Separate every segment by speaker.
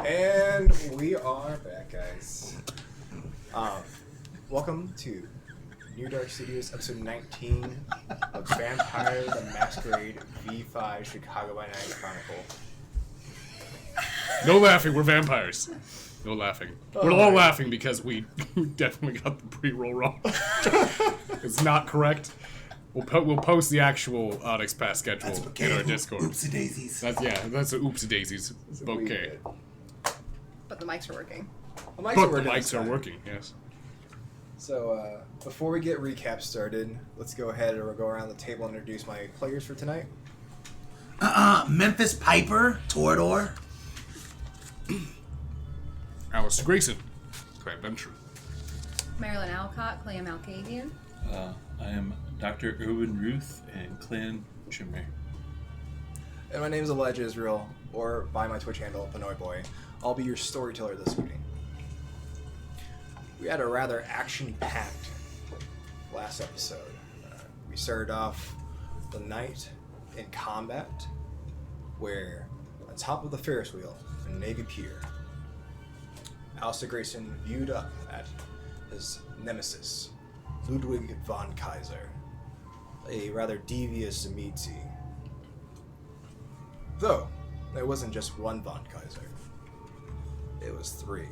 Speaker 1: And we are back, guys. Welcome to NearDark Studios episode 19 of Vampire the Masquerade V5 Chicago by Night Chronicle.
Speaker 2: No laughing, we're vampires. No laughing. We're all laughing because we definitely got the pre-roll wrong. It's not correct. We'll post the actual Onyx Pass schedule in our Discord.
Speaker 3: Oopsie daisies.
Speaker 2: That's an oopsie daisies bouquet.
Speaker 4: But the mics are working.
Speaker 1: The mics
Speaker 2: are working, yes.
Speaker 1: So, before we get recap started, let's go ahead and go around the table and introduce my players for tonight.
Speaker 3: Memphis Piper, Torador.
Speaker 2: Alistair Grayson, Clan Venture.
Speaker 4: Marilyn Alcott, Clam Alcadian.
Speaker 5: I am Dr. Irwin Ruth and Clan Chimney.
Speaker 1: And my name is Elijah Israel, or by my Twitch handle, Panoy Boy. I'll be your storyteller this evening. We had a rather action-packed last episode. We started off the night in combat, where on top of the Ferris wheel in Navy Pier, Alistair Grayson viewed up at his nemesis, Ludwig von Kaiser, a rather devious Amici. Though, there wasn't just one von Kaiser. It was three.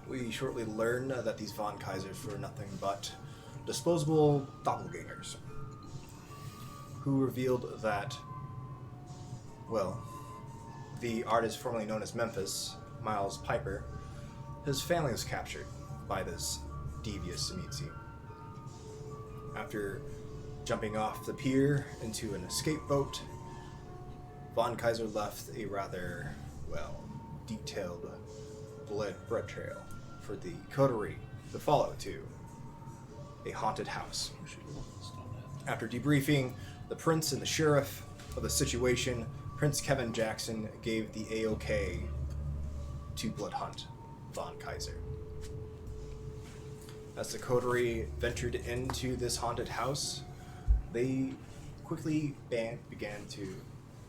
Speaker 1: We shortly learned that these von Kaisers were nothing but disposable doppelgangers, who revealed that, well, the artist formerly known as Memphis, Miles Piper, his family was captured by this devious Amici. After jumping off the pier into an escape boat, von Kaiser left a rather, well, detailed blood trail for the coterie to follow to a haunted house. After debriefing the prince and the sheriff of the situation, Prince Kevin Jackson gave the A-OK to blood hunt von Kaiser. As the coterie ventured into this haunted house, they quickly began to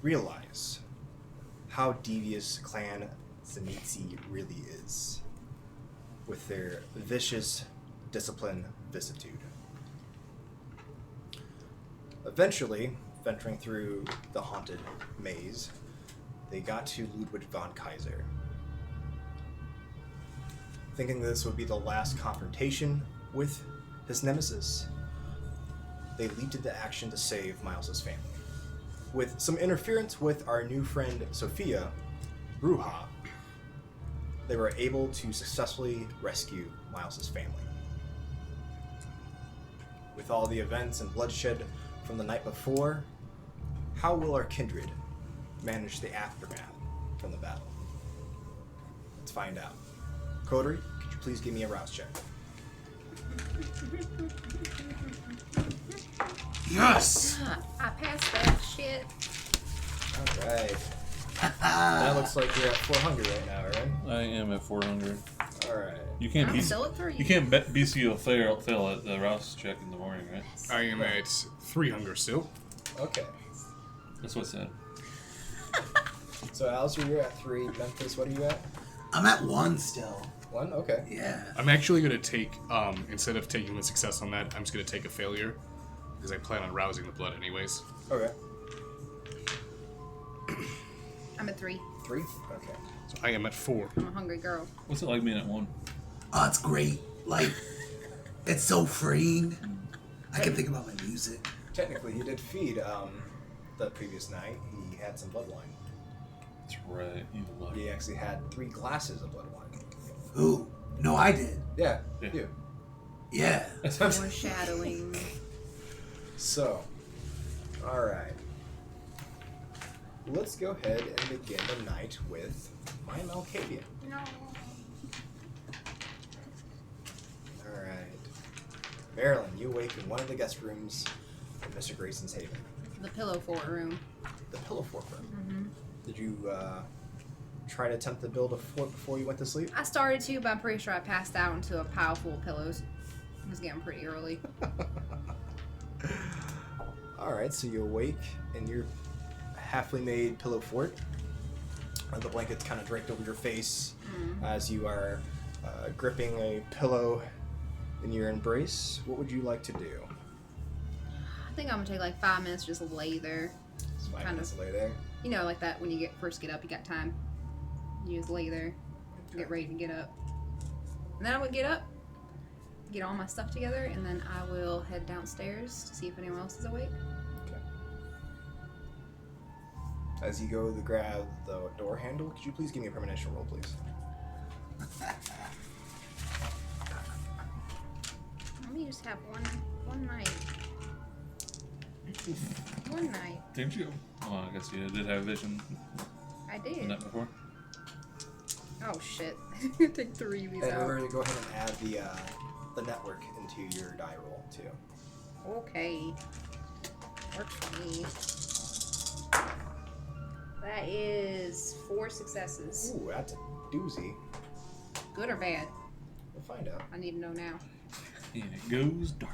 Speaker 1: realize how devious Clan Zenitsi really is, with their vicious discipline vicissitude. Eventually, venturing through the haunted maze, they got to Ludwig von Kaiser. Thinking this would be the last confrontation with his nemesis, they leaped into action to save Miles's family. With some interference with our new friend Sophia Bruja, they were able to successfully rescue Miles's family. With all the events and bloodshed from the night before, how will our kindred manage the aftermath from the battle? Let's find out. Coterie, could you please give me a rouse check?
Speaker 3: Yes!
Speaker 4: I passed that shit.
Speaker 1: Alright. That looks like you're at 400 right now, right?
Speaker 5: I am at 400.
Speaker 1: Alright.
Speaker 5: You can't
Speaker 4: I'm still at 3.
Speaker 5: You can't BCO fail at the Rouse check in the morning, right?
Speaker 2: I am at 300 still.
Speaker 1: Okay.
Speaker 5: That's what I said.
Speaker 1: So Alistair, you're at 3. Memphis, what are you at?
Speaker 3: I'm at 1 still.
Speaker 1: 1? Okay.
Speaker 3: Yeah.
Speaker 2: I'm actually going to take, instead of taking the success on that, I'm just going to take a failure, because I plan on rousing the blood anyways.
Speaker 1: Okay.
Speaker 4: I'm at 3.
Speaker 1: 3? Okay.
Speaker 2: So I am at 4.
Speaker 4: I'm a hungry girl.
Speaker 5: What's it like being at 1?
Speaker 3: Oh, it's great. Like, it's so freeing. I can think about my music.
Speaker 1: Technically, he did feed the previous night. He had some blood wine.
Speaker 5: That's right.
Speaker 1: He actually had 3 glasses of blood wine.
Speaker 3: Who? No, I did.
Speaker 1: Yeah,
Speaker 5: Yeah.
Speaker 1: you.
Speaker 3: Yeah.
Speaker 4: Foreshadowing.
Speaker 1: So, alright. Let's go ahead and begin the night with my Malkavian.
Speaker 4: No.
Speaker 1: Alright. Marilyn, you wake in one of the guest rooms in Mr. Grayson's Haven.
Speaker 4: The pillow fort room.
Speaker 1: The pillow fort room.
Speaker 4: Mm-hmm.
Speaker 1: Did you try to attempt to build a fort before you went to sleep?
Speaker 4: I started to, but I'm pretty sure I passed out into a pile full of pillows. It was getting pretty early.
Speaker 1: Alright, so you awake in your halfly made pillow fort. The blanket's kind of draped over your face as you are gripping a pillow in your embrace. What would you like to do?
Speaker 4: I think I'm gonna take like 5 minutes to just lay there.
Speaker 1: It's 5
Speaker 4: Kind
Speaker 1: minutes
Speaker 4: of.
Speaker 1: to lay there.
Speaker 4: You know, like that when you first get up, you got time. You just lay there, get ready to get up. And then I would get up, get all my stuff together, and then I will head downstairs to see if anyone else is awake.
Speaker 1: Okay. As you go to grab the door handle, could you please give me a premonition roll, please?
Speaker 4: Let me just have one night. One night.
Speaker 5: Didn't you? Well, I guess you did have vision
Speaker 4: I
Speaker 5: the
Speaker 4: did.
Speaker 5: night before.
Speaker 4: Oh shit. Take 3 of these
Speaker 1: And
Speaker 4: out.
Speaker 1: remember to go ahead and add the network into your die roll, too.
Speaker 4: Okay. Works for me. That is 4 successes.
Speaker 1: Ooh, that's a doozy.
Speaker 4: Good or bad?
Speaker 1: We'll find out.
Speaker 4: I need to know now.
Speaker 5: And it goes dark.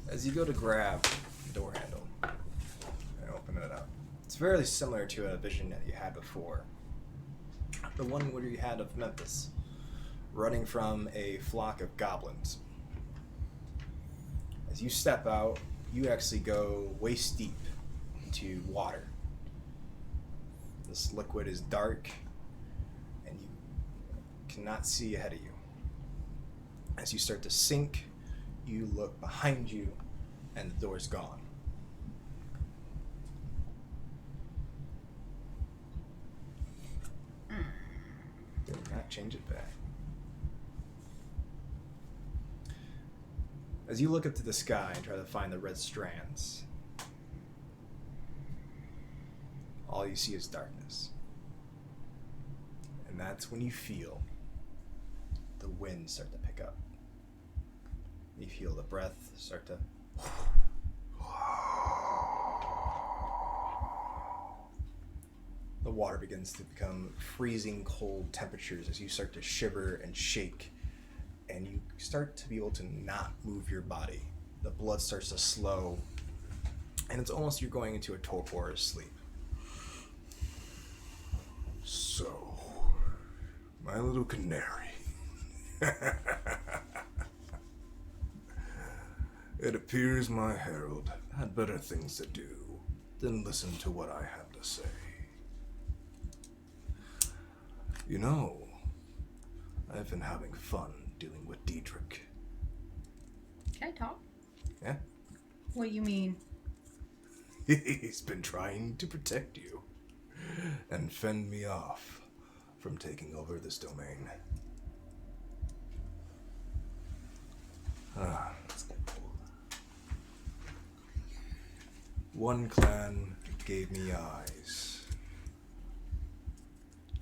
Speaker 1: As you go to grab the door handle and open it up, it's very similar to a vision that you had before. The one where you had of Memphis, running from a flock of goblins. As you step out, you actually go waist deep into water. This liquid is dark, and you cannot see ahead of you. As you start to sink, you look behind you, and the door's gone. Did not change it back. As you look up to the sky and try to find the red strands, all you see is darkness. And that's when you feel the wind start to pick up. You feel the breath start to... The water begins to become freezing cold temperatures as you start to shiver and shake, and you start to be able to not move your body. The blood starts to slow, and it's almost you're going into a torpor of sleep. So, my little canary. It appears my herald had better things to do than listen to what I have to say. You know, I've been having fun dealing with Diedrich.
Speaker 4: Can I talk?
Speaker 1: Yeah?
Speaker 4: What do you mean?
Speaker 1: He's been trying to protect you and fend me off from taking over this domain. One clan gave me eyes.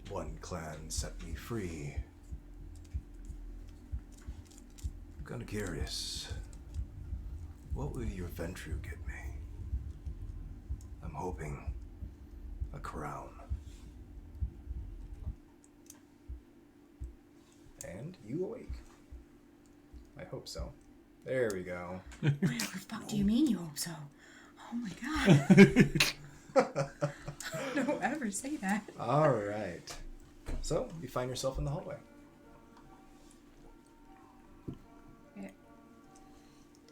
Speaker 1: One clan set me free. I'm kind of curious. What will your Ventru get me? I'm hoping a crown. And you awake. I hope so. There we go.
Speaker 4: What the fuck do you mean you hope so? Oh my god. Don't ever say that.
Speaker 1: All right. So, you find yourself in the hallway.
Speaker 4: Yeah.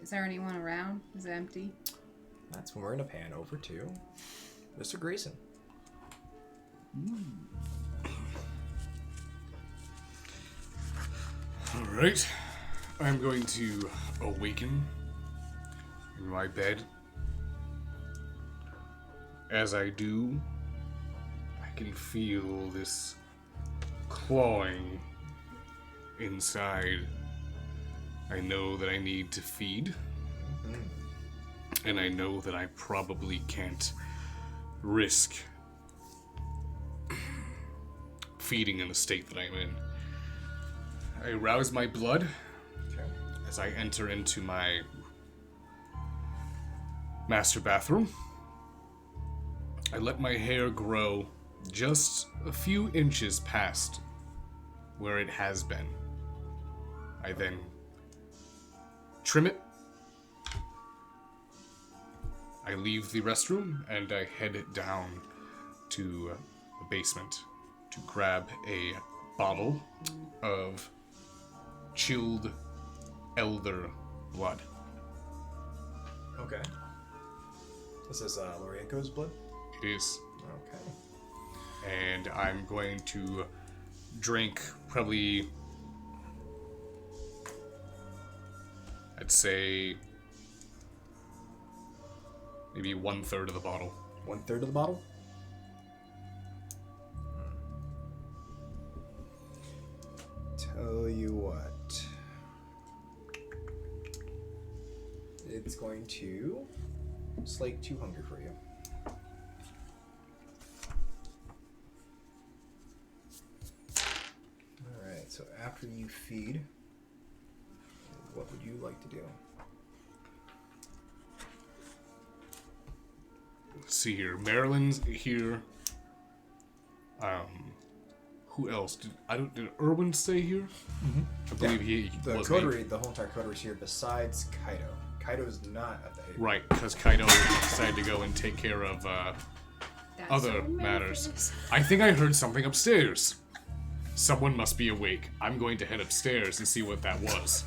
Speaker 4: Is there anyone around? Is it empty?
Speaker 1: That's when we're going to pan over to Mr. Grayson.
Speaker 2: Alright. I'm going to awaken in my bed. As I do, I can feel this clawing inside. I know that I need to feed. And I know that I probably can't risk feeding in the state that I'm in. I rouse my blood as I enter into my master bathroom. I let my hair grow just a few inches past where it has been. I then trim it. I leave the restroom and I head down to the basement to grab a bottle of chilled elder blood.
Speaker 1: Okay. This is Lorienko's blood?
Speaker 2: It is.
Speaker 1: Okay.
Speaker 2: And I'm going to drink probably, I'd say, maybe 1/3 of the bottle.
Speaker 1: 1/3 of the bottle? Tell you what. It's going to slake 2 hunger for you. Alright, so after you feed, what would you like to do?
Speaker 2: Let's see here. Marilyn's here. Who else? Did Erwin stay here? Mm-hmm. I believe he
Speaker 1: The
Speaker 2: was.
Speaker 1: coterie, the whole entire coterie is here besides Kaido. Kaido's not at the Haven.
Speaker 2: Right, because Kaido decided to go and take care of
Speaker 4: That's
Speaker 2: other
Speaker 4: so
Speaker 2: matters.
Speaker 4: Memphis.
Speaker 2: I think I heard something upstairs. Someone must be awake. I'm going to head upstairs and see what that was.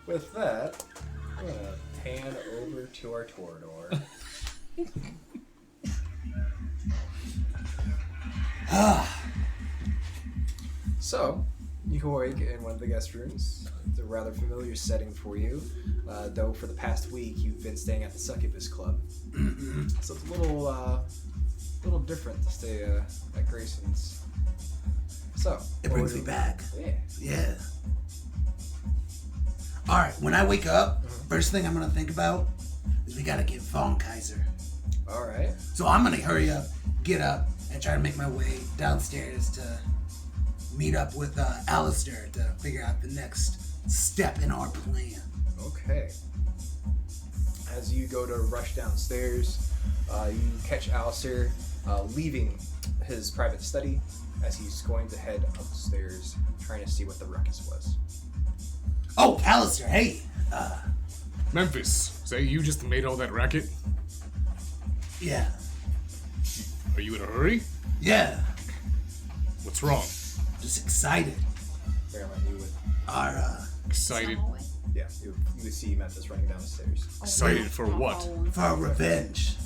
Speaker 1: With that, I'm gonna pan over to our Torador. So, you awake in one of the guest rooms. It's a rather familiar setting for you, though for the past week you've been staying at the Succubus Club. So it's a little different to stay at Grayson's. So
Speaker 3: It brings me back.
Speaker 1: Yeah.
Speaker 3: Yeah. All right. When I wake up, first thing I'm gonna think about is we gotta get Von Kaiser.
Speaker 1: All right.
Speaker 3: So I'm gonna hurry up, get up, and try to make my way downstairs to meet up with Alistair to figure out the next step in our plan.
Speaker 1: Okay. As you go to rush downstairs, you catch Alistair leaving his private study as he's going to head upstairs, trying to see what the ruckus was.
Speaker 3: Oh, Alistair, hey.
Speaker 2: Memphis, is that you just made all that racket?
Speaker 3: Yeah.
Speaker 2: Are you in a hurry?
Speaker 3: Yeah.
Speaker 2: What's wrong?
Speaker 3: Just excited.
Speaker 1: Apparently, you would,
Speaker 3: Our,
Speaker 2: Excited.
Speaker 4: Hallway.
Speaker 1: yeah, you would see Memphis running down the stairs.
Speaker 2: Excited for what?
Speaker 3: for our revenge.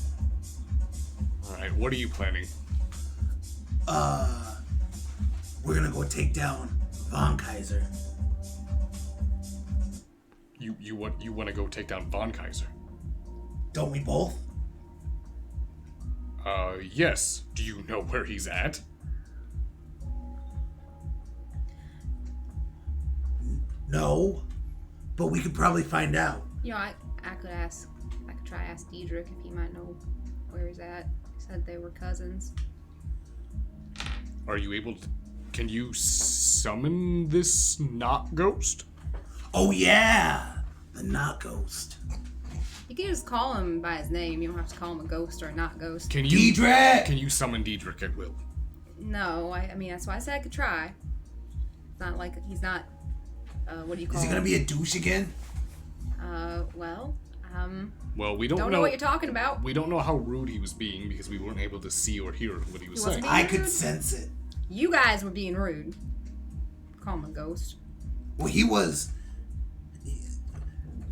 Speaker 2: Alright, what are you planning?
Speaker 3: We're gonna go take down Von Kaiser.
Speaker 2: You want to go take down Von Kaiser?
Speaker 3: Don't we both?
Speaker 2: Yes. Do you know where he's at?
Speaker 3: No. But we could probably find out.
Speaker 4: You know, I could try ask Diedrich if he might know where he's at. He said they were cousins.
Speaker 2: Are you able to... Can you summon this not ghost?
Speaker 3: Oh yeah! The not ghost.
Speaker 4: You can just call him by his name. You don't have to call him a ghost or a not ghost.
Speaker 2: Can you...
Speaker 3: Diedrich!
Speaker 2: Can you summon Diedrich at will?
Speaker 4: No, I mean, that's why I said I could try. It's not like he's not, what do you call
Speaker 3: Is he gonna be a douche again?
Speaker 4: well,
Speaker 2: Well, we don't
Speaker 4: don't know what you're talking about.
Speaker 2: We don't know how rude he was being because we weren't able to see or hear what he was
Speaker 4: He wasn't
Speaker 2: saying.
Speaker 4: being
Speaker 3: I could
Speaker 4: rude?
Speaker 3: sense it.
Speaker 4: You guys were being rude. Call him a ghost.
Speaker 3: Well, he was.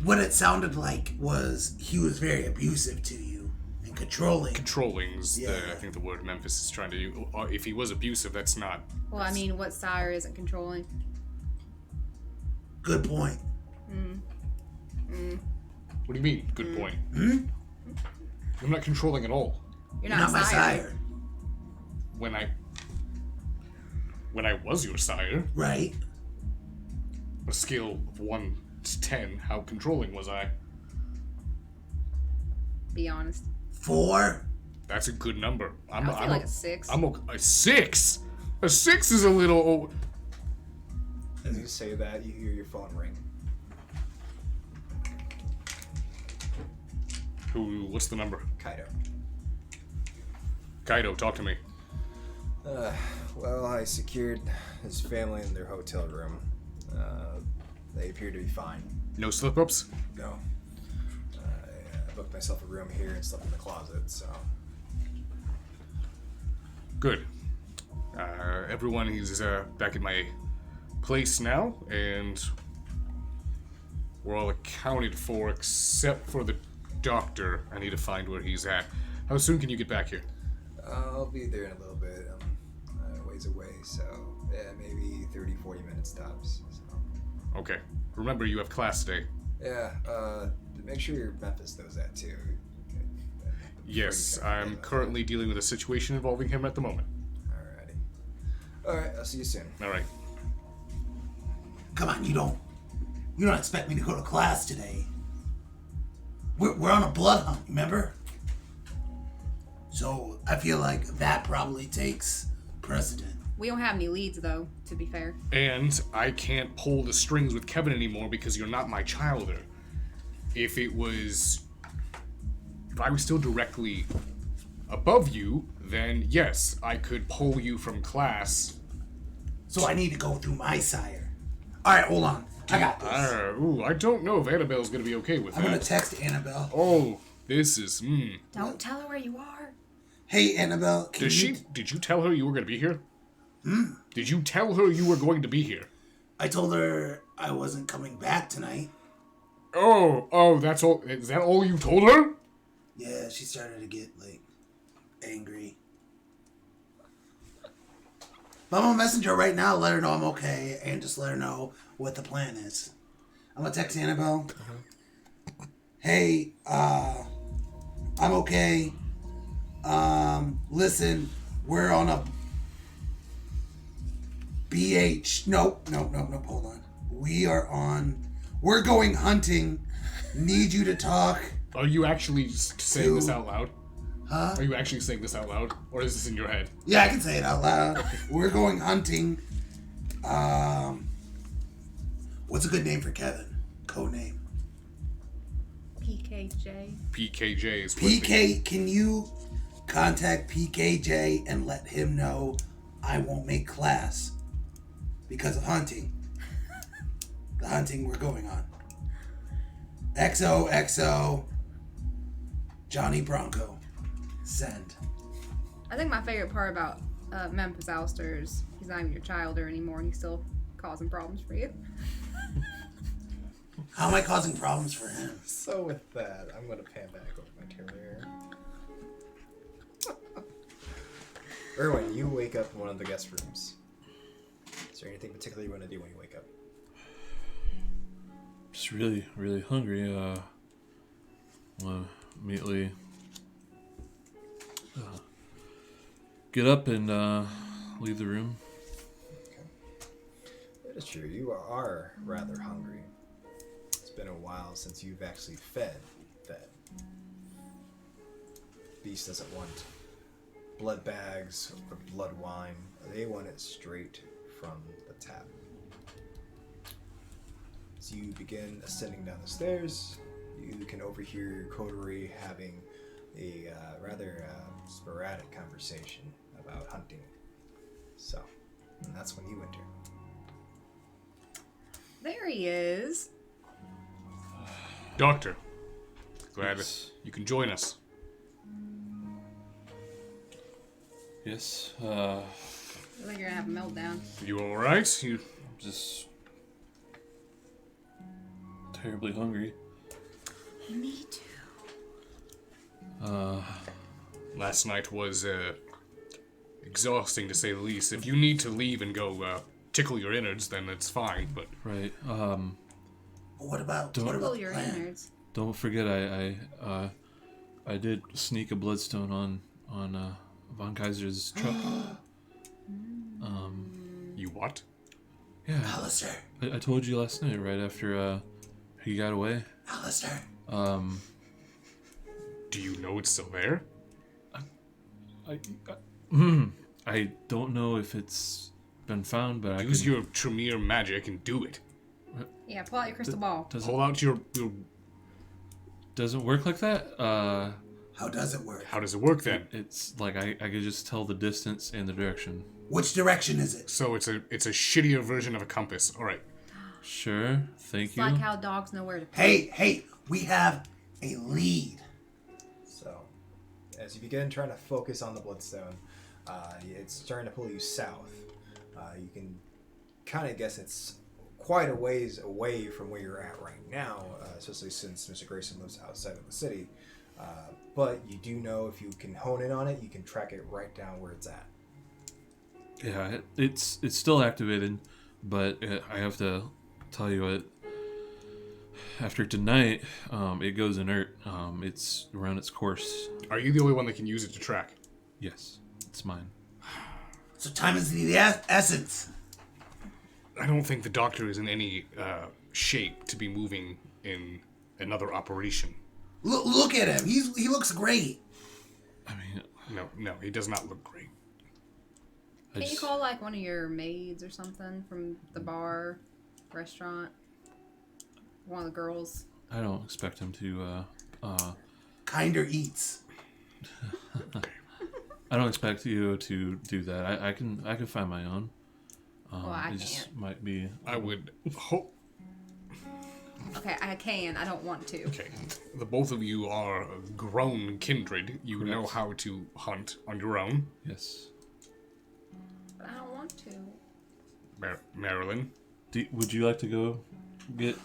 Speaker 3: What it sounded like was he was very abusive to you and controlling.
Speaker 2: Controlling's
Speaker 3: Yeah.
Speaker 2: I think the word Memphis is trying to do. If he was abusive, that's not.
Speaker 4: Well, I mean, what sire isn't controlling?
Speaker 3: Good point.
Speaker 2: What do you mean? Good point.
Speaker 3: Hmm?
Speaker 2: I'm not controlling at all.
Speaker 4: You're
Speaker 3: Not
Speaker 4: not,
Speaker 3: my
Speaker 4: sire.
Speaker 3: sire,
Speaker 2: When I was your sire,
Speaker 3: right?
Speaker 2: on a scale of 1 to 10, how controlling was I?
Speaker 4: Be honest.
Speaker 3: 4.
Speaker 2: That's a good number.
Speaker 4: I feel like a 6.
Speaker 2: I'm a 6. A 6 is a little.
Speaker 1: As you say that, you hear your phone ring.
Speaker 2: What's the number?
Speaker 1: Kaido.
Speaker 2: Kaido, talk to me.
Speaker 1: Well, I secured his family in their hotel room. They appear to be fine.
Speaker 2: No slip-ups?
Speaker 1: No. booked myself a room here and slept in the closet, so.
Speaker 2: Good. Everyone is back at my place now, and we're all accounted for except for the doctor. I need to find where he's at. How soon can you get back here?
Speaker 1: I'll be there in a little bit. I'm a ways away, so yeah, maybe 30, 40 minutes tops. So.
Speaker 2: Okay. Remember, you have class today.
Speaker 1: Yeah, make sure your Memphis knows that too.
Speaker 2: Yes, I'm currently dealing with a situation involving him at the moment.
Speaker 1: Alrighty. Alright, I'll see you soon.
Speaker 2: Alright.
Speaker 3: Come on, you don't expect me to go to class today. We're on a blood hunt, remember? So I feel like that probably takes precedent.
Speaker 4: We don't have any leads, though, to be fair.
Speaker 2: And I can't pull the strings with Kevin anymore because you're not my childer. If I was still directly above you, then yes, I could pull you from class.
Speaker 3: So I need to go through my sire. Alright, hold on. I got this.
Speaker 2: I don't know if Annabelle's gonna be okay with
Speaker 3: I'm
Speaker 2: that.
Speaker 3: gonna text Annabelle.
Speaker 2: Oh, this is,
Speaker 4: Don't tell her where you are.
Speaker 3: Hey, Annabelle,
Speaker 2: Did you tell her you were gonna be here? Did you tell her you were going to be here?
Speaker 3: I told her I wasn't coming back tonight.
Speaker 2: Oh, that's all. Is that all you told her?
Speaker 3: Yeah, she started to get, angry. But I'm gonna message her right now, let her know I'm okay, and just let her know what the plan is. I'm gonna text Annabelle. Hey, I'm okay. Listen, we're on a BH. Nope, hold on. We're going hunting. Need you to talk.
Speaker 2: Are you actually saying this out loud?
Speaker 3: Huh?
Speaker 2: Are you actually saying this out loud? Or is this in your head?
Speaker 3: Yeah, I can say it out loud. We're going hunting. What's a good name for Kevin? Code name.
Speaker 4: PKJ.
Speaker 2: PKJ is with me.
Speaker 3: PK, can you contact PKJ and let him know I won't make class because of hunting? The hunting we're going on. XOXO Johnny Bronco. Send.
Speaker 4: I think my favorite part about Memphis Alistair is he's not even your childer anymore and he's still causing problems for you.
Speaker 3: How am I causing problems for him?
Speaker 1: So with that, I'm gonna pan back over my terrier. Erwin, you wake up in one of the guest rooms. Is there anything particular you want to do when you wake up?
Speaker 5: Just really, really hungry. Wanna immediately get up and leave the room.
Speaker 1: That is true. You are rather hungry. It's been a while since you've actually fed. Beast doesn't want blood bags or blood wine. They want it straight from the tap. As you begin ascending down the stairs, you can overhear your coterie having a rather sporadic conversation about hunting. So, and that's when you enter.
Speaker 4: There he is.
Speaker 2: Doctor, glad
Speaker 5: Yes.
Speaker 2: you can join us.
Speaker 5: Yes.
Speaker 4: I think you're gonna have a meltdown.
Speaker 2: You alright? You
Speaker 5: Just terribly hungry.
Speaker 4: Me too.
Speaker 2: Last night was exhausting to say the least. If you need to leave and go tickle your innards, then it's fine. But
Speaker 5: Right.
Speaker 3: What about
Speaker 4: Tickle
Speaker 3: the
Speaker 4: your
Speaker 3: plan?
Speaker 4: innards.
Speaker 5: Don't forget, I did sneak a bloodstone on Von Kaiser's truck.
Speaker 2: you what?
Speaker 5: Yeah.
Speaker 3: Alistair.
Speaker 5: I told you last night, right after he got away.
Speaker 3: Alistair.
Speaker 2: Do you know it's still there?
Speaker 5: I don't know if it's been found, but
Speaker 2: Use your Tremere magic and do it.
Speaker 4: Yeah, pull out your crystal ball.
Speaker 2: Pull out your.
Speaker 5: Doesn't work like that.
Speaker 3: How does it work?
Speaker 2: How does it work then?
Speaker 5: It's like I could just tell the distance and the direction.
Speaker 3: Which direction is it?
Speaker 2: So it's a shittier version of a compass. All right.
Speaker 5: Sure. Thank
Speaker 4: It's
Speaker 5: you.
Speaker 4: like how dogs know where to pee.
Speaker 3: Hey, we have a lead.
Speaker 1: as you begin trying to focus on the bloodstone, it's starting to pull you south. You can kind of guess it's quite a ways away from where you're at right now, especially since Mr. Grayson lives outside of the city. But you do know if you can hone in on it, you can track it right down where it's at.
Speaker 5: Yeah, it's still activated, but I have to tell you it. After tonight, it goes inert. It's around its course.
Speaker 2: Are you the only one that can use it to track?
Speaker 5: Yes, it's mine.
Speaker 3: So time is the essence.
Speaker 2: I don't think the doctor is in any shape to be moving in another operation.
Speaker 3: Look at him. He looks great.
Speaker 5: I mean,
Speaker 2: No, he does not look great.
Speaker 4: Can you call like one of your maids or something from the bar, restaurant? One of the girls.
Speaker 5: I don't expect him to.
Speaker 3: Kinder eats.
Speaker 5: I don't expect you to do that. I can find my own.
Speaker 4: Well, I
Speaker 5: it just
Speaker 4: can't.
Speaker 5: might be.
Speaker 2: I would hope.
Speaker 4: Okay, I can. I don't want to.
Speaker 2: Okay, the both of you are grown kindred. You know how to hunt on your own.
Speaker 5: Yes.
Speaker 4: But I don't want to.
Speaker 2: Marilyn.
Speaker 5: Would you like to go get?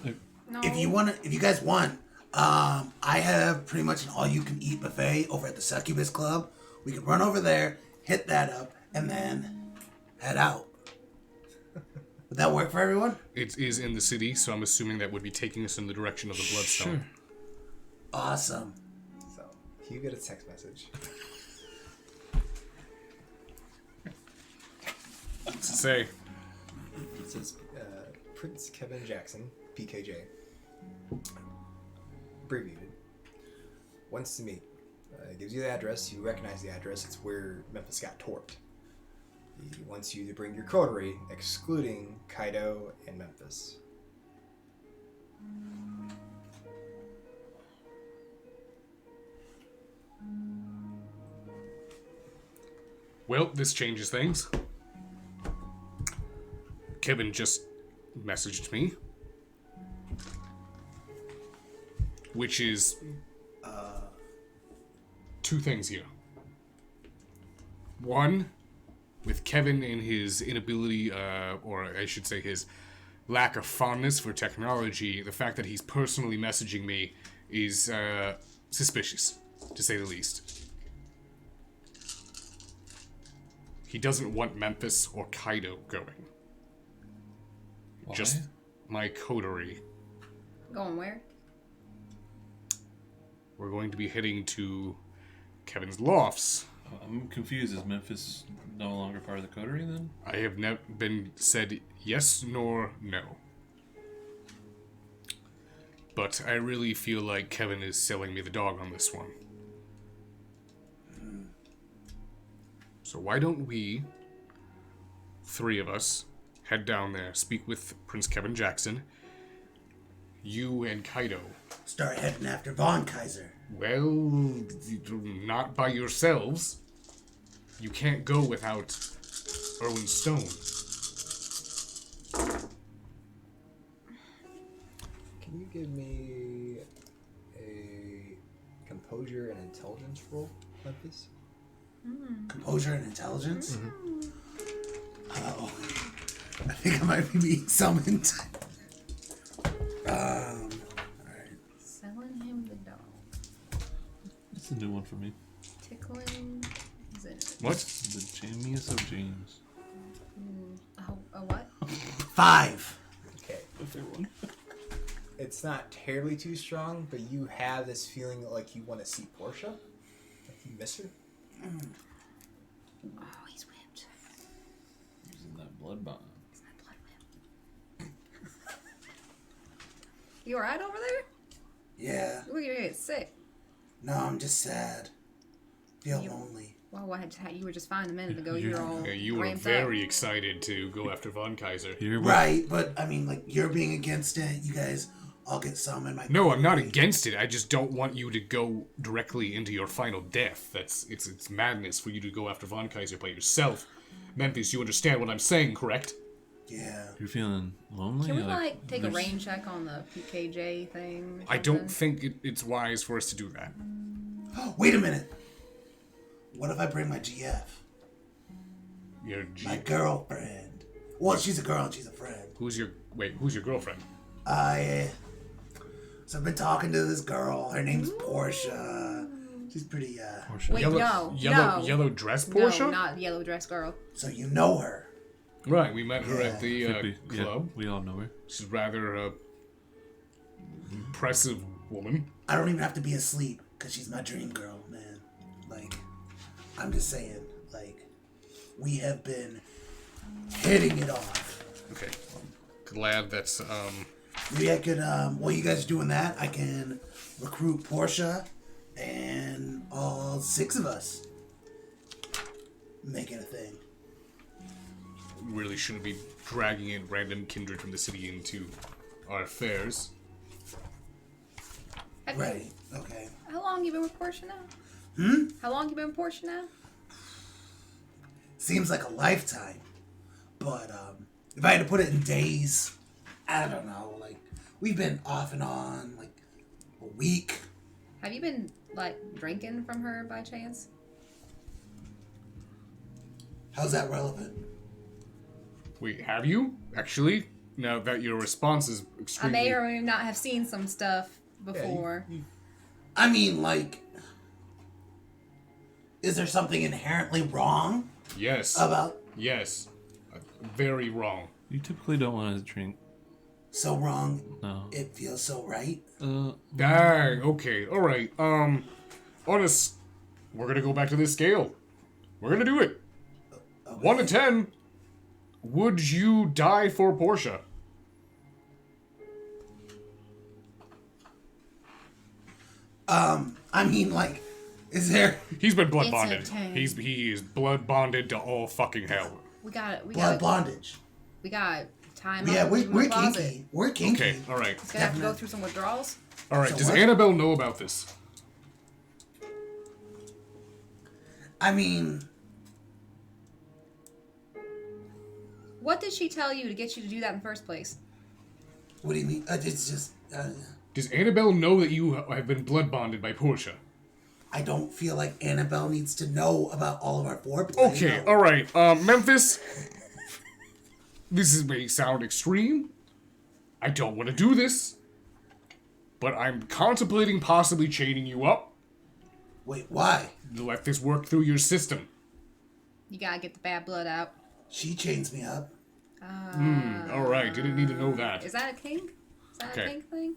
Speaker 4: No.
Speaker 3: If you guys want, I have pretty much an all-you-can-eat buffet over at the Succubus Club. We can run over there, hit that up, and then head out. Would that work for everyone?
Speaker 2: It is in the city, so I'm assuming that would be taking us in the direction of the Bloodstone.
Speaker 5: Sure.
Speaker 3: Awesome.
Speaker 1: So you get a text message.
Speaker 2: What's it say?
Speaker 1: It says Prince Kevin Jackson, PKJ. Abbreviated. Wants to meet. It gives you the address. You recognize the address. It's where Memphis got torped. He wants you to bring your coterie, excluding Kaido and Memphis.
Speaker 2: Well, this changes things. Kevin just messaged me. Which is two things here. One, with Kevin and his inability, or I should say his lack of fondness for technology, the fact that he's personally messaging me is suspicious, to say the least. He doesn't want Memphis or Kaido going.
Speaker 5: Why?
Speaker 2: Just my coterie.
Speaker 4: Going where?
Speaker 2: We're going to be heading to Kevin's lofts.
Speaker 5: I'm confused. Is Memphis no longer part of the coterie then?
Speaker 2: I have never been said yes nor no. But I really feel like Kevin is selling me the dog on this one. So why don't we, three of us, head down there, speak with Prince Kevin Jackson, you and Kaido.
Speaker 3: Start heading after Von Kaiser.
Speaker 2: Well, not by yourselves. You can't go without Erwin Stone.
Speaker 1: Can you give me a composure and intelligence roll, Memphis?
Speaker 3: Composure and intelligence? Oh. I think I might be being summoned. Alright.
Speaker 4: Selling him the dog.
Speaker 5: It's a new one for me.
Speaker 4: Tickling. Is it?
Speaker 2: What?
Speaker 5: The Jamiest of James.
Speaker 4: A what?
Speaker 1: 5. Okay.
Speaker 5: The favorite one.
Speaker 1: It's not terribly too strong, but you have this feeling like you want to see Portia. Like you miss her.
Speaker 4: Oh, he's whipped.
Speaker 5: Using that blood bond.
Speaker 4: He's my blood whip. You alright over there?
Speaker 3: Yeah.
Speaker 4: Look, you're gonna get sick.
Speaker 3: No, I'm just sad. Feel lonely.
Speaker 4: Well, you were just fine a minute ago. You were all
Speaker 2: You were
Speaker 4: ramped
Speaker 2: very
Speaker 4: up.
Speaker 2: excited to go after Von Kaiser.
Speaker 3: Right, but I mean, like, you're being against it. You guys all get summoned.
Speaker 2: No, I'm not against it. I just don't want you to go directly into your final death. It's madness for you to go after Von Kaiser by yourself. Memphis, you understand what I'm saying, correct?
Speaker 3: Yeah.
Speaker 5: You're feeling lonely?
Speaker 4: Can we take a
Speaker 5: there's-
Speaker 4: rain check on the PKJ thing? or
Speaker 2: I don't
Speaker 4: something?
Speaker 2: think it's wise for us to do that.
Speaker 3: Wait a minute. What if I bring my GF?
Speaker 2: Your
Speaker 3: My girlfriend. Well, she's a girl and she's a friend.
Speaker 2: Who's your girlfriend?
Speaker 3: So I've been talking to this girl. Her name's Portia. She's pretty,
Speaker 5: Portia.
Speaker 4: Wait, no.
Speaker 2: Yellow dress Portia?
Speaker 4: No, not yellow dress girl.
Speaker 3: So you know her.
Speaker 2: Right, we met her at the
Speaker 5: Yeah,
Speaker 2: club.
Speaker 5: we all know her.
Speaker 2: She's rather a impressive woman.
Speaker 3: I don't even have to be asleep because she's my dream girl, man. Like, I'm just saying, like, we have been hitting it off.
Speaker 2: Okay, glad that's
Speaker 3: Maybe I could, while you guys are doing that, I can recruit Portia and all 6 of us. Make it a thing.
Speaker 2: really shouldn't be dragging in random kindred from the city into our affairs.
Speaker 3: Right, okay.
Speaker 4: How long you been with Portia now? How long you been with Portia now?
Speaker 3: Seems like a lifetime. But, if I had to put it in days, I don't know, like, we've been off and on, like, a week.
Speaker 4: Have you been, like, drinking from her by chance?
Speaker 3: How's that relevant?
Speaker 2: Wait, have you? Actually? Now that your response is
Speaker 4: I
Speaker 2: extremely...
Speaker 4: may or may not have seen some stuff before.
Speaker 3: I mean, like, is there something inherently wrong
Speaker 2: Yes.
Speaker 3: about
Speaker 2: Yes. Very wrong.
Speaker 5: You typically don't want to drink.
Speaker 3: so wrong
Speaker 5: No.
Speaker 3: it feels so right?
Speaker 2: Dang, okay, alright. Onyx, we're gonna go back to this scale. We're gonna do it. 1 to 10. Would you die for Portia?
Speaker 3: I mean, like, is there
Speaker 2: He's been blood
Speaker 4: It's a
Speaker 2: bonded.
Speaker 4: 10.
Speaker 2: He is blood bonded to all fucking hell.
Speaker 4: We got
Speaker 3: blood bondage?
Speaker 4: time.
Speaker 3: Yeah,
Speaker 4: up
Speaker 3: we're
Speaker 4: in my closet.
Speaker 3: kinky. We're kinky.
Speaker 2: Okay, alright.
Speaker 4: He's gonna have to go through some withdrawals.
Speaker 2: Alright,
Speaker 3: So
Speaker 2: does
Speaker 3: what?
Speaker 2: Annabelle know about this?
Speaker 3: I mean,
Speaker 4: What did she tell you to get you to do that in the first place?
Speaker 3: what do you mean? It's just,
Speaker 2: Does Annabelle know that you have been blood bonded by Portia?
Speaker 3: I don't feel like Annabelle needs to know about all of our foreplay.
Speaker 2: Okay,
Speaker 3: no.
Speaker 2: alright. Memphis, this may sound extreme. I don't want to do this. But I'm contemplating possibly chaining you up
Speaker 3: Wait, why?
Speaker 2: to let this work through your system.
Speaker 4: You gotta get the bad blood out.
Speaker 3: She chains me up.
Speaker 2: Alright, didn't need to know that.
Speaker 4: Is that a kink? Is that a
Speaker 2: Okay.
Speaker 4: kink thing?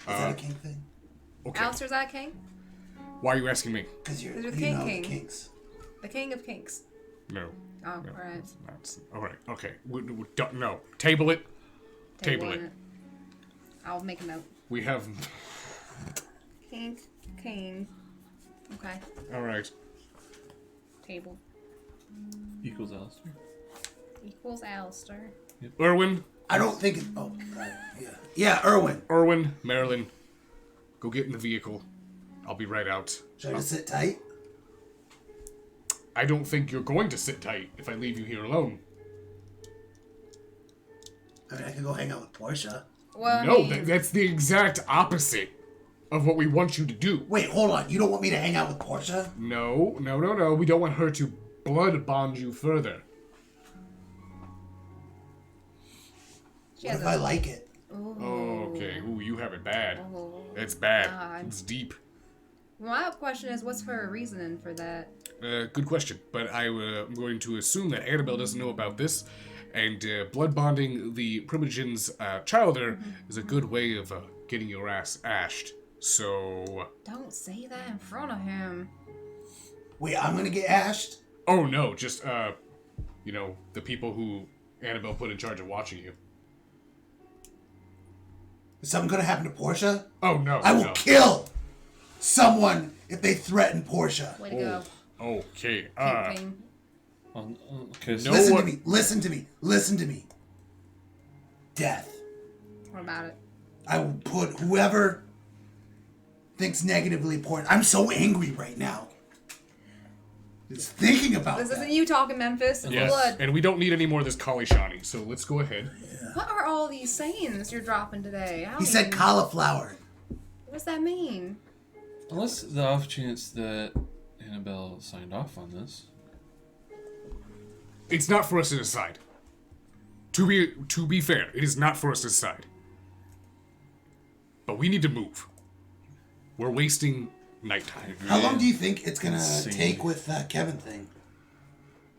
Speaker 3: Is that a kink thing?
Speaker 2: Okay,
Speaker 4: Alistair, is that a kink?
Speaker 2: why are you asking me?
Speaker 3: Because you're,
Speaker 4: Is it
Speaker 3: you
Speaker 4: king
Speaker 3: know
Speaker 4: king?
Speaker 3: the kinks.
Speaker 4: The king of kinks.
Speaker 2: No.
Speaker 4: Oh,
Speaker 2: No.
Speaker 4: alright.
Speaker 2: That's, alright, okay. We don't, no. Table it. Table it.
Speaker 4: I'll make a note.
Speaker 2: We have...
Speaker 4: Kink, king. Okay.
Speaker 2: Alright.
Speaker 4: Table
Speaker 5: Equals Alistair.
Speaker 4: equals Alistair.
Speaker 2: Erwin,
Speaker 3: I don't think it. Oh, right. Yeah. Yeah, Erwin.
Speaker 2: Marilyn, go get in the vehicle. I'll be right out.
Speaker 3: Should I just sit tight?
Speaker 2: I don't think you're going to sit tight if I leave you here alone.
Speaker 3: I mean, I could go hang out with Portia.
Speaker 4: Well,
Speaker 2: No,
Speaker 4: I mean,
Speaker 2: that's the exact opposite of what we want you to do.
Speaker 3: Wait, hold on. You don't want me to hang out with Portia?
Speaker 2: No. We don't want her to blood bond you further.
Speaker 4: she
Speaker 3: What
Speaker 4: has
Speaker 3: if I like it?
Speaker 2: Oh, okay. Ooh, you have it bad.
Speaker 4: Oh.
Speaker 2: It's bad.
Speaker 4: God.
Speaker 2: It's deep.
Speaker 4: My question is, what's her reasoning for that?
Speaker 2: Good question. But I'm going to assume that Annabelle doesn't know about this, and blood bonding the Primogen's childer is a good way of getting your ass ashed. So...
Speaker 4: Don't say that in front of him.
Speaker 3: Wait, I'm gonna get ashed?
Speaker 2: Oh, no, just, the people who Annabelle put in charge of watching you.
Speaker 3: Is something gonna happen to Portia?
Speaker 2: Oh, no,
Speaker 3: I will
Speaker 2: no.
Speaker 3: kill someone if they threaten Portia.
Speaker 4: Way to go.
Speaker 2: Okay,
Speaker 4: Kink king.
Speaker 5: Okay, so
Speaker 2: No.
Speaker 3: Listen
Speaker 2: what-
Speaker 3: to me. Listen to me. Listen to me. Death.
Speaker 4: What about it?
Speaker 3: I will put whoever thinks negatively important. I'm so angry right now. Just thinking about
Speaker 4: This
Speaker 3: that.
Speaker 4: isn't you talking, Memphis. It's
Speaker 2: yes,
Speaker 4: blood.
Speaker 2: and we don't need any more of this Kali Shani, so let's go ahead.
Speaker 4: What are all these sayings you're dropping today? I don't
Speaker 3: He said
Speaker 4: even-
Speaker 3: cauliflower.
Speaker 4: What does that mean?
Speaker 5: unless the off chance that Annabelle signed off on this.
Speaker 2: It's not for us to decide. To be fair, it is not for us to decide. But we need to move. We're wasting nighttime.
Speaker 3: How long do you think it's gonna
Speaker 5: Insane.
Speaker 3: take with Kevin thing?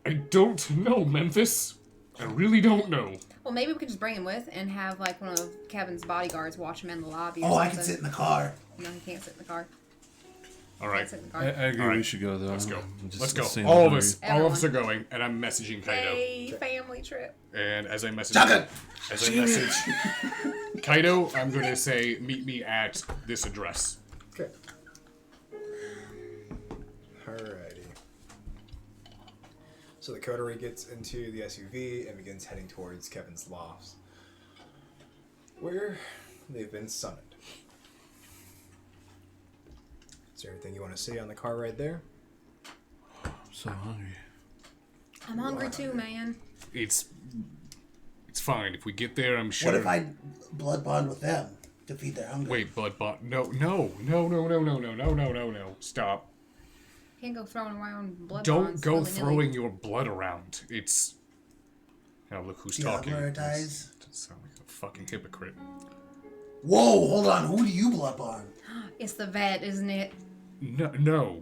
Speaker 2: I don't know, Memphis. I really don't know.
Speaker 4: Well, maybe we could just bring him with and have like one of Kevin's bodyguards watch him in the lobby. Or
Speaker 3: Oh,
Speaker 4: something.
Speaker 3: I can sit in the car.
Speaker 4: No, he can't sit in the car.
Speaker 2: All right,
Speaker 4: Can't sit in the
Speaker 5: I
Speaker 4: car.
Speaker 5: agree.
Speaker 2: All right.
Speaker 5: We should go though.
Speaker 2: let's go.
Speaker 5: Just
Speaker 2: Let's go.
Speaker 5: same
Speaker 2: All of
Speaker 5: memory.
Speaker 2: us. All of us are going, and I'm messaging Kaido.
Speaker 4: Hey, family trip.
Speaker 2: And as I message,
Speaker 3: Shotgun!
Speaker 2: Kaido, I'm gonna say, meet me at this address.
Speaker 1: Okay. Alrighty. So the coterie gets into the SUV and begins heading towards Kevin's lofts, where they've been summoned. Is there anything you want to say on the car ride there?
Speaker 5: So hungry.
Speaker 4: I'm hungry too, man.
Speaker 2: It's fine. If we get there, I'm sure.
Speaker 3: What if I blood bond with them to feed their hunger?
Speaker 2: Wait, blood bond? No. Stop.
Speaker 4: Can't go throwing around blood
Speaker 2: Don't
Speaker 4: bonds
Speaker 2: go
Speaker 4: willy-nilly.
Speaker 2: throwing your blood around. It's. Now look who's talking.
Speaker 3: Deprioritize.
Speaker 2: Sound like a fucking hypocrite.
Speaker 3: Whoa, hold on. Who do you blood bond?
Speaker 4: It's the vet, isn't it?
Speaker 2: No.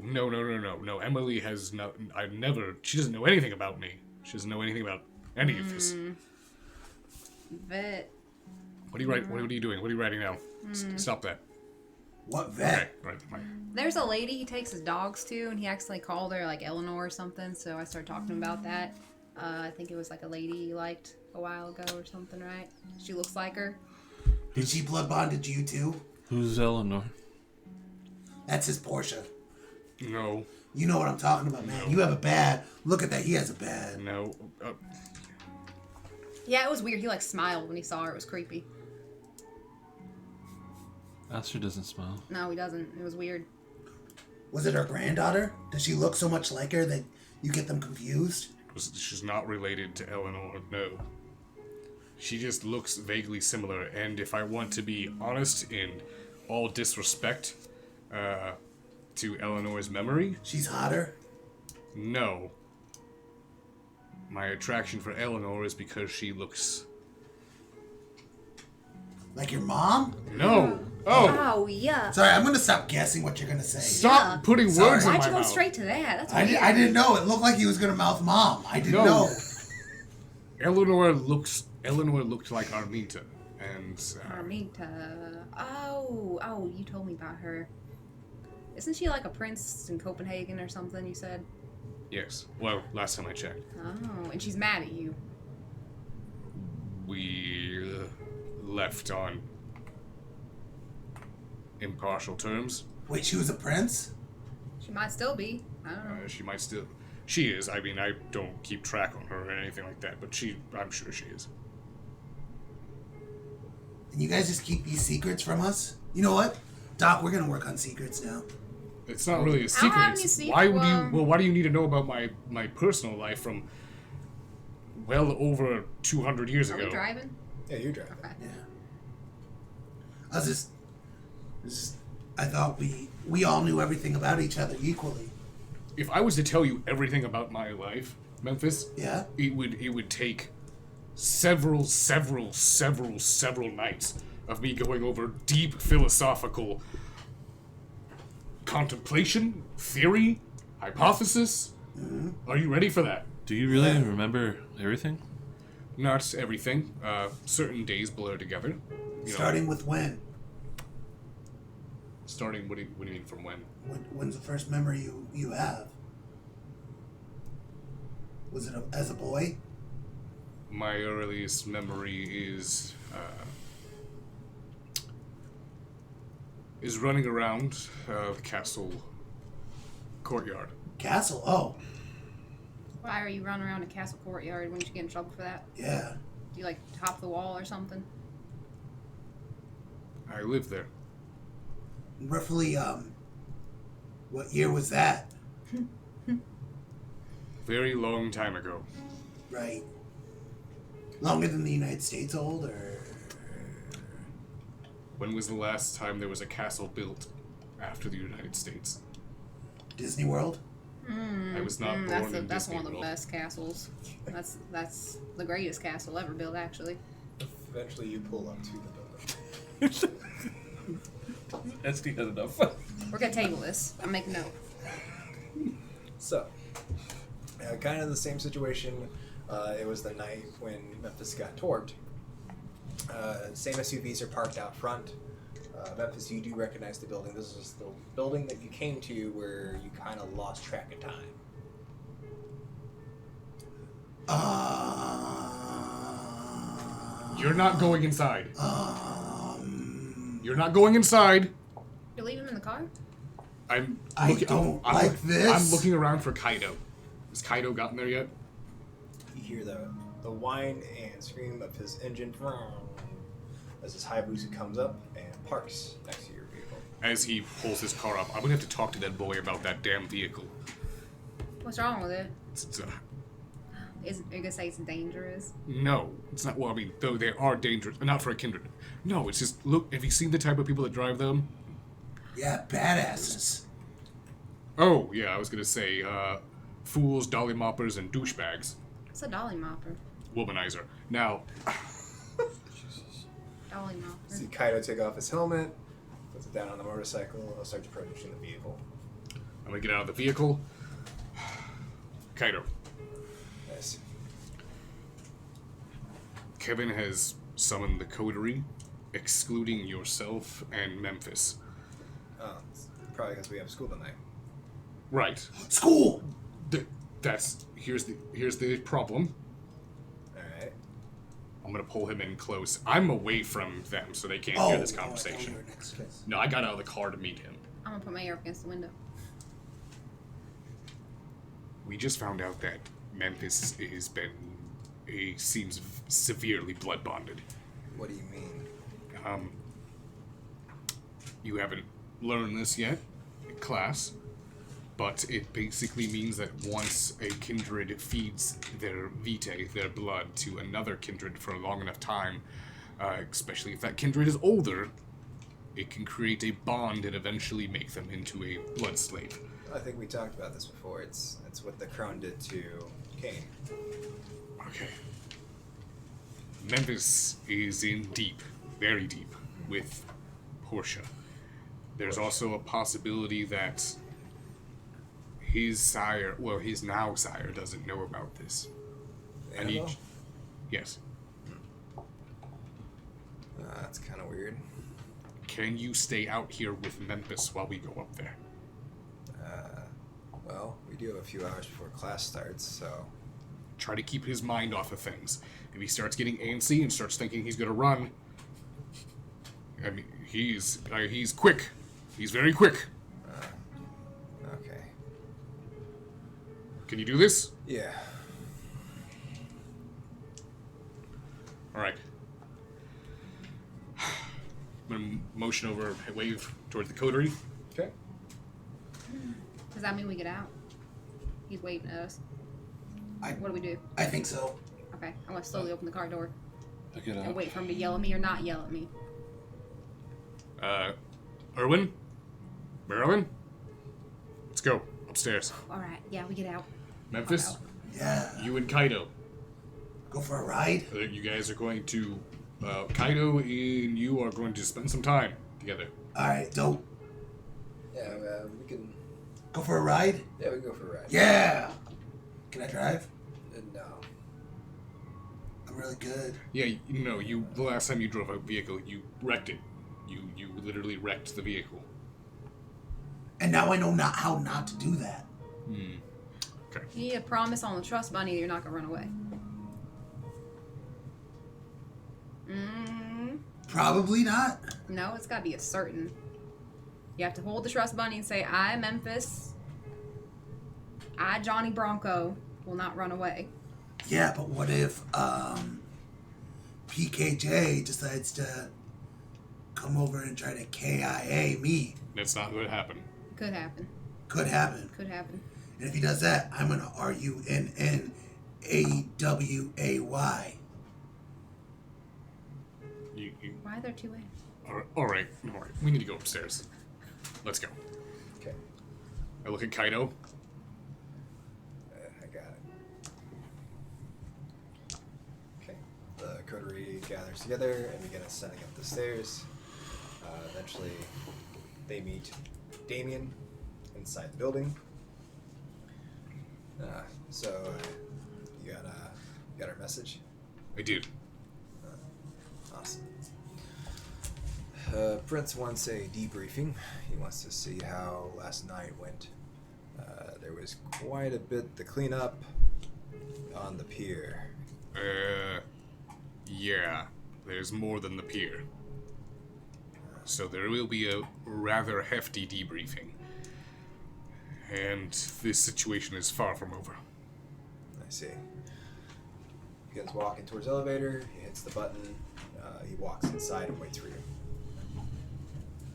Speaker 2: Emily has no. I've never. She doesn't know anything about me. She doesn't know anything about any of this.
Speaker 4: Vet.
Speaker 2: What are you writing? What are you doing? What are you writing now? Stop that.
Speaker 3: What
Speaker 2: Okay,
Speaker 3: vet?
Speaker 2: right.
Speaker 4: There's a lady he takes his dogs to, and he accidentally called her like Eleanor or something. So I started talking to him about that. I think it was like a lady he liked a while ago or something, right? She looks like her.
Speaker 3: Did she blood bonded you too?
Speaker 5: Who's Eleanor?
Speaker 3: That's his Porsche.
Speaker 2: No.
Speaker 3: You know what I'm talking about, man. You have a bad. Look at that. He has a bad.
Speaker 2: No.
Speaker 4: Yeah, it was weird. He like smiled when he saw her. It was creepy.
Speaker 5: Aster doesn't smile.
Speaker 4: No, he doesn't. It was weird.
Speaker 3: Was it her granddaughter? Does she look so much like her that you get them confused?
Speaker 2: She's not related to Eleanor, no. She just looks vaguely similar, and if I want to be honest, in all disrespect to Eleanor's memory,
Speaker 3: She's hotter?
Speaker 2: no. My attraction for Eleanor is because she looks...
Speaker 3: Like your mom?
Speaker 2: No! Oh!
Speaker 4: Oh, yeah.
Speaker 3: Sorry, I'm gonna stop guessing what you're gonna say.
Speaker 2: Stop putting
Speaker 3: Sorry.
Speaker 2: words in
Speaker 4: Why'd
Speaker 2: my
Speaker 4: you go
Speaker 2: mouth.
Speaker 4: straight to that? That's
Speaker 3: I,
Speaker 4: weird.
Speaker 3: I didn't know. It looked like he was gonna mouth mom. I didn't
Speaker 2: No.
Speaker 3: know.
Speaker 2: Eleanor looked like Armita, and...
Speaker 4: Armita. Oh, you told me about her. Isn't she like a prince in Copenhagen or something, you said?
Speaker 2: Yes. Well, last time I checked.
Speaker 4: Oh, and she's mad at you.
Speaker 2: We left on impartial terms.
Speaker 3: Wait, she was a prince?
Speaker 4: She might still be. I don't know.
Speaker 2: She might still... She is. I mean, I don't keep track on her or anything like that, but I'm sure she is.
Speaker 3: And you guys just keep these secrets from us? You know what? Doc, we're gonna work on secrets now.
Speaker 2: It's not really a
Speaker 4: I don't
Speaker 2: secret.
Speaker 4: have any
Speaker 2: It's-
Speaker 4: secret,
Speaker 2: why would you...
Speaker 4: well-
Speaker 2: Well, why do you need to know about my personal life from well over 200 years
Speaker 4: Are
Speaker 2: ago?
Speaker 4: we driving?
Speaker 1: Yeah, you drive.
Speaker 4: Okay.
Speaker 3: Yeah. I was just I thought we all knew everything about each other equally.
Speaker 2: If I was to tell you everything about my life, Memphis,
Speaker 3: Yeah?
Speaker 2: it would take several nights of me going over deep philosophical contemplation, theory, hypothesis. Are you ready for that?
Speaker 5: Do you really
Speaker 3: Yeah.
Speaker 5: remember everything?
Speaker 2: Not everything. Certain days blur together. You know,
Speaker 3: Starting with when?
Speaker 2: starting. What do you mean from when?
Speaker 3: When's the first memory you have? Was it as a boy?
Speaker 2: My earliest memory is running around the castle courtyard.
Speaker 3: Castle? Oh,
Speaker 4: Why are you running around a castle courtyard when you get in trouble for that?
Speaker 3: yeah.
Speaker 4: Do you like top the wall or something?
Speaker 2: I lived there.
Speaker 3: Roughly, what year was that?
Speaker 2: Very long time ago.
Speaker 3: Right. Longer than the United States old, or?
Speaker 2: When was the last time there was a castle built after the United States?
Speaker 3: Disney World?
Speaker 2: I was not born in
Speaker 4: That's
Speaker 2: Disney
Speaker 4: one of the
Speaker 2: World.
Speaker 4: best castles. That's the greatest castle ever built, actually.
Speaker 1: Eventually, you pull up to the building.
Speaker 5: SD had enough.
Speaker 4: We're gonna table this. I'm making note.
Speaker 1: So, kind of the same situation. It was the night when Memphis got torped. Same SUVs are parked out front. Memphis, you do recognize the building. This is the building that you came to where you kind of lost track of time.
Speaker 2: You're not going inside. You're not going inside.
Speaker 4: You leave him in the car?
Speaker 2: I'm
Speaker 3: I
Speaker 2: looking,
Speaker 3: don't
Speaker 2: I'm,
Speaker 3: like this.
Speaker 2: I'm looking around for Kaido. Has Kaido gotten there yet?
Speaker 1: You hear the whine and scream of his engine as his Hayabusa comes up and parks next to your vehicle.
Speaker 2: As he pulls his car up, I'm gonna have to talk to that boy about that damn vehicle.
Speaker 4: What's wrong with it?
Speaker 2: It's,
Speaker 4: Are you gonna say it's dangerous?
Speaker 2: no, it's not. Well, I mean, though they are dangerous, not for a kindred. No, it's just look. Have you seen the type of people that drive them?
Speaker 3: Yeah, badasses.
Speaker 2: Oh, yeah, I was gonna say, fools, dolly moppers, and douchebags.
Speaker 4: It's a dolly mopper.
Speaker 2: Womanizer. Now,
Speaker 4: Dolly mopper.
Speaker 1: See Kaido take off his helmet, puts it down on the motorcycle, and starts approaching the vehicle.
Speaker 2: I'm gonna get out of the vehicle. Kaido.
Speaker 1: Nice.
Speaker 2: Kevin has summoned the coterie, excluding yourself and Memphis.
Speaker 1: It's probably because we have school tonight.
Speaker 2: Right.
Speaker 3: School.
Speaker 2: Here's the problem.
Speaker 1: Alright.
Speaker 2: I'm gonna pull him in close. I'm away from them, so they can't hear this
Speaker 3: I thought
Speaker 2: conversation.
Speaker 3: we were next to this.
Speaker 2: No, I got out of the car to meet him.
Speaker 4: I'm gonna put my ear up against the window.
Speaker 2: We just found out that Memphis seems severely blood bonded.
Speaker 1: What do you mean?
Speaker 2: You haven't learned this yet in class, but it basically means that once a kindred feeds their vitae, their blood, to another kindred for a long enough time, especially if that kindred is older, it can create a bond and eventually make them into a blood slave.
Speaker 1: I think we talked about this before. It's what the Crown did to Kane.
Speaker 2: Okay. Memphis is in deep, very deep, with Portia. There's also a possibility that his sire, well, his now sire, doesn't know about this. I need.
Speaker 1: Annabelle?
Speaker 2: Yes.
Speaker 1: That's kind of weird.
Speaker 2: Can you stay out here with Memphis while we go up there?
Speaker 1: Well, we do have a few hours before class starts, so...
Speaker 2: Try to keep his mind off of things. If he starts getting antsy and starts thinking he's gonna run, I mean, he's quick. He's very quick.
Speaker 1: Okay.
Speaker 2: Can you do this?
Speaker 1: Yeah.
Speaker 2: All right. I'm gonna motion over, wave towards the coterie.
Speaker 1: Okay.
Speaker 4: Does that mean we get out? He's waving at us.
Speaker 3: I-
Speaker 4: What do we do?
Speaker 3: I think so.
Speaker 4: Okay, I'm gonna slowly open the car door
Speaker 5: I get
Speaker 4: and
Speaker 5: out.
Speaker 4: wait for him to yell at me or not yell at me.
Speaker 2: Erwin? Marilyn? Let's go. Upstairs.
Speaker 4: Alright, yeah, we get out.
Speaker 2: Memphis?
Speaker 3: Yeah.
Speaker 2: You and Kaido.
Speaker 3: Go for a ride.
Speaker 2: You guys are going to... Kaido and you are going to spend some time together.
Speaker 3: All right, dope.
Speaker 1: Yeah, we can...
Speaker 3: Go for a ride.
Speaker 1: Yeah, we can go for a ride.
Speaker 3: Yeah. Can I drive?
Speaker 1: No.
Speaker 3: I'm really good.
Speaker 2: Yeah, the last time you drove a vehicle, you wrecked it. You literally wrecked the vehicle.
Speaker 3: And now I know how not to do that.
Speaker 2: Okay.
Speaker 4: You need a promise on the trust bunny that you're not gonna run away.
Speaker 3: Probably not.
Speaker 4: No, it's gotta be a certain. You have to hold the trust bunny and say, I, Memphis, I, Johnny Bronco, will not run away.
Speaker 3: Yeah, but what if PKJ decides to come over and try to KIA me?
Speaker 2: That's not going to happen.
Speaker 4: Could happen.
Speaker 3: Could happen.
Speaker 4: Could happen.
Speaker 3: And if he does that, I'm gonna RUNNAWAY.
Speaker 4: Why are there two ways?
Speaker 2: All right. We need to go upstairs. Let's go.
Speaker 1: Okay.
Speaker 2: I look at Kaido.
Speaker 1: gathers together and begin ascending up the stairs. Eventually, they meet Damien inside the building. So, you got our message?
Speaker 2: I did.
Speaker 1: Awesome. Prince wants a debriefing. He wants to see how last night went. There was quite a bit to clean up on the pier.
Speaker 2: Yeah. There's more than the pier. So there will be a rather hefty debriefing. And this situation is far from over.
Speaker 1: I see. Begins walking towards the elevator. He hits the button. He walks inside and waits for you.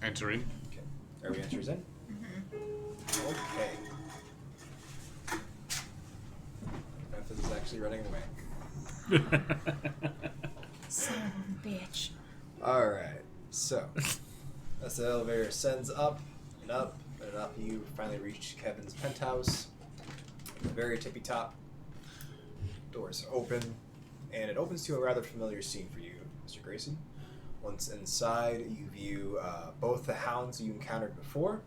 Speaker 2: Enter in.
Speaker 1: Okay. Everybody enters in? Mm-hmm. Okay. Memphis is actually running away.
Speaker 4: Son of a bitch.
Speaker 1: Alright, so as the elevator ascends up and up and up, you finally reach Kevin's penthouse. At the very tippy top, doors open, and it opens to a rather familiar scene for you, Mr. Grayson. Once inside, you view both the hounds you encountered before,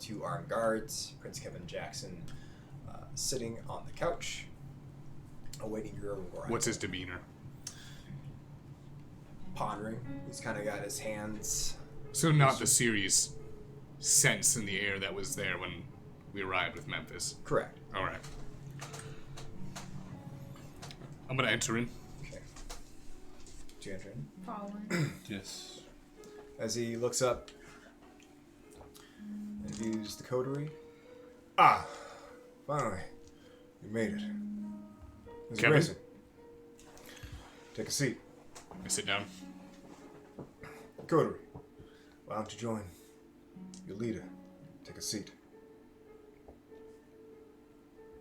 Speaker 1: 2 armed guards, Prince Kevin Jackson, sitting on the couch, awaiting your arrival.
Speaker 2: What's his demeanor?
Speaker 1: Pondering. He's kind of got his hands.
Speaker 2: So not the serious sense in the air that was there when we arrived with Memphis.
Speaker 1: Correct.
Speaker 2: Alright. I'm gonna enter in.
Speaker 1: Okay. Do you enter in?
Speaker 4: Following.
Speaker 5: Yes.
Speaker 1: As he looks up and views the coterie. Ah! Finally. You made it. Mr.
Speaker 2: Kevin?
Speaker 1: Grayson. Take a seat.
Speaker 2: I sit down.
Speaker 1: Coterie. Why don't you join your leader? Take a seat.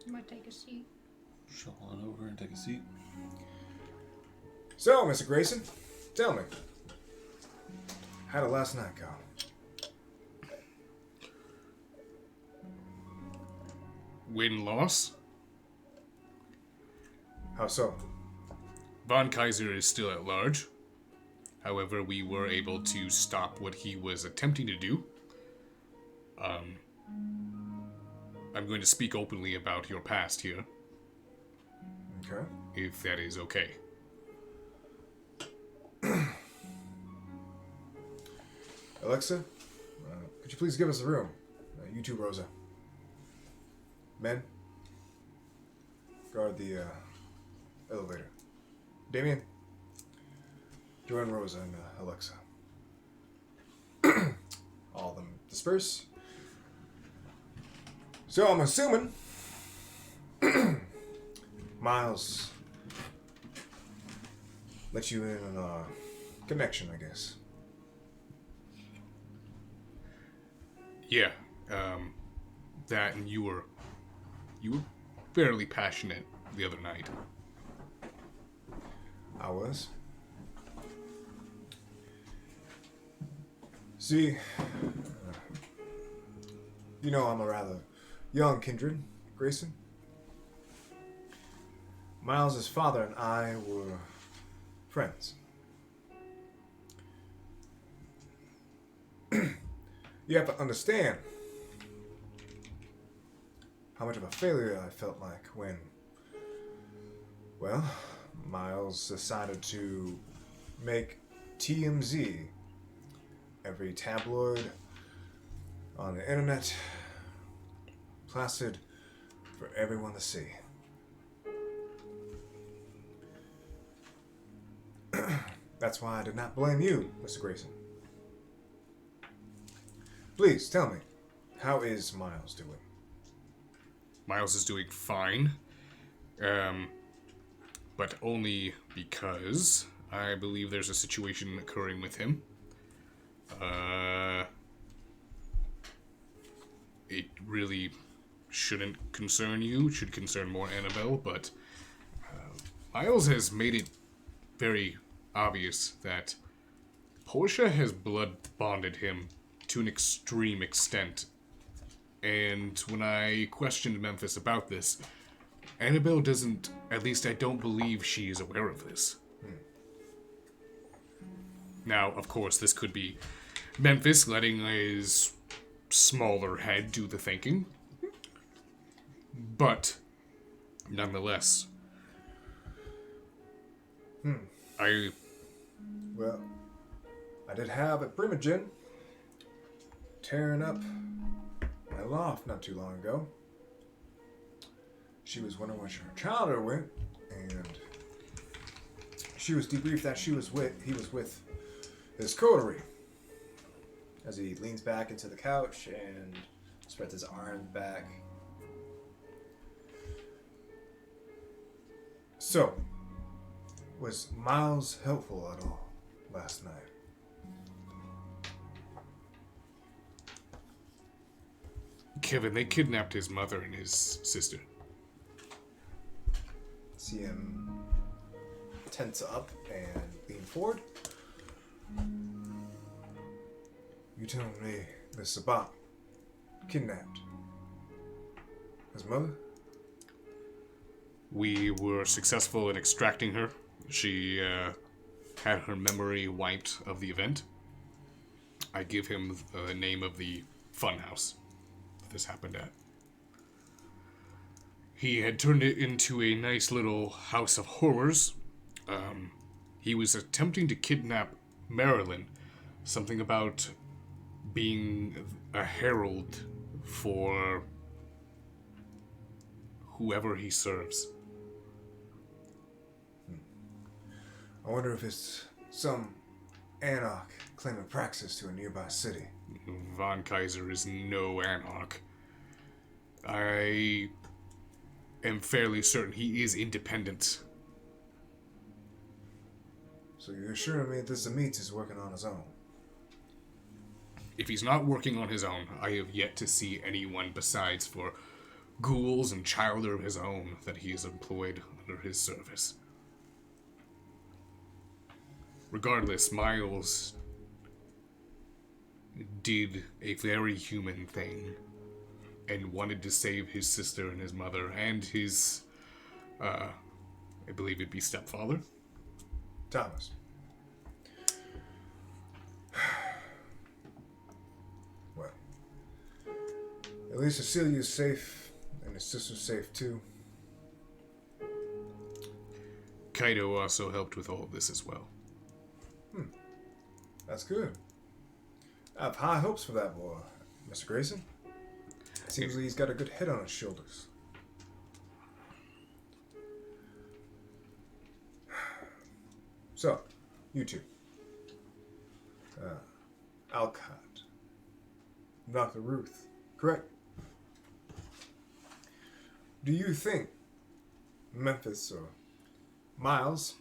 Speaker 4: I'm gonna take a seat.
Speaker 5: Shuffle on over and take a seat.
Speaker 1: So, Mr. Grayson, tell me. How did last night go?
Speaker 2: Win-loss.
Speaker 1: How so?
Speaker 2: Von Kaiser is still at large. However, we were able to stop what he was attempting to do. I'm going to speak openly about your past here,
Speaker 1: Okay.
Speaker 2: if that is okay.
Speaker 1: Alexa, could you please give us a room? You too, Rosa. Men, guard the elevator. Damien, join Rosa and Alexa. All of them disperse. So I'm assuming Miles let you in on a connection, I guess.
Speaker 2: Yeah, that and you were fairly passionate the other night.
Speaker 1: I was. See, you know I'm a rather young kindred, Grayson. Miles's father and I were friends. You have to understand how much of a failure I felt like when, well, Miles decided to make TMZ every tabloid on the internet plastered for everyone to see. That's why I did not blame you, Mr. Grayson. Please tell me, how is Miles doing?
Speaker 2: Miles is doing fine, but only because I believe there's a situation occurring with him. It really shouldn't concern you. It should concern more Annabelle, but Miles has made it very obvious that Portia has blood bonded him to an extreme extent. And when I questioned Memphis about this, Annabelle doesn't, at least I don't believe she is aware of this. Now, of course, this could be Memphis letting his smaller head do the thinking. But, nonetheless,
Speaker 1: Well, I did have a primogen tearing up my loft not too long ago. She was wondering where her childhood went, and she was debriefed that he was with his coterie. As he leans back into the couch and spreads his arms back. So, was Miles helpful at all last night?
Speaker 2: Kevin, they kidnapped his mother and his sister.
Speaker 1: See him tense up and lean forward. You telling me Miss Sabat kidnapped his mother?
Speaker 2: We were successful in extracting her. She had her memory wiped of the event. I give him the name of the funhouse that this happened at. He had turned it into a nice little house of horrors. He was attempting to kidnap Marilyn. Something about being a herald for whoever he serves.
Speaker 1: I wonder if it's some anarch claiming praxis to a nearby city.
Speaker 2: Von Kaiser is no anarch. I am fairly certain he is independent.
Speaker 1: So you're assuring me this Amit is working on his own?
Speaker 2: If he's not working on his own, I have yet to see anyone besides for ghouls and childer of his own that he has employed under his service. Regardless, Miles did a very human thing and wanted to save his sister and his mother and his, I believe it'd be stepfather.
Speaker 1: Thomas. Well, at least Cecilia's safe and his sister's safe too.
Speaker 2: Kaido also helped with all of this as well.
Speaker 1: That's good. I have high hopes for that boy, Mr. Grayson. Seems like he's got a good head on his shoulders. So, you two. Alcott. Dr. Ruth, correct? Do you think Memphis or Miles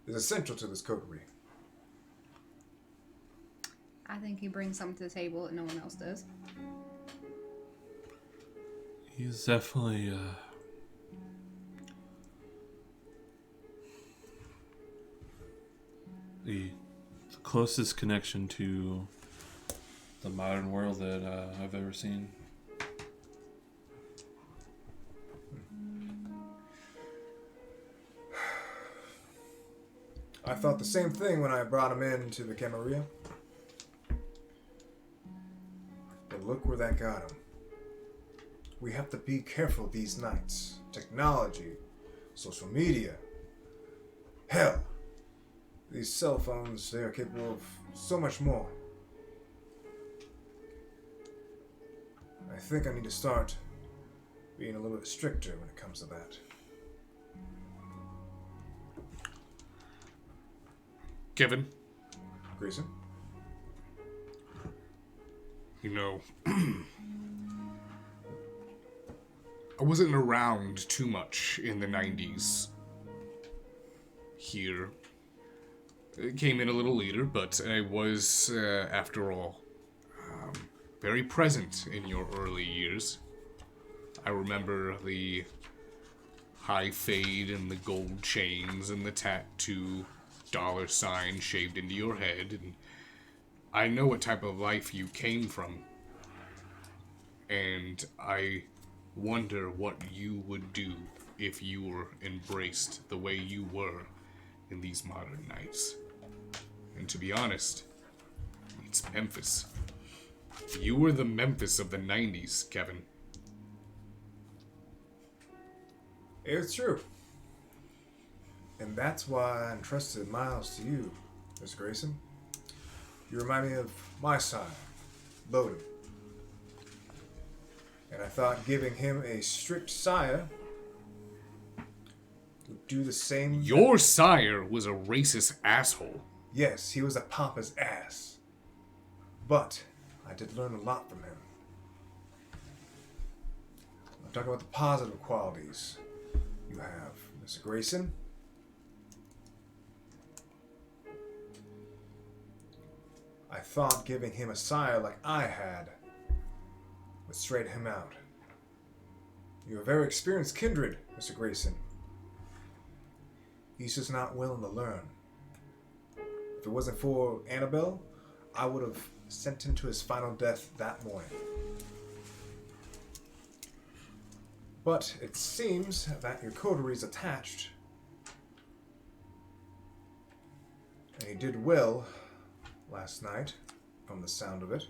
Speaker 1: is essential to this coterie?
Speaker 4: I think he brings something to the table that no one else does.
Speaker 5: He's definitely the closest connection to the modern world that I've ever seen.
Speaker 1: I thought the same thing when I brought him into the Camarilla. But look where that got him. We have to be careful these nights. Technology, social media. Hell, these cell phones, they are capable of so much more. I think I need to start being a little bit stricter when it comes to that.
Speaker 2: Kevin,
Speaker 1: Grayson?
Speaker 2: you know, I wasn't around too much in the 90s here. It came in a little later, but I was, after all, very present in your early years. I remember the high fade and the gold chains and the tattoo $sign shaved into your head, and I know what type of life you came from, and I wonder what you would do if you were embraced the way you were in these modern nights. And to be honest, it's Memphis. You were the Memphis of the 90s, Kevin.
Speaker 1: It's true. And that's why I entrusted Miles to you, Miss Grayson. You remind me of my sire, Bowden. And I thought giving him a strict sire would do the same.
Speaker 2: Your sire was a racist asshole.
Speaker 1: Yes, he was a pompous ass. But I did learn a lot from him. I'm talking about the positive qualities you have, Mr. Grayson. I thought giving him a sire like I had would straighten him out. You're a very experienced kindred, Mr. Grayson. He's just not willing to learn. If it wasn't for Annabelle, I would have sent him to his final death that morning. But it seems that your coterie is attached. And he did well last night, from the sound of it.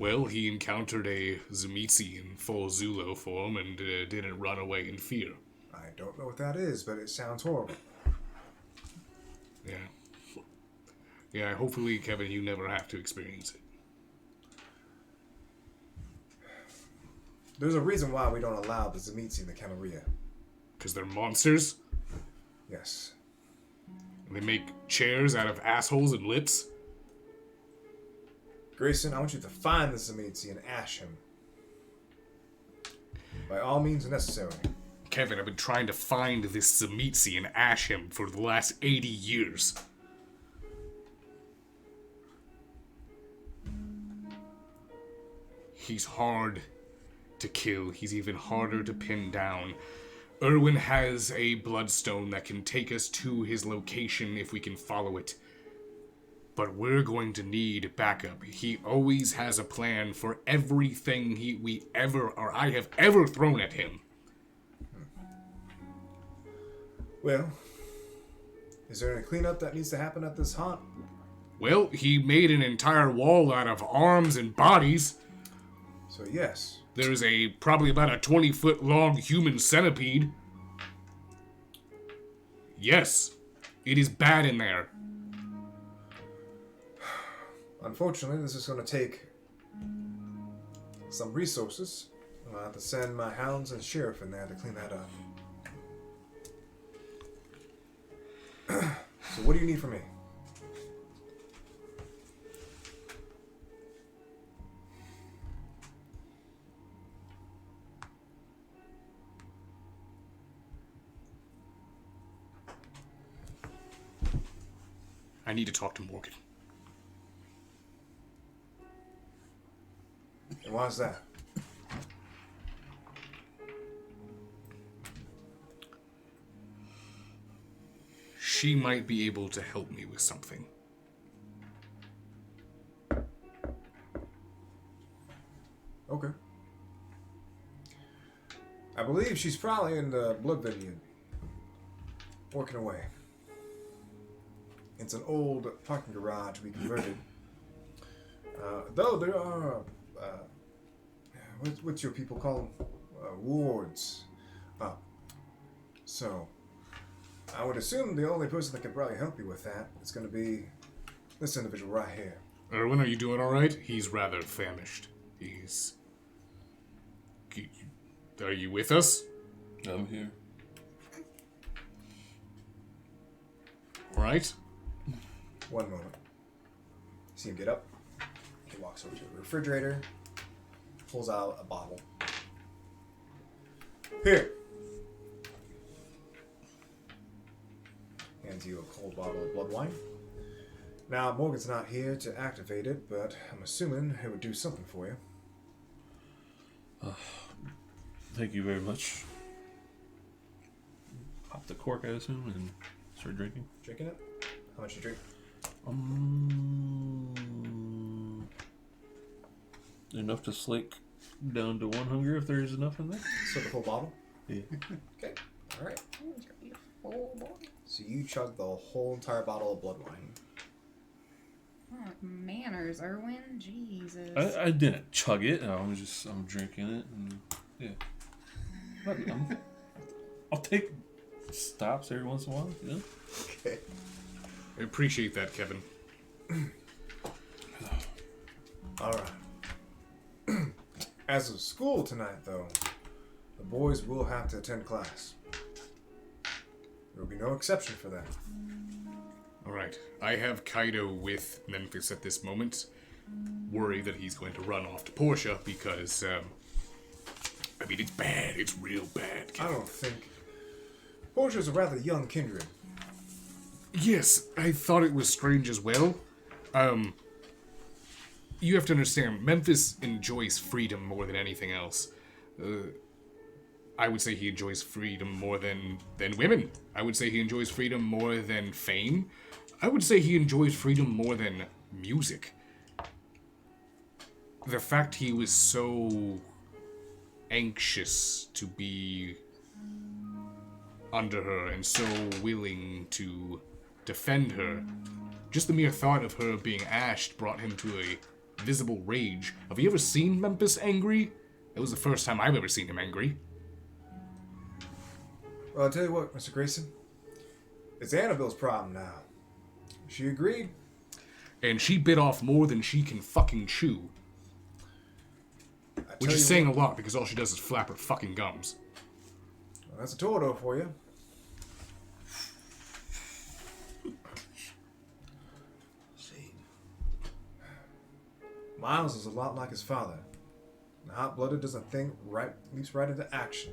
Speaker 2: Well, he encountered a Zemitzi in full Zulu form and didn't run away in fear.
Speaker 1: I don't know what that is, but it sounds horrible.
Speaker 2: Yeah. Yeah, hopefully, Kevin, you never have to experience it.
Speaker 1: There's a reason why we don't allow the Zemitzi in the Camarilla.
Speaker 2: Because they're monsters?
Speaker 1: Yes.
Speaker 2: And they make chairs out of assholes and lips?
Speaker 1: Grayson, I want you to find the Zemitzi and ash him. By all means necessary.
Speaker 2: Kevin, I've been trying to find this Zemitzi and ash him for the last 80 years. He's hard to kill. He's even harder to pin down. Erwin has a bloodstone that can take us to his location if we can follow it. But we're going to need backup. He always has a plan for everything I have ever thrown at him.
Speaker 1: Well, is there any cleanup that needs to happen at this haunt?
Speaker 2: Well, he made an entire wall out of arms and bodies.
Speaker 1: So yes.
Speaker 2: There's probably about a 20-foot long human centipede. Yes, it is bad in there.
Speaker 1: Unfortunately, this is going to take some resources. I'll have to send my hounds and sheriff in there to clean that up. So what do you need from me?
Speaker 2: I need to talk to Morgan.
Speaker 1: And why's that?
Speaker 2: She might be able to help me with something.
Speaker 1: Okay. I believe she's probably in the blood vineyard, working away. It's an old parking garage we converted. Though there are, what's your people call them? Wards. So, I would assume the only person that could probably help you with that is going to be this individual right here.
Speaker 2: Erwin, are you doing all right? He's rather famished. Are you with us?
Speaker 5: I'm here.
Speaker 2: All right.
Speaker 1: One moment. See him get up. He walks over to the refrigerator, pulls out a bottle. Here. Hands you a cold bottle of blood wine. Now, Morgan's not here to activate it, but I'm assuming it would do something for you.
Speaker 5: Thank you very much. Pop the cork, I assume, and start drinking.
Speaker 1: Drinking it? How much you drink?
Speaker 5: Enough to slake down to one hunger if there is enough in there.
Speaker 1: So the whole bottle?
Speaker 5: Yeah.
Speaker 1: Okay. All right. So So you chug the whole entire bottle of blood wine.
Speaker 4: Oh, manners, Erwin. Jesus.
Speaker 5: I didn't chug it. I'm drinking it. And, yeah. I'll take stops every once in a while. You know?
Speaker 1: Okay.
Speaker 2: I appreciate that, Kevin.
Speaker 1: All right. As of school tonight, though, the boys will have to attend class. There will be no exception for that.
Speaker 2: Alright, I have Kaido with Memphis at this moment. Worry that he's going to run off to Portia because, I mean, it's bad. It's real bad.
Speaker 1: I don't think... Portia's a rather young kindred.
Speaker 2: Yes, I thought it was strange as well. You have to understand, Memphis enjoys freedom more than anything else. I would say he enjoys freedom more than women. I would say he enjoys freedom more than fame. I would say he enjoys freedom more than music. The fact he was so anxious to be under her and so willing to defend her, just the mere thought of her being ashed brought him to a visible rage. Have you ever seen Memphis angry? It was the first time I've ever seen him angry.
Speaker 1: Well, I'll tell you what, Mr. Grayson. It's Annabelle's problem now. She agreed.
Speaker 2: And she bit off more than she can fucking chew. Which is saying a lot because all she does is flap her fucking gums.
Speaker 1: Well, that's a Toro for you. Miles is a lot like his father. The hot-blooded doesn't think right, leaps right into action.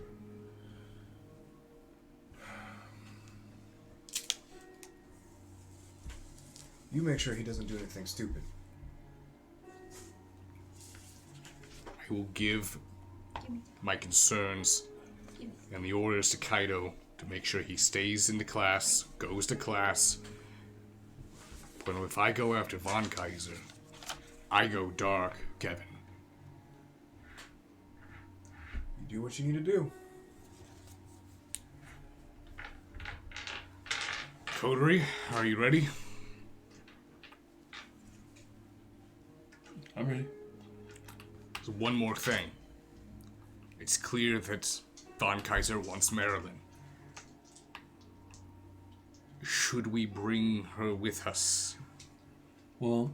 Speaker 1: You make sure he doesn't do anything stupid.
Speaker 2: I will give my concerns and the orders to Kaido to make sure he stays in the class, goes to class. But if I go after Von Kaiser, I go dark, Kevin.
Speaker 1: You do what you need to do.
Speaker 2: Coterie, are you ready?
Speaker 5: I'm ready.
Speaker 2: So one more thing. It's clear that Von Kaiser wants Marilyn. Should we bring her with us?
Speaker 5: Well,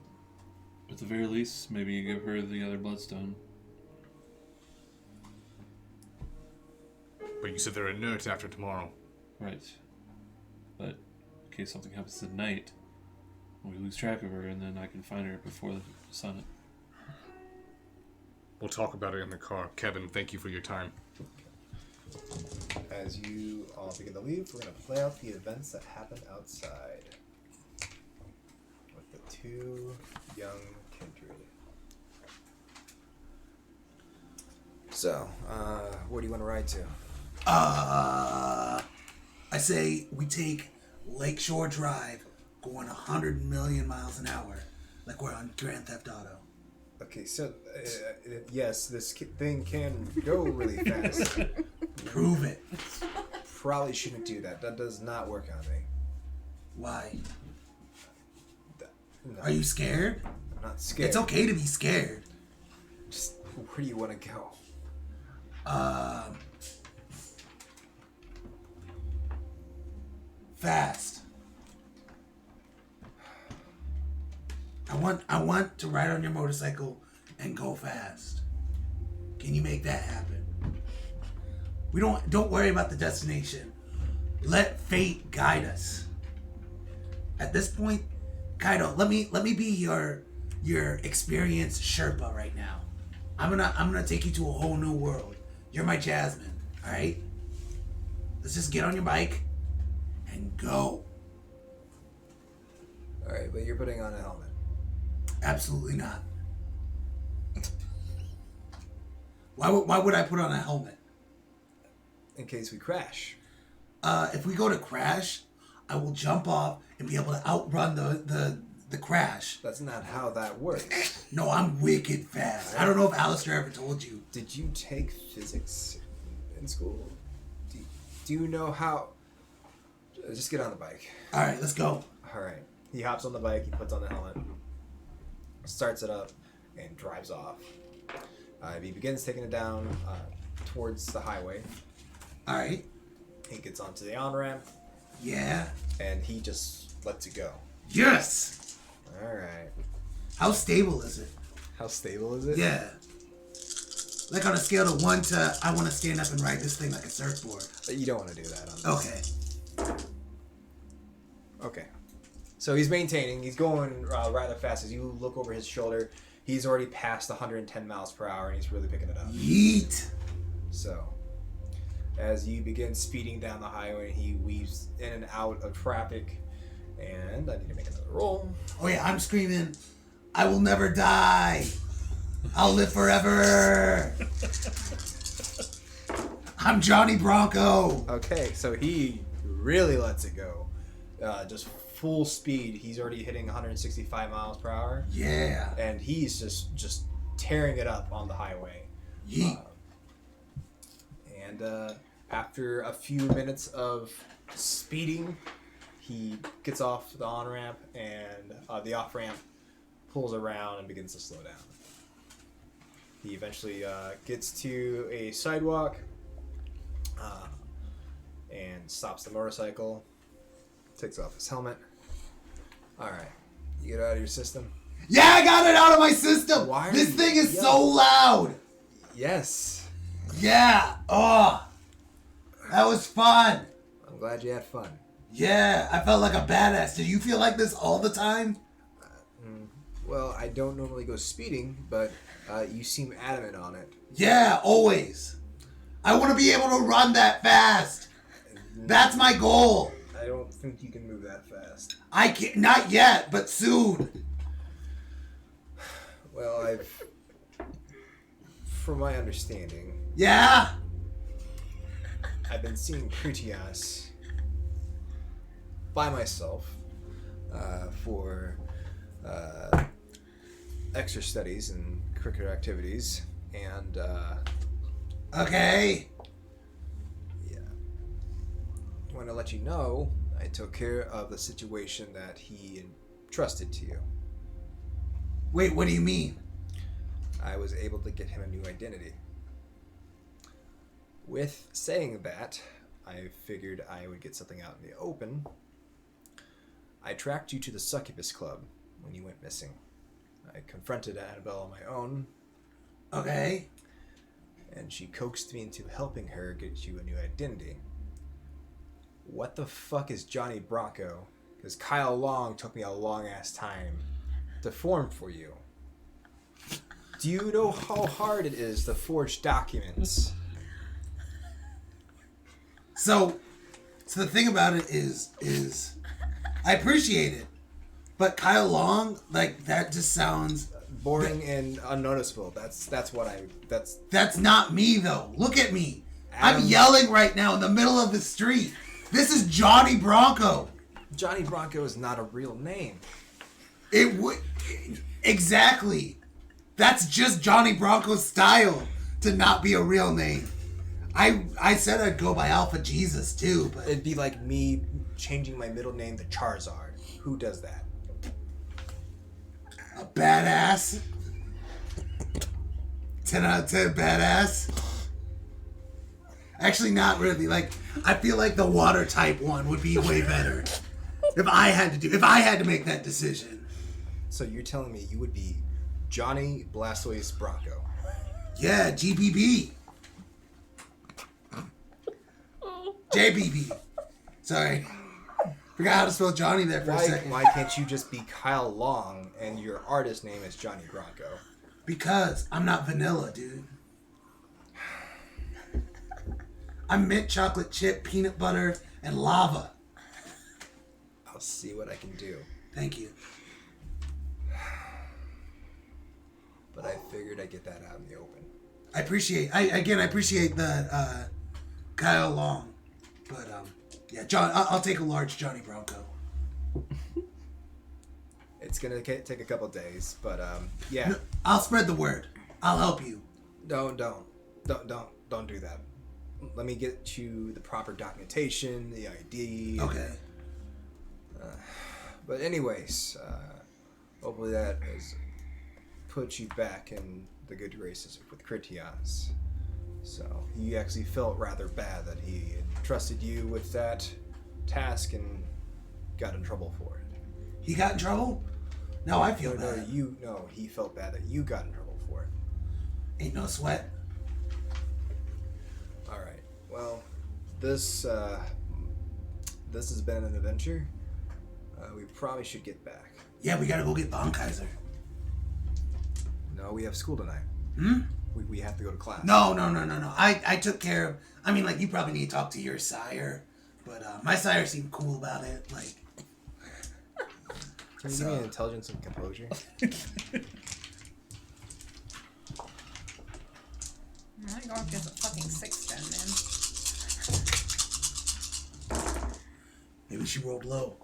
Speaker 5: at the very least, maybe you give her the other bloodstone.
Speaker 2: But you said they're inert after tomorrow.
Speaker 5: Right. But in case something happens tonight, we lose track of her, and then I can find her before the sun.
Speaker 2: We'll talk about it in the car. Kevin, thank you for your time.
Speaker 1: As you all begin to leave, we're going to play out the events that happened outside. With the two young kindred. So, where do you want to ride to?
Speaker 3: I say we take Lakeshore Drive going 100 million miles an hour like we're on Grand Theft Auto.
Speaker 1: Okay, so, yes, this thing can go really fast.
Speaker 3: Prove it.
Speaker 1: Probably shouldn't do that. That does not work on me.
Speaker 3: Why?
Speaker 1: No,
Speaker 3: Are you scared?
Speaker 1: I'm not scared.
Speaker 3: It's okay to be scared.
Speaker 1: Just, where do you want to go?
Speaker 3: Fast. I want to ride on your motorcycle and go fast. Can you make that happen? Don't worry about the destination. Let fate guide us. At this point, Kaido, let me be your experienced Sherpa right now. I'm gonna take you to a whole new world. You're my Jasmine, alright? Let's just get on your bike and go.
Speaker 1: Alright, but you're putting on a helmet.
Speaker 3: Absolutely not. Why would I put on a helmet?
Speaker 1: In case we crash.
Speaker 3: If we go to crash, I will jump off and be able to outrun the crash.
Speaker 1: That's not how that works.
Speaker 3: No, I'm wicked fast. I don't know if Alistair ever told you.
Speaker 1: Did you take physics in school? Do you know how... Just get on the bike.
Speaker 3: All right, let's go.
Speaker 1: All right. He hops on the bike. He puts on the helmet, starts it up, and drives off. He begins taking it down towards the highway.
Speaker 3: All right.
Speaker 1: He gets onto the on-ramp,
Speaker 3: Yeah.
Speaker 1: and he just lets it go.
Speaker 3: Yes.
Speaker 1: All right.
Speaker 3: How stable is it?
Speaker 1: How stable is it?
Speaker 3: Yeah. Like on a scale of 1 to I want to stand up and ride this thing like a surfboard.
Speaker 1: You don't want to do that on this.
Speaker 3: Okay.
Speaker 1: Okay. So he's maintaining. He's going rather fast. As you look over his shoulder, he's already passed 110 miles per hour, and he's really picking it up.
Speaker 3: Yeet.
Speaker 1: So, as you begin speeding down the highway, he weaves in and out of traffic. And I need to make another roll.
Speaker 3: Oh yeah, I'm screaming, I will never die. I'll live forever. I'm Johnny Bronco.
Speaker 1: Okay, so he really lets it go. Just full speed. He's already hitting 165 miles per hour.
Speaker 3: Yeah.
Speaker 1: And he's just tearing it up on the highway.
Speaker 3: Yeet.
Speaker 1: And after a few minutes of speeding, he gets off the on-ramp, and the off-ramp pulls around and begins to slow down. He eventually gets to a sidewalk and stops the motorcycle, takes off his helmet. Alright, you get it out of your system?
Speaker 3: Yeah, I got it out of my system.
Speaker 1: Why are
Speaker 3: This
Speaker 1: you
Speaker 3: thing is so
Speaker 1: yelling?
Speaker 3: loud.
Speaker 1: Yes.
Speaker 3: Yeah. Oh. That was fun.
Speaker 1: I'm glad you had fun.
Speaker 3: Yeah, I felt like a badass. Do you feel like this all the time?
Speaker 1: Well, I don't normally go speeding, but you seem adamant on it.
Speaker 3: Yeah, always. I want to be able to run that fast. That's my goal.
Speaker 1: I don't think you can move that fast.
Speaker 3: I can't, not yet, but soon.
Speaker 1: Well, from my understanding,
Speaker 3: Yeah?
Speaker 1: I've been seeing Critias by myself for extra studies and curricular activities, and
Speaker 3: Okay.
Speaker 1: yeah, I want to let you know I took care of the situation that he entrusted to you.
Speaker 3: Wait, what do you mean?
Speaker 1: I was able to get him a new identity. With saying that, I figured I would get something out in the open. I tracked you to the Succubus Club when you went missing. I confronted Annabelle on my own,
Speaker 3: Okay.
Speaker 1: and she coaxed me into helping her get you a new identity. What the fuck is Johnny Bronco? Because Kyle Long took me a long-ass time to form for you. Do you know how hard it is to forge documents?
Speaker 3: So the thing about it is I appreciate it, but Kyle Long, like, that just sounds
Speaker 1: Boring and unnoticeable. That's
Speaker 3: not me though. Look at me.
Speaker 1: Adam-
Speaker 3: I'm yelling right now in the middle of the street. This is Johnny Bronco.
Speaker 1: Johnny Bronco is not a real name.
Speaker 3: It would exactly. That's just Johnny Bronco's style to not be a real name. I said I'd go by Alpha Jesus too, but
Speaker 1: It'd be like me changing my middle name to Charizard. Who does that?
Speaker 3: a badass. 10 out of 10 badass. Actually, not really. Like, I feel like the water type one would be way better. If I had to make that decision.
Speaker 1: So you're telling me you would be Johnny Blastoise Bronco?
Speaker 3: Yeah, GBB. JBB. Sorry. Forgot how to spell Johnny there for a second.
Speaker 1: Why can't you just be Kyle Long and your artist name is Johnny Bronco?
Speaker 3: Because I'm not vanilla, dude. I'm mint chocolate chip, peanut butter, and lava.
Speaker 1: I'll see what I can do.
Speaker 3: Thank you.
Speaker 1: But I figured I'd get that out in the open.
Speaker 3: I appreciate the Kyle Long. But yeah, John, I'll take a large Johnny Bronco.
Speaker 1: It's gonna take a couple days, but yeah.
Speaker 3: No, I'll spread the word. I'll help you.
Speaker 1: Don't do that. let me get you the proper documentation, the ID.
Speaker 3: Okay.
Speaker 1: But anyways, hopefully that has put you back in the good graces with Critias. So he actually felt rather bad that he had trusted you with that task and got in trouble for it.
Speaker 3: He got in trouble? No, I feel bad.
Speaker 1: He felt bad that you got in trouble for it.
Speaker 3: Ain't no sweat.
Speaker 1: All right. Well, this has been an adventure. We probably should get back.
Speaker 3: Yeah, we gotta go get Von Kaiser.
Speaker 1: No, we have school tonight. We have to go to class.
Speaker 3: No. I took care of... I mean, like, you probably need to talk to your sire. But my sire seemed cool about it. Like...
Speaker 1: Can you give me an intelligence and composure?
Speaker 4: I go up against a fucking 6 then.
Speaker 3: Maybe she rolled low.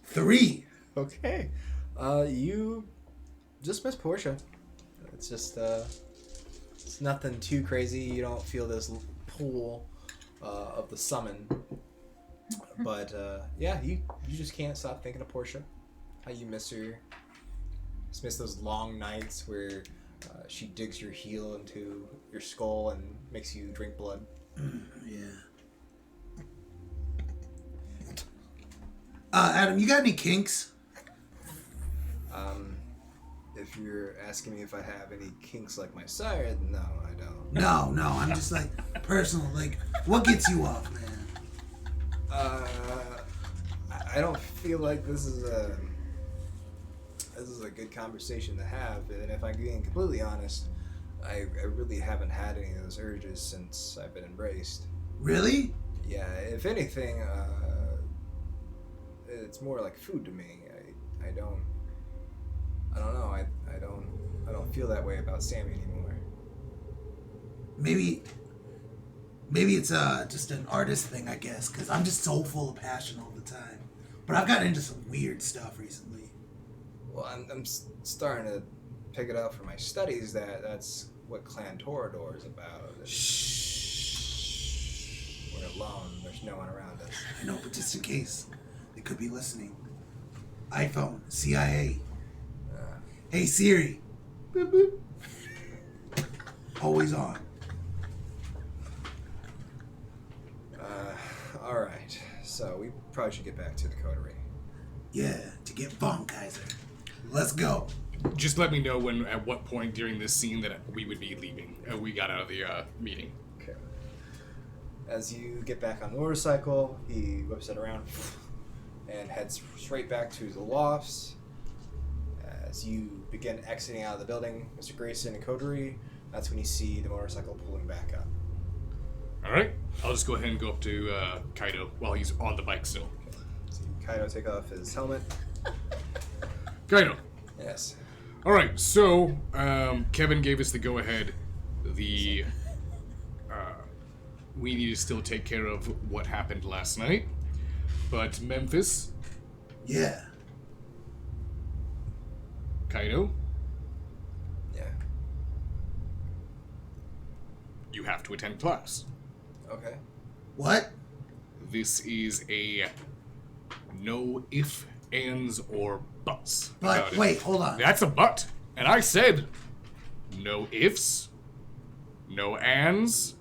Speaker 3: 3.
Speaker 1: Okay. You just missed Portia. It's just, it's nothing too crazy. You don't feel this pull of the summon. But, yeah, you just can't stop thinking of Portia. How you miss her. Just miss those long nights where she digs your heel into your skull and makes you drink blood.
Speaker 3: Yeah. Adam, you got any kinks?
Speaker 1: If you're asking me if I have any kinks like my sire, no, I don't.
Speaker 3: No, I'm just like personal. Like, what gets you off, man?
Speaker 1: I don't feel like this is a good conversation to have, and if I'm being completely honest, I really haven't had any of those urges since I've been embraced.
Speaker 3: Really?
Speaker 1: Yeah, if anything, it's more like food to me. I don't know. I don't feel that way about Sammy anymore.
Speaker 3: Maybe it's just an artist thing, I guess, because I'm just so full of passion all the time. But I've gotten into some weird stuff recently.
Speaker 1: Well, I'm starting to pick it up from my studies that's what Clan Torador is about.
Speaker 3: Shh.
Speaker 1: We're alone. There's no one around us.
Speaker 3: I know, but just in case, they could be listening. iPhone, CIA. Hey Siri. Boop boop. Always on.
Speaker 1: All right. So we probably should get back to the coterie.
Speaker 3: Yeah, to get Von Kaiser. Let's go.
Speaker 2: Just let me know at what point during this scene that we would be leaving. We got out of the meeting.
Speaker 1: Okay. As you get back on the motorcycle, he whips it around and heads straight back to the lofts. As you begin exiting out of the building, Mr. Grayson and coterie, that's when you see the motorcycle pulling back up.
Speaker 2: All right. I'll just go ahead and go up to Kaido while he's on the bike still.
Speaker 1: Okay. So Kaido take off his helmet.
Speaker 2: Kaido.
Speaker 1: Yes.
Speaker 2: All right. So Kevin gave us the go-ahead. We need to still take care of what happened last night. But Memphis,
Speaker 3: Yeah.
Speaker 2: Kaido,
Speaker 1: Yeah.
Speaker 2: you have to attend class.
Speaker 1: Okay.
Speaker 3: What?
Speaker 2: This is a no if, ands, or buts.
Speaker 3: But
Speaker 2: about it.
Speaker 3: wait, hold on.
Speaker 2: That's a but. And I said no ifs, no ands,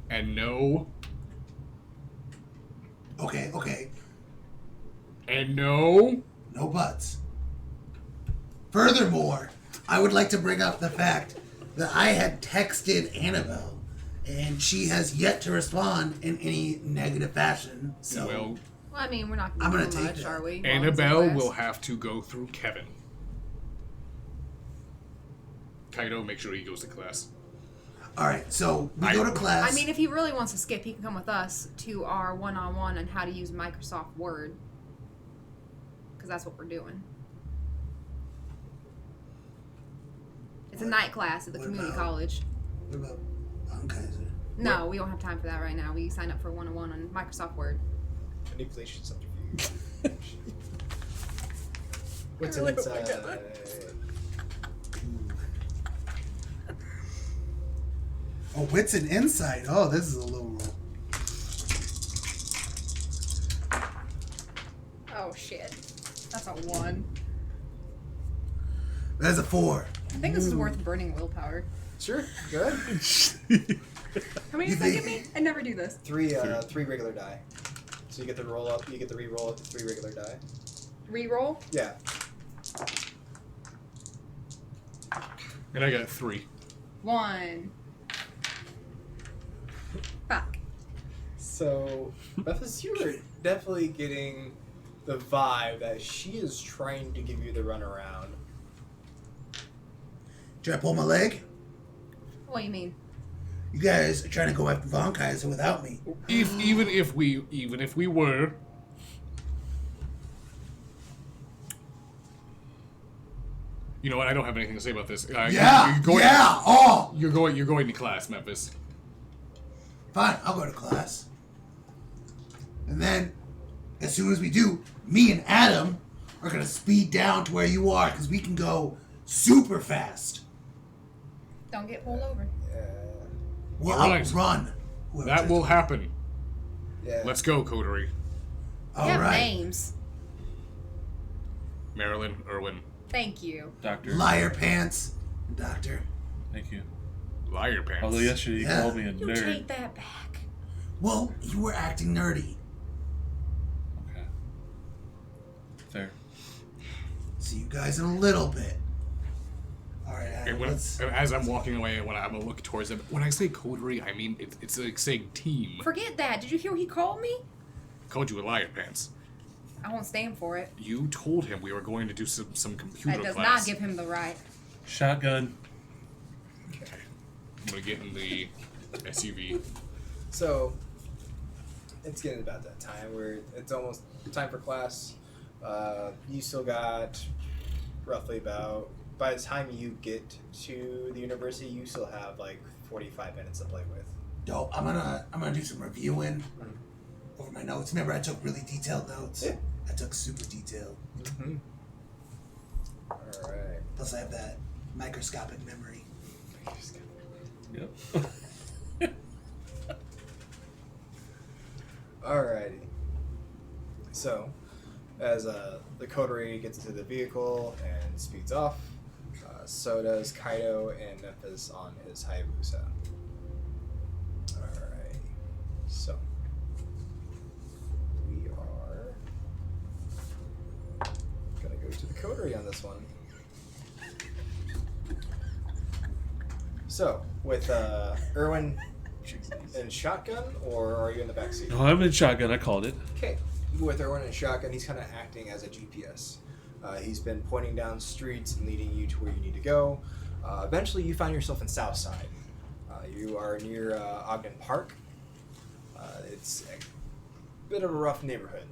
Speaker 2: and no,
Speaker 3: Okay.
Speaker 2: and no.
Speaker 3: No buts. Furthermore, I would like to bring up the fact that I had texted Annabelle, and she has yet to respond in any negative fashion. So,
Speaker 2: Well,
Speaker 4: Well, I mean, we're not
Speaker 3: I'm
Speaker 4: going
Speaker 3: gonna
Speaker 4: to do
Speaker 3: take
Speaker 4: much,
Speaker 3: that.
Speaker 4: are we?
Speaker 2: Annabelle will have to go through Kevin. Kaido, make sure he goes to class.
Speaker 3: all right. So we go to class.
Speaker 4: I mean, if he really wants to skip, he can come with us to our one-on-one on how to use Microsoft Word. Because that's what we're doing. It's a night class at the
Speaker 3: what
Speaker 4: community
Speaker 3: about-
Speaker 4: college.
Speaker 3: what about Von Kaiser?
Speaker 4: No, we don't have time for that right now. We signed up for one-on-one on Microsoft Word.
Speaker 1: Manipulation subterfuge. What's in inside?
Speaker 3: Oh, wits and insight. Oh, this is a low roll.
Speaker 4: Oh shit. That's a 1.
Speaker 3: That's a 4.
Speaker 4: I think this is worth burning willpower.
Speaker 1: Sure. Good.
Speaker 4: How many does that give me? I never do this.
Speaker 1: 3 regular die. So you get the roll up. You get the re-roll up to 3 regular die.
Speaker 4: Reroll?
Speaker 1: Yeah.
Speaker 2: And I got 3.
Speaker 4: 1. Fuck.
Speaker 1: So, Memphis, you are definitely getting the vibe that she is trying to give you the runaround.
Speaker 3: Should I pull my leg?
Speaker 4: What do you mean?
Speaker 3: You guys are trying to go after Von Kaiser without me.
Speaker 2: Even if we were, you know what? I don't have anything to say about this.
Speaker 3: Yeah, oh!
Speaker 2: You're going to class, Memphis.
Speaker 3: Fine, I'll go to class. And then, as soon as we do, me and Adam are going to speed down to where you are, because we can go super fast.
Speaker 4: Don't get pulled over.
Speaker 3: We'll
Speaker 2: All right.
Speaker 3: outrun. whoever
Speaker 2: That
Speaker 3: tries
Speaker 2: will
Speaker 3: to-
Speaker 2: happen.
Speaker 1: Yeah.
Speaker 2: Let's go, Coterie.
Speaker 4: You
Speaker 3: All
Speaker 4: have
Speaker 3: right.
Speaker 4: names.
Speaker 2: Marilyn, Irwin,
Speaker 4: Thank you.
Speaker 5: Doctor.
Speaker 3: Liar pants. Doctor.
Speaker 5: Thank you.
Speaker 2: Liar Pants.
Speaker 5: Although yesterday you
Speaker 3: Yeah.
Speaker 5: called me a
Speaker 4: You
Speaker 5: nerd.
Speaker 4: take that back.
Speaker 3: Well, you were acting nerdy.
Speaker 5: Okay. Fair.
Speaker 3: See you guys in a little bit. All right,
Speaker 2: And
Speaker 3: Adam,
Speaker 2: when,
Speaker 3: let's...
Speaker 2: as I'm walking away, when I'm gonna look towards him, when I say Coterie, I mean it's like saying team.
Speaker 4: Forget that. Did you hear what he called me?
Speaker 2: I called you a liar, Pants.
Speaker 4: I won't stand for it.
Speaker 2: You told him we were going to do some computer
Speaker 4: That does
Speaker 2: class.
Speaker 4: not give him the right.
Speaker 5: Shotgun.
Speaker 2: Okay. I'm gonna get in the SUV.
Speaker 1: So, it's getting about that time where it's almost time for class. You still got roughly about, by the time you get to the university, you still have like 45 minutes to play with.
Speaker 3: Dope. I'm gonna do some reviewing over my notes. Remember, I took really detailed notes.
Speaker 1: Yeah.
Speaker 3: I took super detailed.
Speaker 1: Mm-hmm. Alright.
Speaker 3: Plus, I have that microscopic memory.
Speaker 5: Yep.
Speaker 1: Alrighty. So, as the coterie gets into the vehicle and speeds off, so does Kaido and Memphis on his Hayabusa. Alright. So, we are gonna go to the coterie on this one. So, with Irwin in shotgun, or are you in the backseat?
Speaker 5: No, I'm in shotgun. I called it.
Speaker 1: Okay. With Irwin and shotgun, he's kind of acting as a GPS. He's been pointing down streets and leading you to where you need to go. Eventually, you find yourself in Southside. You are near Ogden Park. It's a bit of a rough neighborhood.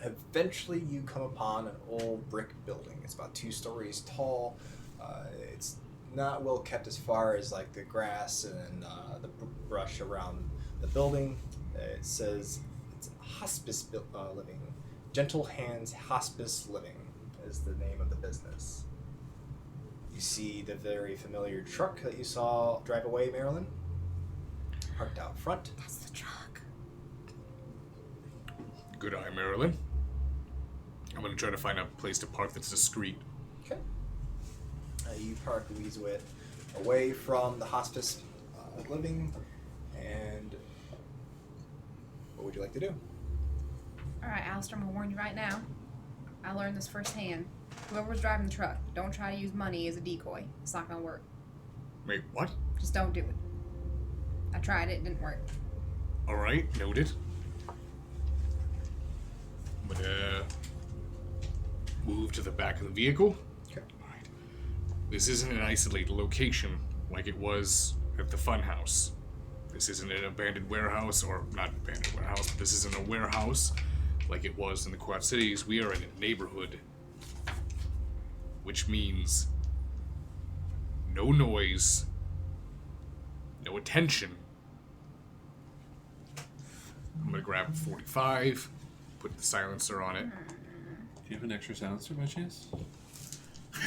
Speaker 1: Eventually, you come upon an old brick building. It's about 2 stories tall. It's not well kept as far as like the grass and the brush around the building. It says it's hospice living. Gentle Hands Hospice Living is the name of the business. You see the very familiar truck that you saw drive away, Marilyn, parked out front.
Speaker 4: That's the truck.
Speaker 2: Good eye, Marilyn. I'm gonna try to find a place to park that's discreet.
Speaker 1: Okay. You park Louisewitt away from the hospice living, and what would you like to do?
Speaker 4: Alright, Alistair, I'm gonna warn you right now. I learned this firsthand. Whoever's driving the truck, don't try to use money as a decoy. It's not gonna work.
Speaker 2: Wait, what?
Speaker 4: Just don't do it. I tried it, didn't work.
Speaker 2: Alright, noted. I'm gonna move to the back of the vehicle.
Speaker 1: Okay.
Speaker 2: Alright. This isn't an isolated location like it was at the funhouse. This isn't an abandoned warehouse, or not an abandoned warehouse, but this isn't a warehouse like it was in the Quad Cities. We are in a neighborhood, which means no noise, no attention. I'm gonna grab a 45, put the silencer on it.
Speaker 5: Do you have an extra silencer by chance?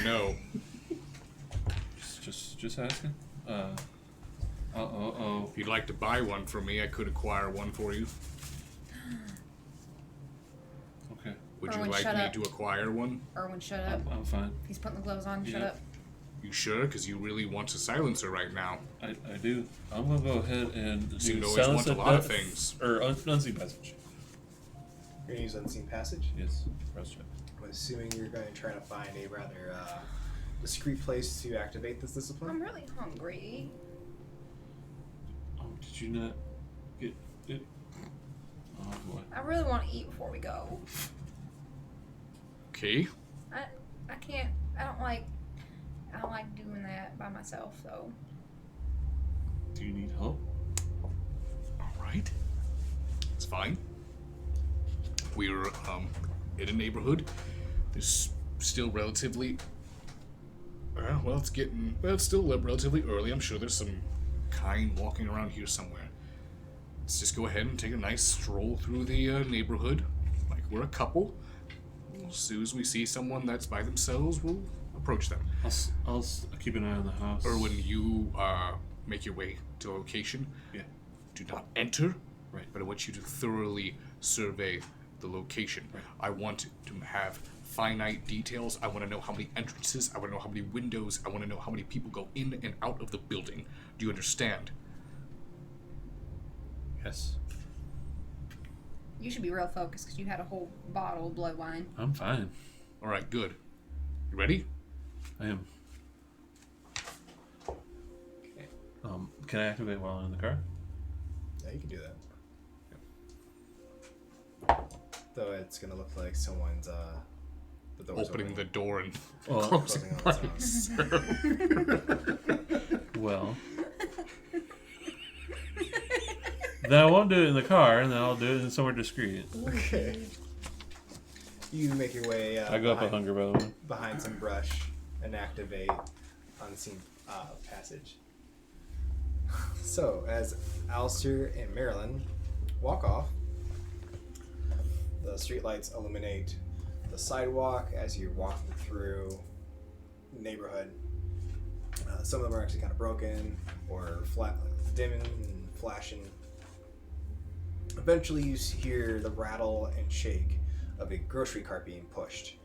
Speaker 2: No.
Speaker 5: Just asking.
Speaker 2: If you'd like to buy one from me, I could acquire one for you.
Speaker 5: Okay.
Speaker 2: Would
Speaker 4: Erwin,
Speaker 2: you like
Speaker 4: shut
Speaker 2: me
Speaker 4: up.
Speaker 2: to acquire one?
Speaker 4: Erwin, shut up.
Speaker 5: I'm fine.
Speaker 4: He's putting the gloves on. Shut
Speaker 5: Yeah.
Speaker 4: up.
Speaker 2: You sure? Because you really want a silencer right now.
Speaker 5: I do. I'm gonna go ahead and do
Speaker 2: Seem to always
Speaker 5: silence
Speaker 2: want a
Speaker 5: at
Speaker 2: lot of
Speaker 5: death,
Speaker 2: things.
Speaker 5: or unseen passage.
Speaker 1: You're gonna use unseen passage.
Speaker 5: Yes. Press check.
Speaker 1: I'm assuming you're going to try to find a rather discreet place to activate this discipline.
Speaker 4: I'm really hungry.
Speaker 5: Oh, did you not get it? Oh boy.
Speaker 4: I really want to eat before we go.
Speaker 2: Okay.
Speaker 4: I can't. I don't like doing that by myself though.
Speaker 5: Do you need help?
Speaker 2: All right. It's fine. We're in a neighborhood. There's still relatively. It's still relatively early. I'm sure there's some kind walking around here somewhere. Let's just go ahead and take a nice stroll through the neighborhood, like we're a couple. As soon as we see someone that's by themselves, we'll approach them.
Speaker 5: I'll keep an eye on the house.
Speaker 2: Or when you make your way to a location,
Speaker 5: Yeah.
Speaker 2: do not enter.
Speaker 5: Right.
Speaker 2: But I want you to thoroughly survey the location.
Speaker 5: Right.
Speaker 2: I want to have finite details. I want to know how many entrances. I want to know how many windows. I want to know how many people go in and out of the building. Do you understand?
Speaker 5: Yes.
Speaker 4: You should be real focused because you had a whole bottle of blood wine.
Speaker 5: I'm fine.
Speaker 2: All right, good. You ready?
Speaker 5: I am.
Speaker 1: Okay.
Speaker 5: Can I activate while I'm in the car?
Speaker 1: Yeah, you can do that. Though it's gonna look like someone's the door's
Speaker 2: Opening the door and
Speaker 5: Well,
Speaker 2: closing
Speaker 1: closing on its own.
Speaker 5: well. Then I won't do it in the car, and then I'll do it in somewhere discreet.
Speaker 1: Okay. You make your way.
Speaker 5: I go up a hunger, by the way.
Speaker 1: behind some brush and activate unseen passage. So, as Alistair and Marilyn walk off, the streetlights illuminate the sidewalk as you're walking through the neighborhood. Some of them are actually kind of broken or flat, dimming and flashing. Eventually, you hear the rattle and shake of a grocery cart being pushed.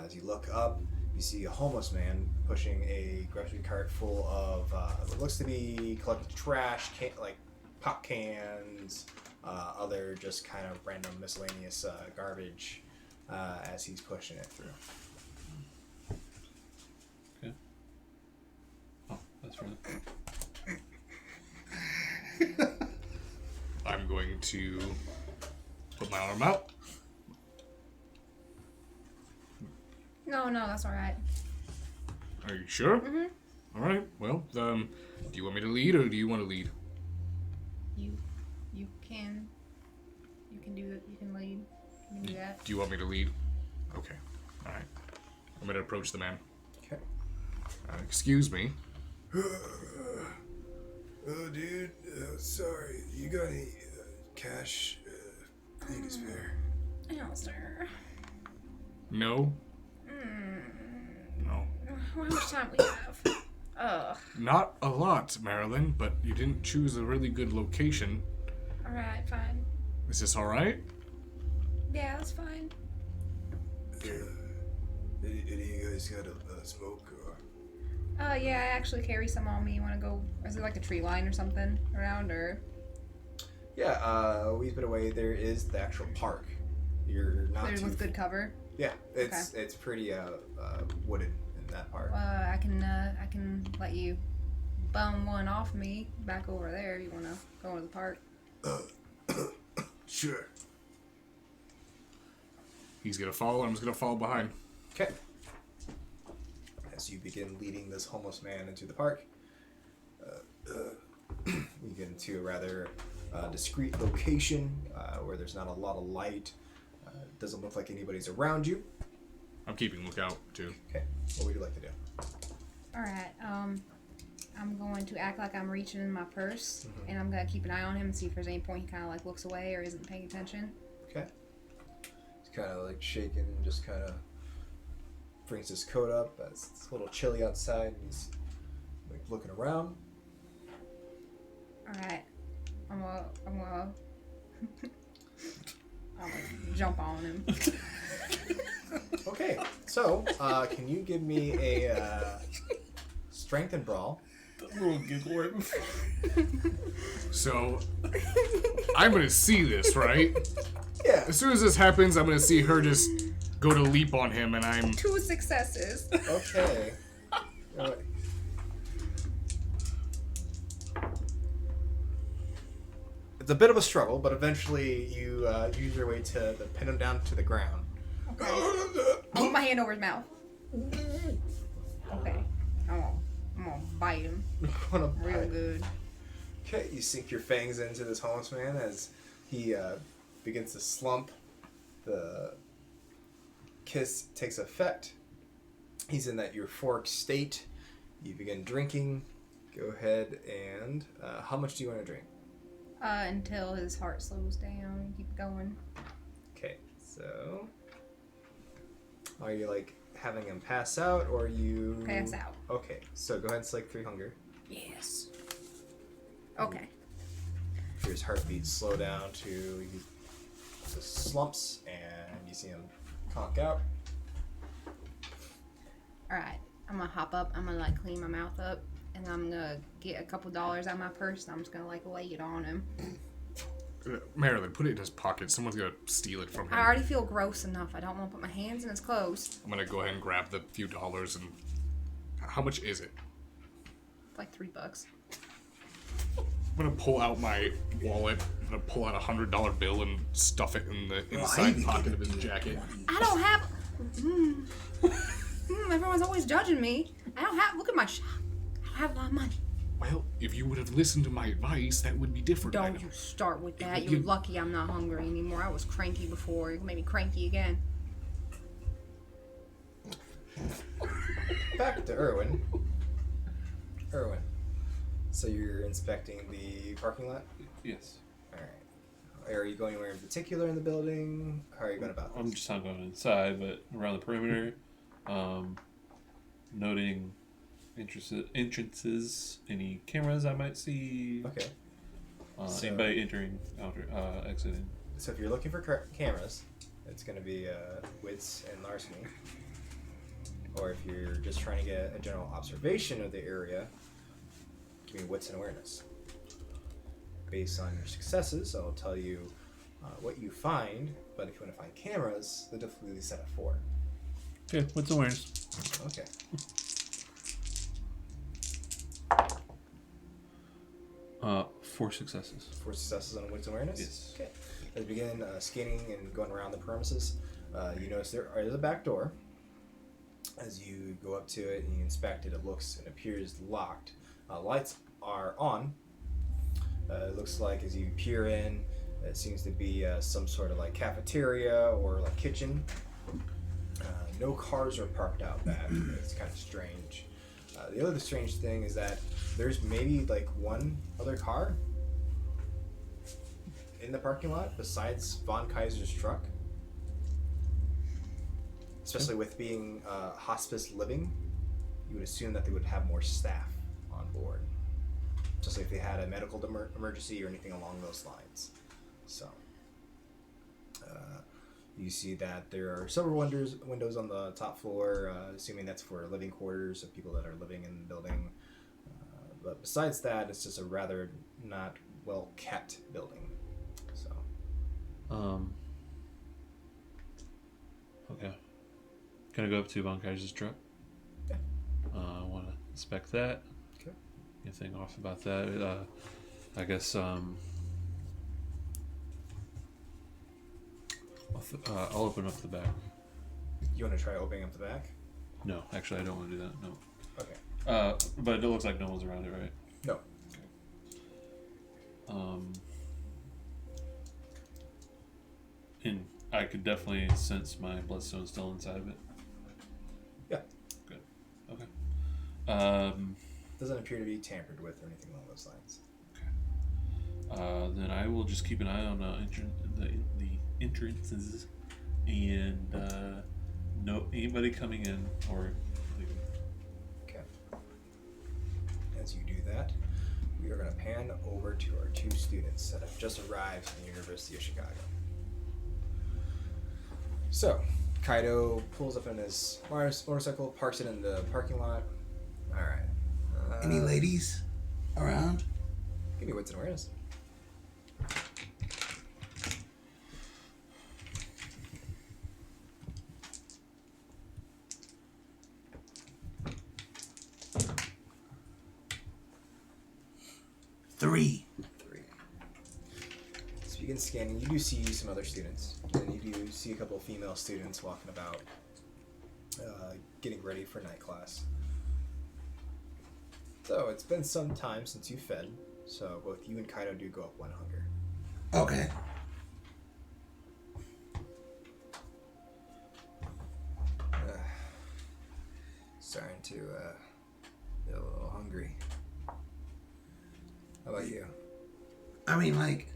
Speaker 1: As you look up, you see a homeless man pushing a grocery cart full of what looks to be collected trash, like pop cans, other just kind of random miscellaneous garbage as he's pushing it through.
Speaker 5: Okay. Oh, that's right.
Speaker 2: I'm going to put my arm out.
Speaker 4: No, that's all right.
Speaker 2: Are you sure?
Speaker 4: Mhm.
Speaker 2: All right. Well, do you want me to lead or do you want to lead?
Speaker 4: You can do it. You can lead. You can do that.
Speaker 2: Do you want me to lead? Okay. All right. I'm going to approach the man.
Speaker 1: Okay.
Speaker 2: Excuse me.
Speaker 6: Oh, dude, sorry. You got any cash you can spare?
Speaker 4: Alistair.
Speaker 2: No. No.
Speaker 4: How much time we have? Ugh.
Speaker 2: Not a lot, Marilyn, but you didn't choose a really good location.
Speaker 4: All right, fine.
Speaker 2: Is this all right?
Speaker 4: Yeah, that's fine.
Speaker 6: Any of you guys got a smoke or?
Speaker 4: Yeah, I actually carry some on me. You want to go? Is it like a tree line or something around, or?
Speaker 1: Yeah, a wee bit away there is the actual park. You're not
Speaker 4: There's
Speaker 1: too.
Speaker 4: with good cover.
Speaker 1: Yeah, it's pretty wooded in that part.
Speaker 4: I can let you bum one off me back over there. You want to go into the park?
Speaker 6: Sure.
Speaker 2: He's going to follow, and I'm just going to follow behind.
Speaker 1: Okay. As you begin leading this homeless man into the park, you get into a rather discreet location where there's not a lot of light. It doesn't look like anybody's around you.
Speaker 2: I'm keeping lookout, too.
Speaker 1: Okay. What would you like to do?
Speaker 4: All right. I'm going to act like I'm reaching in my purse, and I'm gonna keep an eye on him and see if there's any point he kind of like looks away or isn't paying attention.
Speaker 1: Okay. He's kind of like shaking and just kind of brings his coat up. It's a little chilly outside. And he's like looking around.
Speaker 4: Alright. I'm gonna jump on him.
Speaker 1: Okay, so can you give me a strength and brawl?
Speaker 5: That little giggle.
Speaker 2: So, I'm gonna see this, right?
Speaker 1: Yeah.
Speaker 2: As soon as this happens, I'm gonna see her just go to leap on him, and I'm...
Speaker 4: 2 successes.
Speaker 1: Okay. It's a bit of a struggle, but eventually you use your way to pin him down to the ground.
Speaker 4: Okay. I'll put my hand over his mouth. Okay. I'm gonna bite him
Speaker 1: Wanna
Speaker 4: real
Speaker 1: bite.
Speaker 4: good.
Speaker 1: Okay, you sink your fangs into this homeless man as he begins to slump. The kiss takes effect. He's in that euphoric state. You begin drinking. Go ahead and how much do you want to drink?
Speaker 4: Until his heart slows down. Keep going.
Speaker 1: Okay, so are you like having him pass out or are you
Speaker 4: Pass out.
Speaker 1: Okay, so go ahead and select 3 hunger.
Speaker 4: Yes. Okay.
Speaker 1: Hear his heartbeat slow down to he just slumps and you see him conk out.
Speaker 4: Alright. I'm gonna hop up. I'm gonna like clean my mouth up. And I'm gonna get a couple dollars out of my purse and I'm just gonna like lay it on him.
Speaker 2: Marilyn, put it in his pocket. Someone's gonna steal it from him.
Speaker 4: I already feel gross enough. I don't want to put my hands in his clothes.
Speaker 2: I'm gonna go ahead and grab the few dollars and... How much is it?
Speaker 4: Like $3.
Speaker 2: I'm gonna pull out my wallet. I'm gonna pull out $100 bill and stuff it in the inside pocket of his jacket.
Speaker 4: I don't have. Everyone's always judging me. I don't have. Look at my shop. I don't have a lot of money.
Speaker 2: Well, if you would have listened to my advice, that would be different. I
Speaker 4: Don't
Speaker 2: know.
Speaker 4: you start with that.
Speaker 2: You-
Speaker 4: You're lucky I'm not hungry anymore. I was cranky before. You made me cranky again.
Speaker 1: Back to Erwin. Erwin. So you're inspecting the parking lot?
Speaker 5: Yes.
Speaker 1: Alright. Are you going anywhere in particular in the building? How are you going about
Speaker 5: I'm
Speaker 1: this?
Speaker 5: just not going inside, but around the perimeter, noting entrances, any cameras I might see,
Speaker 1: Okay. So-
Speaker 5: anybody entering, exiting.
Speaker 1: So if you're looking for cameras, it's going to be wits and larceny. Or if you're just trying to get a general observation of the area, give me wits and awareness. Based on your successes, I'll tell you what you find, but if you want to find cameras, the difficulty is set at 4.
Speaker 5: Okay, what's awareness?
Speaker 1: Okay.
Speaker 5: Uh, 4 successes.
Speaker 1: 4 successes on wits and awareness?
Speaker 5: Yes.
Speaker 1: Okay. As you begin scanning and going around the premises, you notice there is a back door. As you go up to it and you inspect it, it looks and appears locked. Lights are on. It looks like as you peer in, it seems to be some sort of like cafeteria or like kitchen. No cars are parked out back. It's kind of strange. The other strange thing is that there's maybe like one other car in the parking lot besides Von Kaiser's truck. Especially with being hospice living, you would assume that they would have more staff on board. Just like if they had a medical emergency or anything along those lines. So, you see that there are several windows on the top floor, assuming that's for living quarters of people that are living in the building. But besides that, it's just a rather not well kept building. So,
Speaker 5: Okay. Can I go up to Von Kaiser's truck?
Speaker 1: Yeah.
Speaker 5: I want to inspect that.
Speaker 1: Okay.
Speaker 5: Anything off about that? I guess I'll open up the back.
Speaker 1: you want to try opening up the back?
Speaker 5: No, actually, I don't want to do that. No.
Speaker 1: Okay.
Speaker 5: But it looks like no one's around it, right?
Speaker 1: No.
Speaker 5: And I could definitely sense my bloodstone still inside of it.
Speaker 1: Yeah.
Speaker 5: Good. Okay.
Speaker 1: Doesn't appear to be tampered with or anything along those lines.
Speaker 5: Then I will just keep an eye on the entrances and no anybody coming in or leaving.
Speaker 1: Okay. As you do that, we are going to pan over to our 2 students that have just arrived from the University of Chicago. So, Kaido pulls up in his motorcycle, parks it in the parking lot. Alright.
Speaker 3: Any ladies around?
Speaker 1: Give me wits and awareness.
Speaker 3: Three.
Speaker 1: So you begin scanning. You do see some other students, and you do see a couple of female students walking about, getting ready for night class. So it's been some time since you fed, so both you and Kaido do go up 1 hunger.
Speaker 3: Okay.
Speaker 1: Starting to get a little hungry. How about you?
Speaker 3: I mean, like,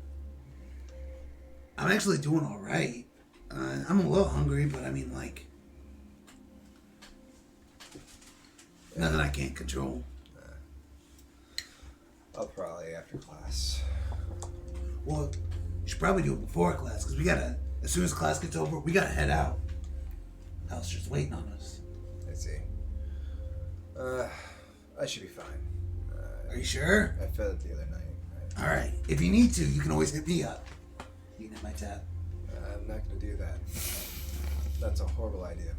Speaker 3: I'm actually doing all right. I'm a little hungry, but I mean, like, nothing I can't control.
Speaker 1: I'll probably after class.
Speaker 3: Well, you should probably do it before class, because we gotta, as soon as class gets over, we gotta head out. Al's just waiting on us.
Speaker 1: I see. I should be fine.
Speaker 3: Are you sure?
Speaker 1: I fed it the other night.
Speaker 3: All right. If you need to, you can always hit me up. You can hit my tab.
Speaker 1: I'm not gonna do that. That's a horrible idea.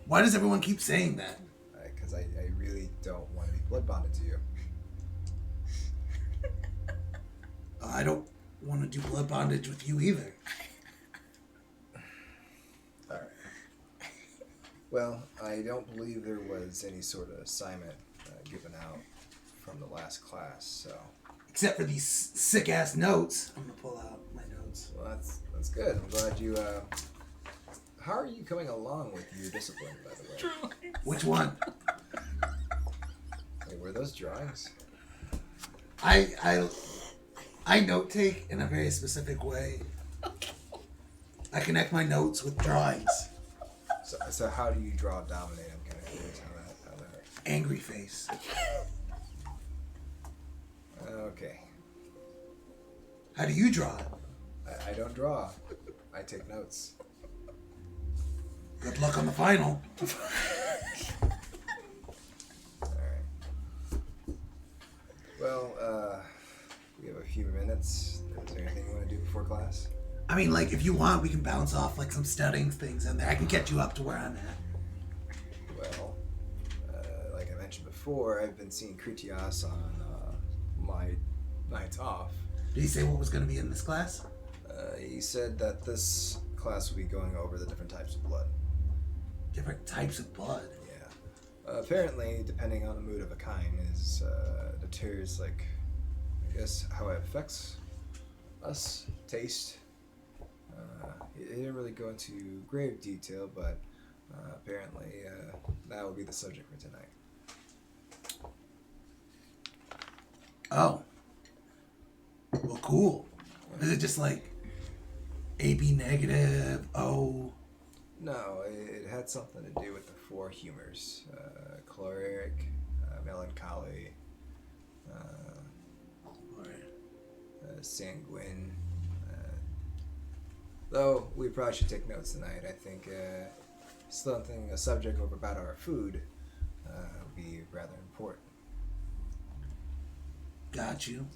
Speaker 3: Why does everyone keep saying that?
Speaker 1: Because I really don't want to be blood bonded to you.
Speaker 3: I don't want to do blood bondage with you either.
Speaker 1: Alright. Well, I don't believe there was any sort of assignment given out from the last class, so...
Speaker 3: Except for these sick-ass notes. I'm going to pull out my notes.
Speaker 1: Well, that's good. I'm glad you... How are you coming along with your discipline, by the way?
Speaker 3: Which one?
Speaker 1: Wait, were those drawings?
Speaker 3: I note take in a very specific way. I connect my notes with drawings.
Speaker 1: So how do you draw dominate? I'm kind of curious how that...
Speaker 3: Angry face.
Speaker 1: Okay.
Speaker 3: How do you draw it?
Speaker 1: I don't draw. I take notes.
Speaker 3: Good luck on the final.
Speaker 1: Alright. Well, we have a few minutes. Is there anything you want to do before class?
Speaker 3: I mean, like, if you want, we can bounce off, like, some studying things in there. I can get you up to where I'm at.
Speaker 1: Well, like I mentioned before, I've been seeing Critias on my nights off.
Speaker 3: Did he say what was going to be in this class?
Speaker 1: He said that this class will be going over the different types of blood.
Speaker 3: Different types of blood.
Speaker 1: Yeah. Apparently, depending on the mood of a kind, is deters, like, I guess, how it affects us, taste. He didn't really go into grave detail, but apparently that will be the subject for tonight.
Speaker 3: Oh. Well, cool. Is it just like AB negative, O?
Speaker 1: No, it had something to do with the 4 humors. Choleric, melancholy, sanguine. Though we probably should take notes tonight. I think something, a subject over about our food would be rather important.
Speaker 3: Got you.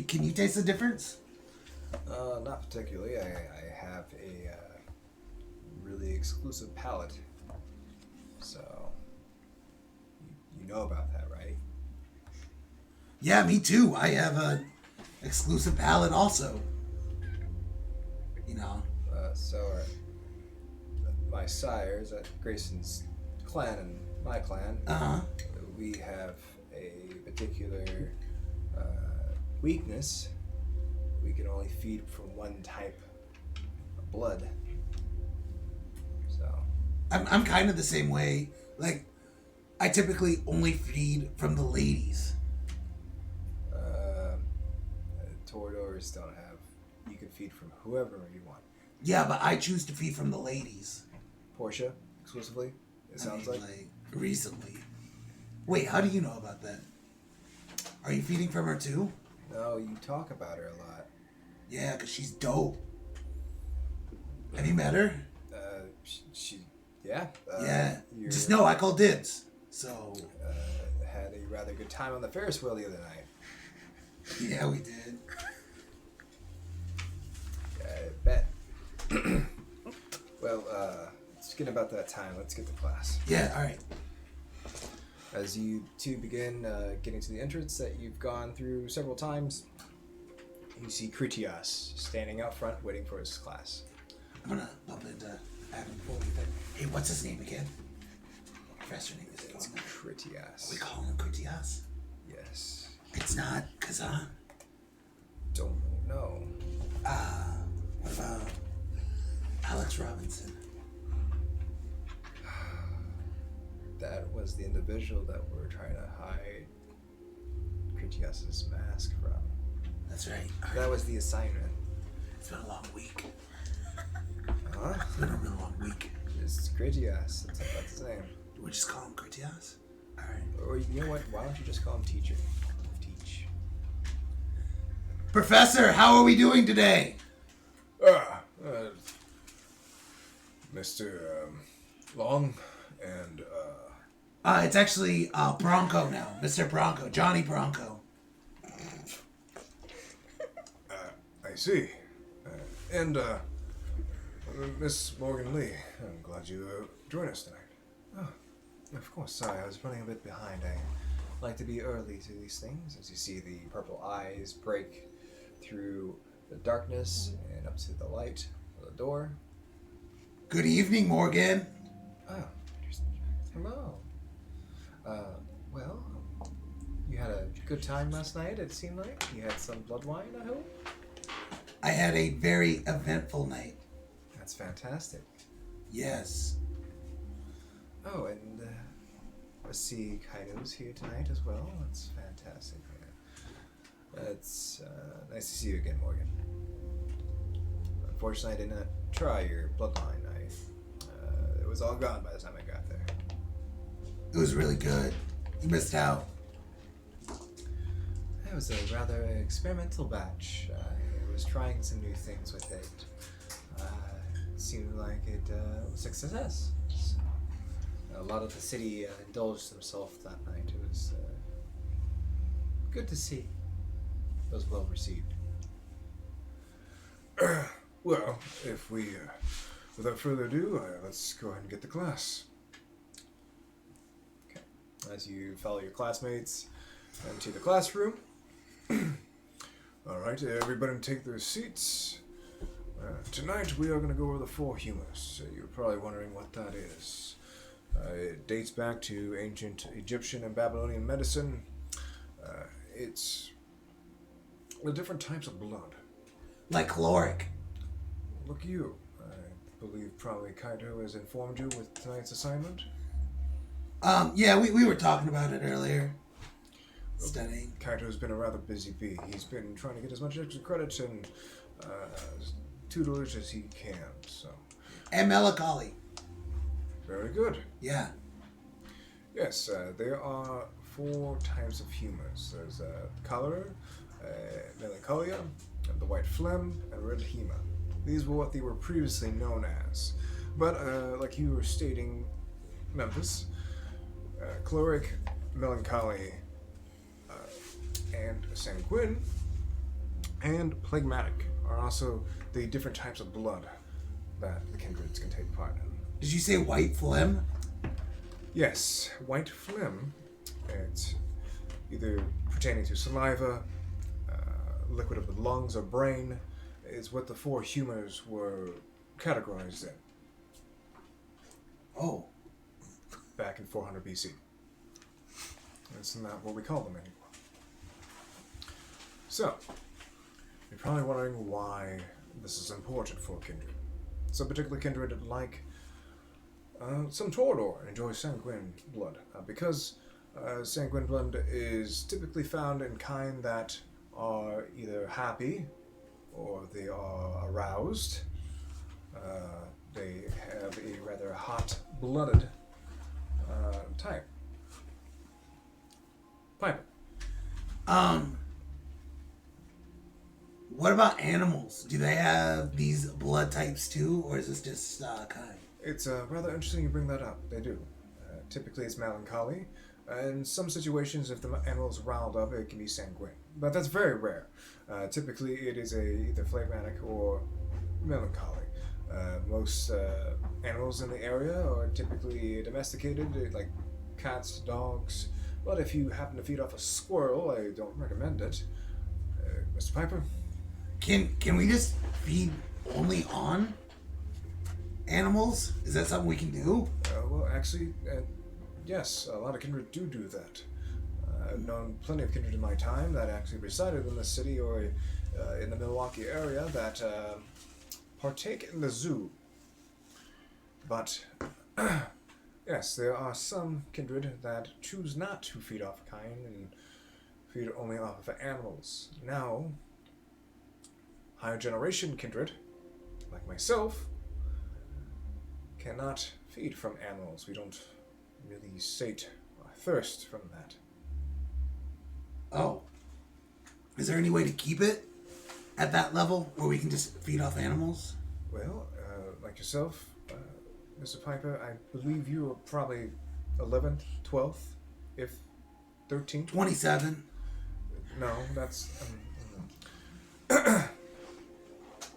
Speaker 3: Can you taste the difference?
Speaker 1: Not particularly. I have a really exclusive palate. So, you know about that, right?
Speaker 3: Yeah, me too. I have a exclusive palette also. You know.
Speaker 1: My sires at Grayson's clan and my clan, we have a particular weakness. We can only feed from one type of blood. So
Speaker 3: I'm kind of the same way. Like, I typically only feed from the ladies.
Speaker 1: Toradors don't have. You can feed from whoever you want.
Speaker 3: Yeah, but I choose to feed from the ladies.
Speaker 1: Portia, exclusively. It sounds like.
Speaker 3: Recently. Wait, how do you know about that? Are you feeding from her too?
Speaker 1: No, you talk about her a lot.
Speaker 3: Yeah, because she's dope. Have you met her?
Speaker 1: Yeah.
Speaker 3: Yeah.
Speaker 1: You
Speaker 3: Just know I call dibs. So.
Speaker 1: had a rather good time on the Ferris wheel the other night.
Speaker 3: Yeah, we did.
Speaker 1: I bet. Well, it's getting about that time. Let's get to class.
Speaker 3: Yeah, alright.
Speaker 1: As you two begin getting to the entrance that you've gone through several times, you see Critias standing out front waiting for his class.
Speaker 3: I'm gonna bump into Adam before we fit. Hey, what's his name again? Professor name is
Speaker 1: It's
Speaker 3: it?
Speaker 1: Critias.
Speaker 3: We call him Critias.
Speaker 1: Yes.
Speaker 3: It's not Kazan.
Speaker 1: Don't know.
Speaker 3: What about Alex Robinson?
Speaker 1: That was the individual that we're trying to hide Critias's mask from.
Speaker 3: That's right.
Speaker 1: That was the assignment.
Speaker 3: It's been a long week.
Speaker 1: Huh?
Speaker 3: It's been a real long week.
Speaker 1: It's Critias. That's his name.
Speaker 3: We just call him Critias. Alright.
Speaker 1: Or you know what? Why don't you just call him Teacher? Teach.
Speaker 3: Professor, how are we doing today?
Speaker 6: Mr. Long and
Speaker 3: It's actually Bronco now. Mr. Bronco. Johnny Bronco.
Speaker 6: I see. And Miss Morgan Lee, I'm glad you joined us tonight.
Speaker 1: Oh, of course. Sorry, I was running a bit behind. I like to be early to these things. As you see the purple eyes break through the darkness and up to the light of the door.
Speaker 3: Good evening, Morgan.
Speaker 1: Oh, hello. Well, you had a good time last night, it seemed like. You had some blood wine, I hope?
Speaker 3: I had a very eventful night.
Speaker 1: That's fantastic.
Speaker 3: Yes.
Speaker 1: Oh, and I see Kaido's here tonight as well. That's fantastic. It's nice to see you again, Morgan. Unfortunately, I did not try your bloodline. It was all gone by the time I got there.
Speaker 3: It was really good. You missed out.
Speaker 1: It was a rather experimental batch. I was trying some new things with it. It seemed like it was a success. So, a lot of the city indulged themselves that night. It was good to see. It was well received.
Speaker 6: well, if we, without further ado, let's go ahead and get to class.
Speaker 1: Okay. As you follow your classmates into the classroom.
Speaker 6: All right, everybody take their seats. Tonight we are going to go over the four humors. You're probably wondering what that is. It dates back to ancient Egyptian and Babylonian medicine. It's the different types of blood.
Speaker 3: Like caloric.
Speaker 6: Look you. I believe probably Kaito has informed you with tonight's assignment.
Speaker 3: Yeah, we were talking about it earlier. Studying.
Speaker 6: Kaito's been a rather busy bee. He's been trying to get as much extra credit and tutelage as he can, so.
Speaker 3: And melancholy.
Speaker 6: Very good.
Speaker 3: Yeah.
Speaker 6: Yes, there are four types of humors. There's cholera, melancholia, the white phlegm, and red hema. These were what they were previously known as. But, like you were stating, Memphis, choleric, melancholy, and sanguine, and phlegmatic are also the different types of blood that the kindreds can take part in.
Speaker 3: Did you say white phlegm?
Speaker 6: Yes, white phlegm, it's either pertaining to saliva, liquid of the lungs or brain, is what the four humors were categorized in
Speaker 3: Oh.
Speaker 6: back in 400 BC. That's not what we call them anymore. So, you're probably wondering why this is important for kindred. Some particular kindred, like some Torador, enjoy sanguine blood, because sanguine blood is typically found in kind that are either happy or they are aroused. They have a rather hot-blooded type. Piper.
Speaker 3: What about animals? Do they have these blood types too, or is this just kind?
Speaker 6: It's rather interesting you bring that up. They do. Typically, it's melancholy. In some situations, if the animal's riled up, it can be sanguine. But that's very rare. Typically, it is either phlegmatic or melancholy. Most animals in the area are typically domesticated, like cats, dogs. But if you happen to feed off a squirrel, I don't recommend it. Mr. Piper?
Speaker 3: Can we just feed only on animals? Is that something we can do?
Speaker 6: Well, actually, yes, a lot of kindred do that. I've known plenty of kindred in my time that actually resided in the city or in the Milwaukee area that partake in the zoo. But, yes, there are some kindred that choose not to feed off kind and feed only off of animals. Now, higher generation kindred, like myself, cannot feed from animals. We don't really sate our thirst from that.
Speaker 3: Oh. Is there any way to keep it at that level where we can just feed off animals?
Speaker 6: Well, like yourself, Mr. Piper, I believe you are probably 11th, 12th, if 13th.
Speaker 3: 27.
Speaker 6: No, that's...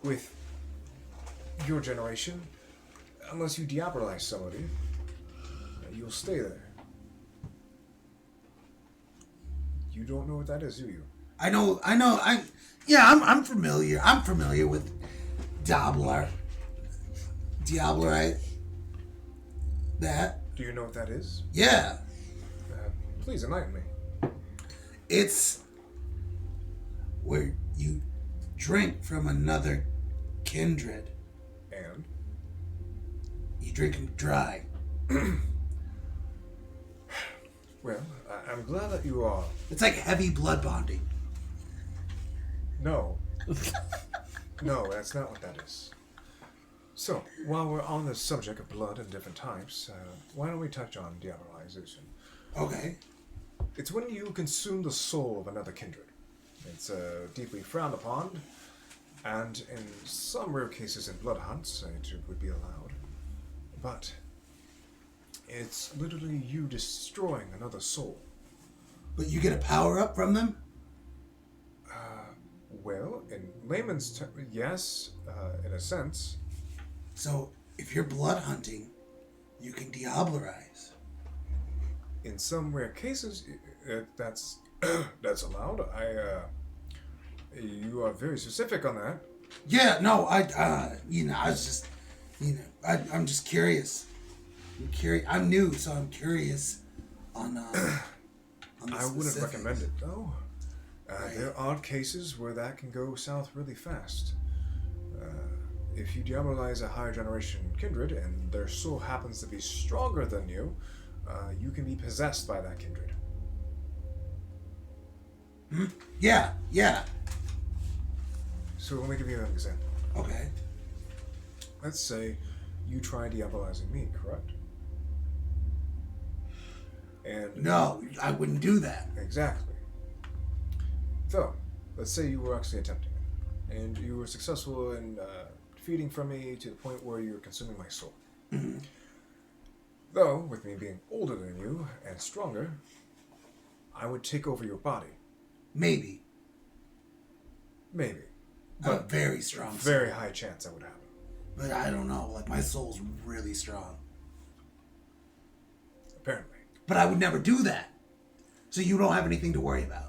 Speaker 6: with your generation, unless you diabolize somebody, you'll stay there. You don't know what that is, do you?
Speaker 3: I'm familiar. I'm familiar with Diablerite. That.
Speaker 6: Do you know what that is?
Speaker 3: Yeah.
Speaker 6: Please enlighten me.
Speaker 3: It's where you drink from another kindred.
Speaker 6: And?
Speaker 3: You drink them dry.
Speaker 6: Well, I'm glad that you are.
Speaker 3: It's like heavy blood bonding.
Speaker 6: No. No, that's not what that is. So, while we're on the subject of blood and different types, why don't we touch on diabolization?
Speaker 3: Okay.
Speaker 6: It's when you consume the soul of another kindred. It's deeply frowned upon, and in some rare cases in blood hunts, it would be allowed. But it's literally you destroying another soul.
Speaker 3: But you get a power up from them?
Speaker 6: Well, in layman's terms, yes, in a sense.
Speaker 3: So, if you're blood hunting, you can diablerize.
Speaker 6: In some rare cases, that's that's allowed. You are very specific on that.
Speaker 3: Yeah, no, I was just, I'm just curious. I'm new, so I'm curious on the
Speaker 6: I wouldn't
Speaker 3: specifics.
Speaker 6: recommend it, though.
Speaker 3: Right.
Speaker 6: There are cases where that can go south really fast. If you diabolize a higher generation kindred, and their soul happens to be stronger than you, you can be possessed by that kindred.
Speaker 3: Yeah.
Speaker 6: So let me give you an example.
Speaker 3: Okay.
Speaker 6: Let's say you try diabolizing me, correct? And
Speaker 3: No, I wouldn't do that.
Speaker 6: exactly. So, let's say you were actually attempting it, and you were successful in feeding from me to the point where you were consuming my soul.
Speaker 3: Mm-hmm.
Speaker 6: Though, with me being older than you and stronger, I would take over your body.
Speaker 3: Maybe.
Speaker 6: Maybe.
Speaker 3: I'm a
Speaker 6: But
Speaker 3: very strong
Speaker 6: very
Speaker 3: soul.
Speaker 6: high chance that would happen.
Speaker 3: But I don't know. Like, my soul's really strong.
Speaker 6: Apparently.
Speaker 3: But I would never do that. So you don't have anything to worry about.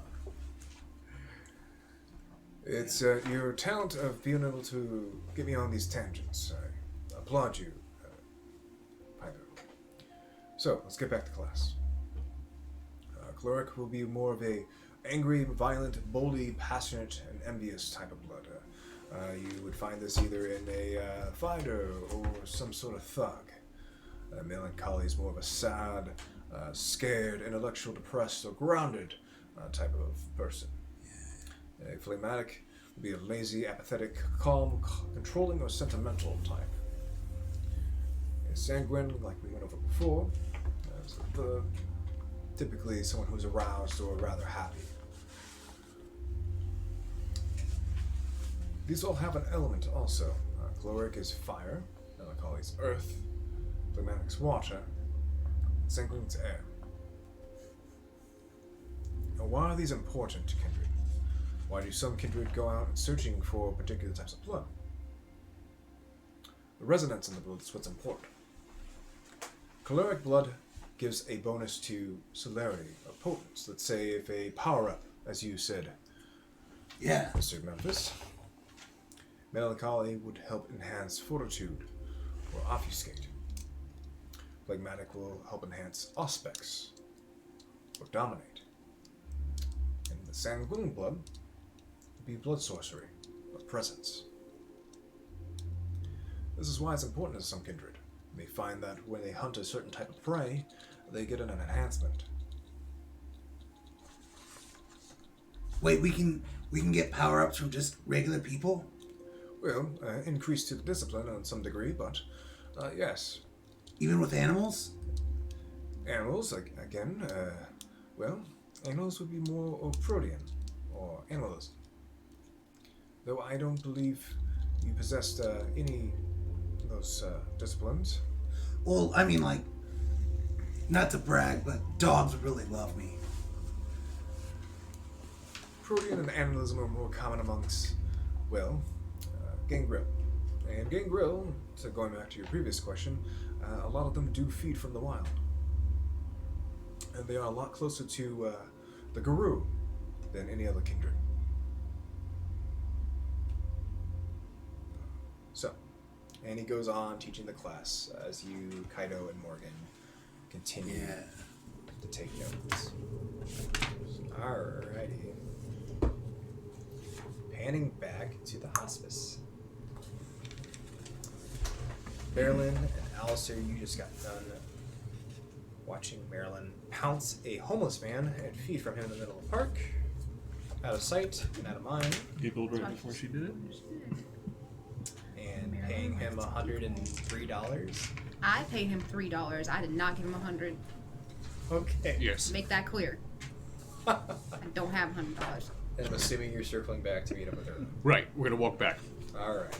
Speaker 6: It's your talent of being able to get me on these tangents. I applaud you, Piper. So, let's get back to class. Cleric will be more of a angry, violent, boldly, passionate, and envious type of blood. You would find this either in a fighter or some sort of thug. Melancholy is more of a sad, scared, intellectual, depressed, or grounded type of person. A phlegmatic would be a lazy, apathetic, calm, controlling, or sentimental type. A sanguine, like we went over before, is typically someone who's aroused or rather happy. These all have an element also. Caloric is fire, melancholy is earth, phlegmatic is water, sanguine is air. Now, why are these important to kindred? Why do some kindred go out searching for particular types of blood? The resonance in the blood is what's important. Caloric blood gives a bonus to celerity or potence. Let's say if a power-up, as you said,
Speaker 3: Yeah.
Speaker 6: Mr. Memphis. Melancholy would help enhance fortitude or obfuscate. Phlegmatic will help enhance auspex or dominate. And the sanguine blood would be blood sorcery or presence. This is why it's important to some kindred. They find that when they hunt a certain type of prey, they get an enhancement.
Speaker 3: Wait, we can get power ups from just regular people?
Speaker 6: Well, increase to the discipline on some degree, but yes.
Speaker 3: Even with animals?
Speaker 6: Animals, again, animals would be more protean or animalism. Though I don't believe you possessed any of those disciplines.
Speaker 3: Well, I mean, like, not to brag, but dogs would really love me.
Speaker 6: Protean and animalism are more common amongst, gangrel. And gangrel, so going back to your previous question, a lot of them do feed from the wild. And they are a lot closer to the Guru than any other kindred. So, and he goes on teaching the class as you, Kaido, and Morgan continue to take notes. Alrighty. Panning back to the hospice. Marilyn and Alistair, you just got done watching Marilyn pounce a homeless man and feed from him in the middle of the park. Out of sight and out of mind.
Speaker 5: Giggled right before she did it.
Speaker 1: And paying him $103.
Speaker 4: I paid him $3. I did not give him $100.
Speaker 1: Okay.
Speaker 2: Yes.
Speaker 4: Make that clear. I don't have $100.
Speaker 1: And I'm assuming you're circling back to meet up with her.
Speaker 2: Right. We're gonna walk back.
Speaker 1: Alright.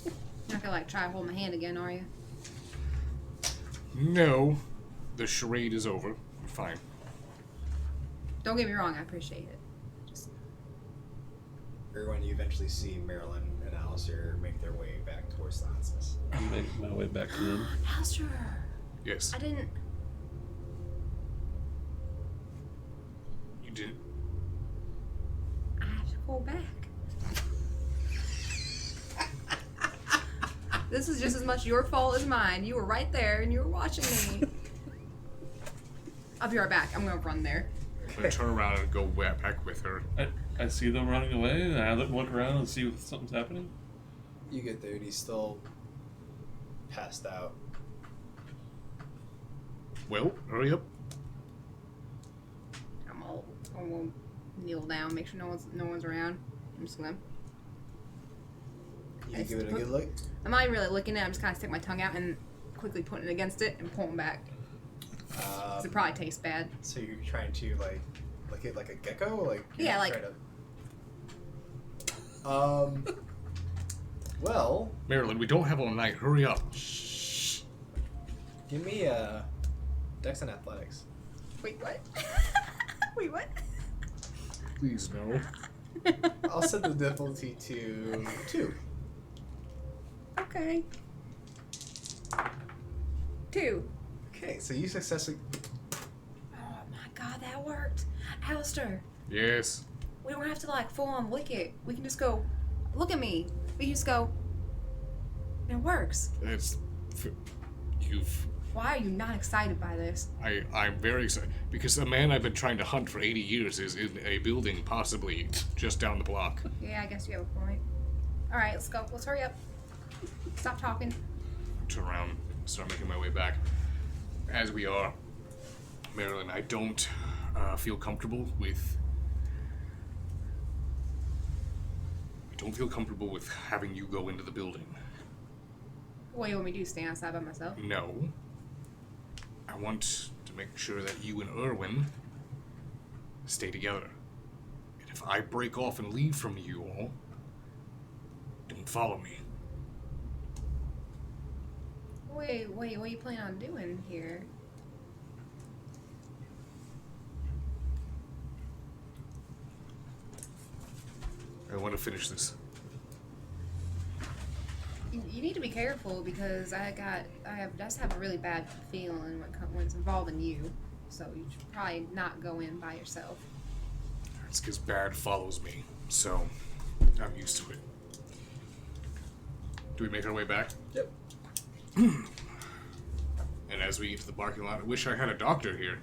Speaker 4: You're not gonna try to hold my hand again, are you?
Speaker 2: No. The charade is over. We're fine.
Speaker 4: Don't get me wrong, I appreciate it.
Speaker 1: Everyone, you eventually see Marilyn and Alistair make their way back towards the hospice.
Speaker 5: I'm making my way back to them.
Speaker 4: Alistair!
Speaker 2: Yes.
Speaker 4: I didn't.
Speaker 2: You did.
Speaker 4: I have to go back. This is just as much your fault as mine. You were right there and you were watching me. I'll be right back. I'm gonna run there.
Speaker 2: I'm gonna turn around and go back with her.
Speaker 5: I see them running away, and I look around and see if something's happening.
Speaker 1: You get there and he's still passed out.
Speaker 2: Well, hurry up.
Speaker 4: I'm gonna kneel down, make sure no one's around. I'm just gonna.
Speaker 1: You give it a good look?
Speaker 4: I'm not even really looking at it. I'm just kind of stick my tongue out and quickly putting it against it and pulling back. 'Cause it probably tastes bad.
Speaker 1: So you're trying to lick it like a gecko?
Speaker 4: Yeah, like-
Speaker 1: Well,
Speaker 2: Marilyn, we don't have all night. Hurry up.
Speaker 1: give me Dex and Athletics.
Speaker 4: Wait, what? Wait, what?
Speaker 2: Please, no.
Speaker 1: I'll set the difficulty to 2.
Speaker 4: Okay. 2.
Speaker 1: Okay, so you successfully.
Speaker 4: Oh my god, that worked. Alistair,
Speaker 2: Yes.
Speaker 4: we don't have to full on lick it. We can just go, look at me. We can just go, it works.
Speaker 2: You've.
Speaker 4: Why are you not excited by this?
Speaker 2: I'm very excited because the man I've been trying to hunt for 80 years is in a building possibly just down the block.
Speaker 4: Yeah, I guess you have a point. Alright, let's go. Let's hurry up. Stop talking.
Speaker 2: Turn around, start making my way back. As we are, Marilyn, I don't feel comfortable with. I don't feel comfortable with having you go into the building.
Speaker 4: What do you want me to do? Stand outside by myself?
Speaker 2: No. I want to make sure that you and Erwin stay together. It If I break off and leave from you all, don't follow me.
Speaker 4: Wait, what are you planning on doing here?
Speaker 2: I want to finish this.
Speaker 4: You need to be careful because I just have a really bad feeling when it's involving you. So you should probably not go in by yourself.
Speaker 2: It's because bad follows me, so I'm used to it. Do we make our way back?
Speaker 1: Yep.
Speaker 2: And as we enter the parking lot, I wish I had a doctor here.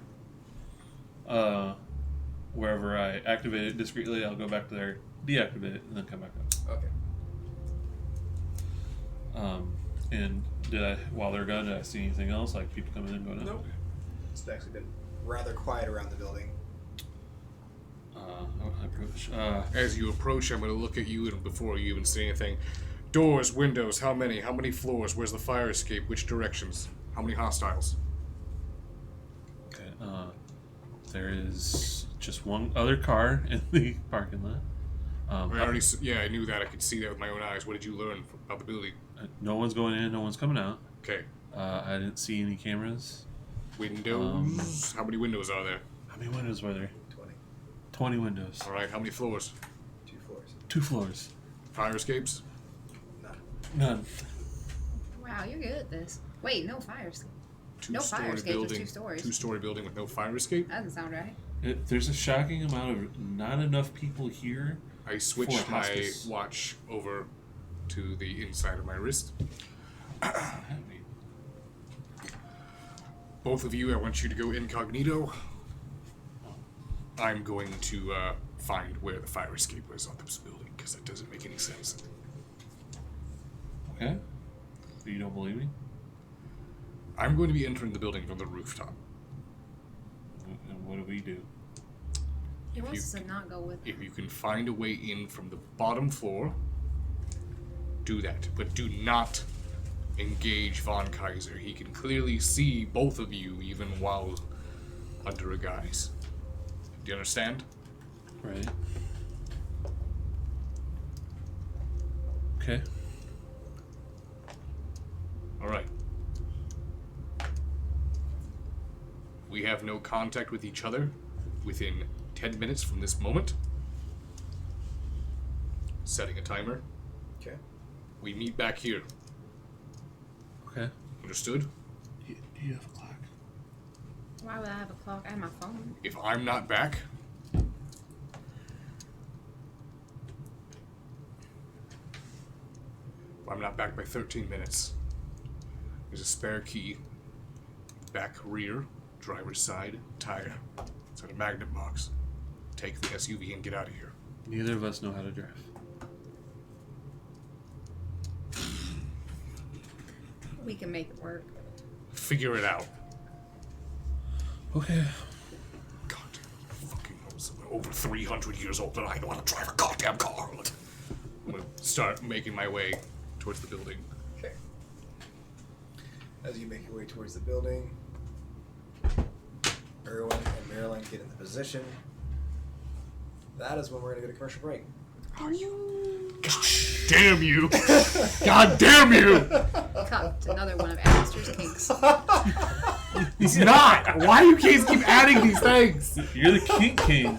Speaker 5: Wherever I activate it discreetly, I'll go back there, deactivate it, and then come back up.
Speaker 1: Okay.
Speaker 5: And while they're gone, did I see anything else, like people coming in and going out?
Speaker 1: Nope. It's actually been rather quiet around the building.
Speaker 5: I approach.
Speaker 2: As you approach, I'm going to look at you, and before you even say anything, doors, windows, how many? How many floors? Where's the fire escape? Which directions? How many hostiles?
Speaker 5: Okay. There is just one other car in the parking lot.
Speaker 2: I knew that. I could see that with my own eyes. What did you learn about the building?
Speaker 5: No one's going in, no one's coming out.
Speaker 2: Okay.
Speaker 5: I didn't see any cameras.
Speaker 2: Windows? How many windows are there?
Speaker 5: How many windows were there?
Speaker 1: 20.
Speaker 5: 20 windows.
Speaker 2: All right. How many floors?
Speaker 1: 2 floors.
Speaker 5: 2 floors.
Speaker 2: Fire escapes?
Speaker 5: None.
Speaker 4: Wow, you're good at this. Wait, no fire escape. No
Speaker 2: Two-story
Speaker 4: fire escape, just
Speaker 2: building.
Speaker 4: 2 stories.
Speaker 2: 2-story building with no fire escape?
Speaker 4: That doesn't sound right.
Speaker 5: There's a shocking amount of not enough people here.
Speaker 2: I switched
Speaker 5: For
Speaker 2: my
Speaker 5: hospice.
Speaker 2: watch over to the inside of my wrist. Both of you, I want you to go incognito. I'm going to find where the fire escape was on this building, because that doesn't make any sense.
Speaker 5: Okay. You don't believe me?
Speaker 2: I'm going to be entering the building from the rooftop.
Speaker 5: And what do we do?
Speaker 4: He
Speaker 2: If
Speaker 4: wants
Speaker 2: you
Speaker 4: us to not go with
Speaker 2: If you can find a way in from the bottom floor, do that. But do not engage Von Kaiser. He can clearly see both of you even while under a guise. Do you understand?
Speaker 5: Right. Okay.
Speaker 2: All right. We have no contact with each other within 10 minutes from this moment. Setting a timer.
Speaker 1: Okay.
Speaker 2: We meet back here.
Speaker 5: Okay.
Speaker 2: Understood?
Speaker 5: Do you have a clock?
Speaker 4: Why would I have a clock? I have my phone.
Speaker 2: If I'm not back, by 13 minutes, there's a spare key, back rear, driver's side, tire. It's in a magnet box. Take the SUV and get out of here.
Speaker 5: Neither of us know how to drive.
Speaker 4: We can make it work.
Speaker 2: Figure it out.
Speaker 5: Okay.
Speaker 2: God, fucking over 300 years old and I know how to drive a goddamn car. I'm gonna start making my way towards the building.
Speaker 1: Okay. As you make your way towards the building, Erwin and Marilyn get into position. That is when we're going to go to commercial break.
Speaker 2: Damn you! God damn you!
Speaker 4: Cut to another one of Alistair's kinks.
Speaker 2: He's not! Why do you kids keep adding these things?
Speaker 5: You're the Kink King.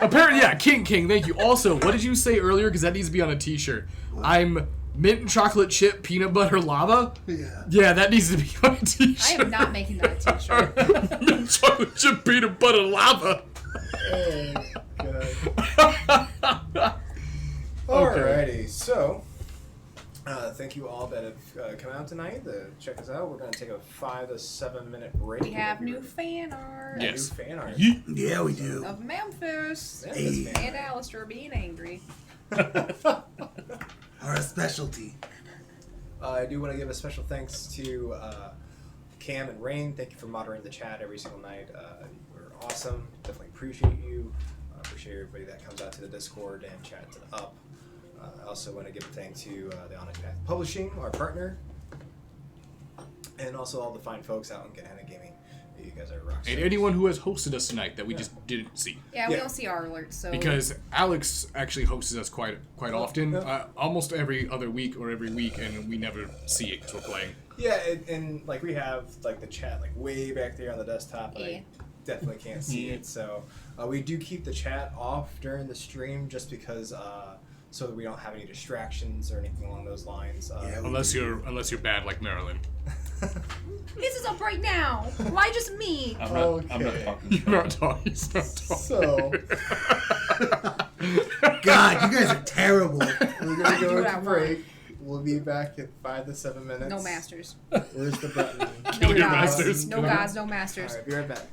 Speaker 2: Apparently, yeah, King. Thank you. Also, what did you say earlier? Because that needs to be on a t-shirt. I'm mint chocolate chip peanut butter lava.
Speaker 3: Yeah.
Speaker 2: Yeah, that needs to be on a t-shirt.
Speaker 4: I am not making that a t-shirt.
Speaker 2: Mint chocolate chip peanut butter lava.
Speaker 1: Oh, God. Alrighty, so thank you all that have come out tonight to check us out. We're going to take a 5 to 7 minute break.
Speaker 4: We have new fan art
Speaker 2: Yes.
Speaker 1: New fan art.
Speaker 3: Yeah, we do.
Speaker 4: of Memphis
Speaker 1: Yeah, that's fan
Speaker 4: and Alistair being angry.
Speaker 3: Our specialty.
Speaker 1: I do want to give a special thanks to Cam and Rain. Thank you for moderating the chat every single night. You're awesome. Definitely appreciate you. Appreciate everybody that comes out to the Discord and chats it up. I also want to give a thank to the Onyx Publishing, our partner, and also all the fine folks out in Ganana Gaming. You guys are rock
Speaker 2: And
Speaker 1: stars.
Speaker 2: anyone who has hosted us tonight that we just didn't see.
Speaker 4: Yeah, we
Speaker 1: Yeah.
Speaker 4: don't see our alerts, so
Speaker 2: Because Alex actually hosts us quite often, almost every other week or every week, and we never see it because we're playing.
Speaker 1: Yeah, and like we have like the chat like way back there on the desktop, and
Speaker 4: Yeah.
Speaker 1: I definitely can't see it. So we do keep the chat off during the stream just because so that we don't have any distractions or anything along those lines.
Speaker 2: Unless you're bad like Marilyn.
Speaker 4: this is up right now. Why just me?
Speaker 5: I'm not
Speaker 1: Okay.
Speaker 5: talking.
Speaker 2: You're not talking. He's not talking.
Speaker 1: So
Speaker 3: God, you guys are terrible.
Speaker 1: we're gonna
Speaker 4: do
Speaker 1: go
Speaker 4: what I
Speaker 1: to
Speaker 4: want.
Speaker 1: break. We'll be back in 5 to 7 minutes.
Speaker 4: No masters.
Speaker 1: Where's the button?
Speaker 4: No
Speaker 2: Kill your
Speaker 4: gods.
Speaker 2: masters.
Speaker 4: No
Speaker 2: Kill
Speaker 4: gods. No
Speaker 1: All
Speaker 4: masters.
Speaker 1: right, be right back.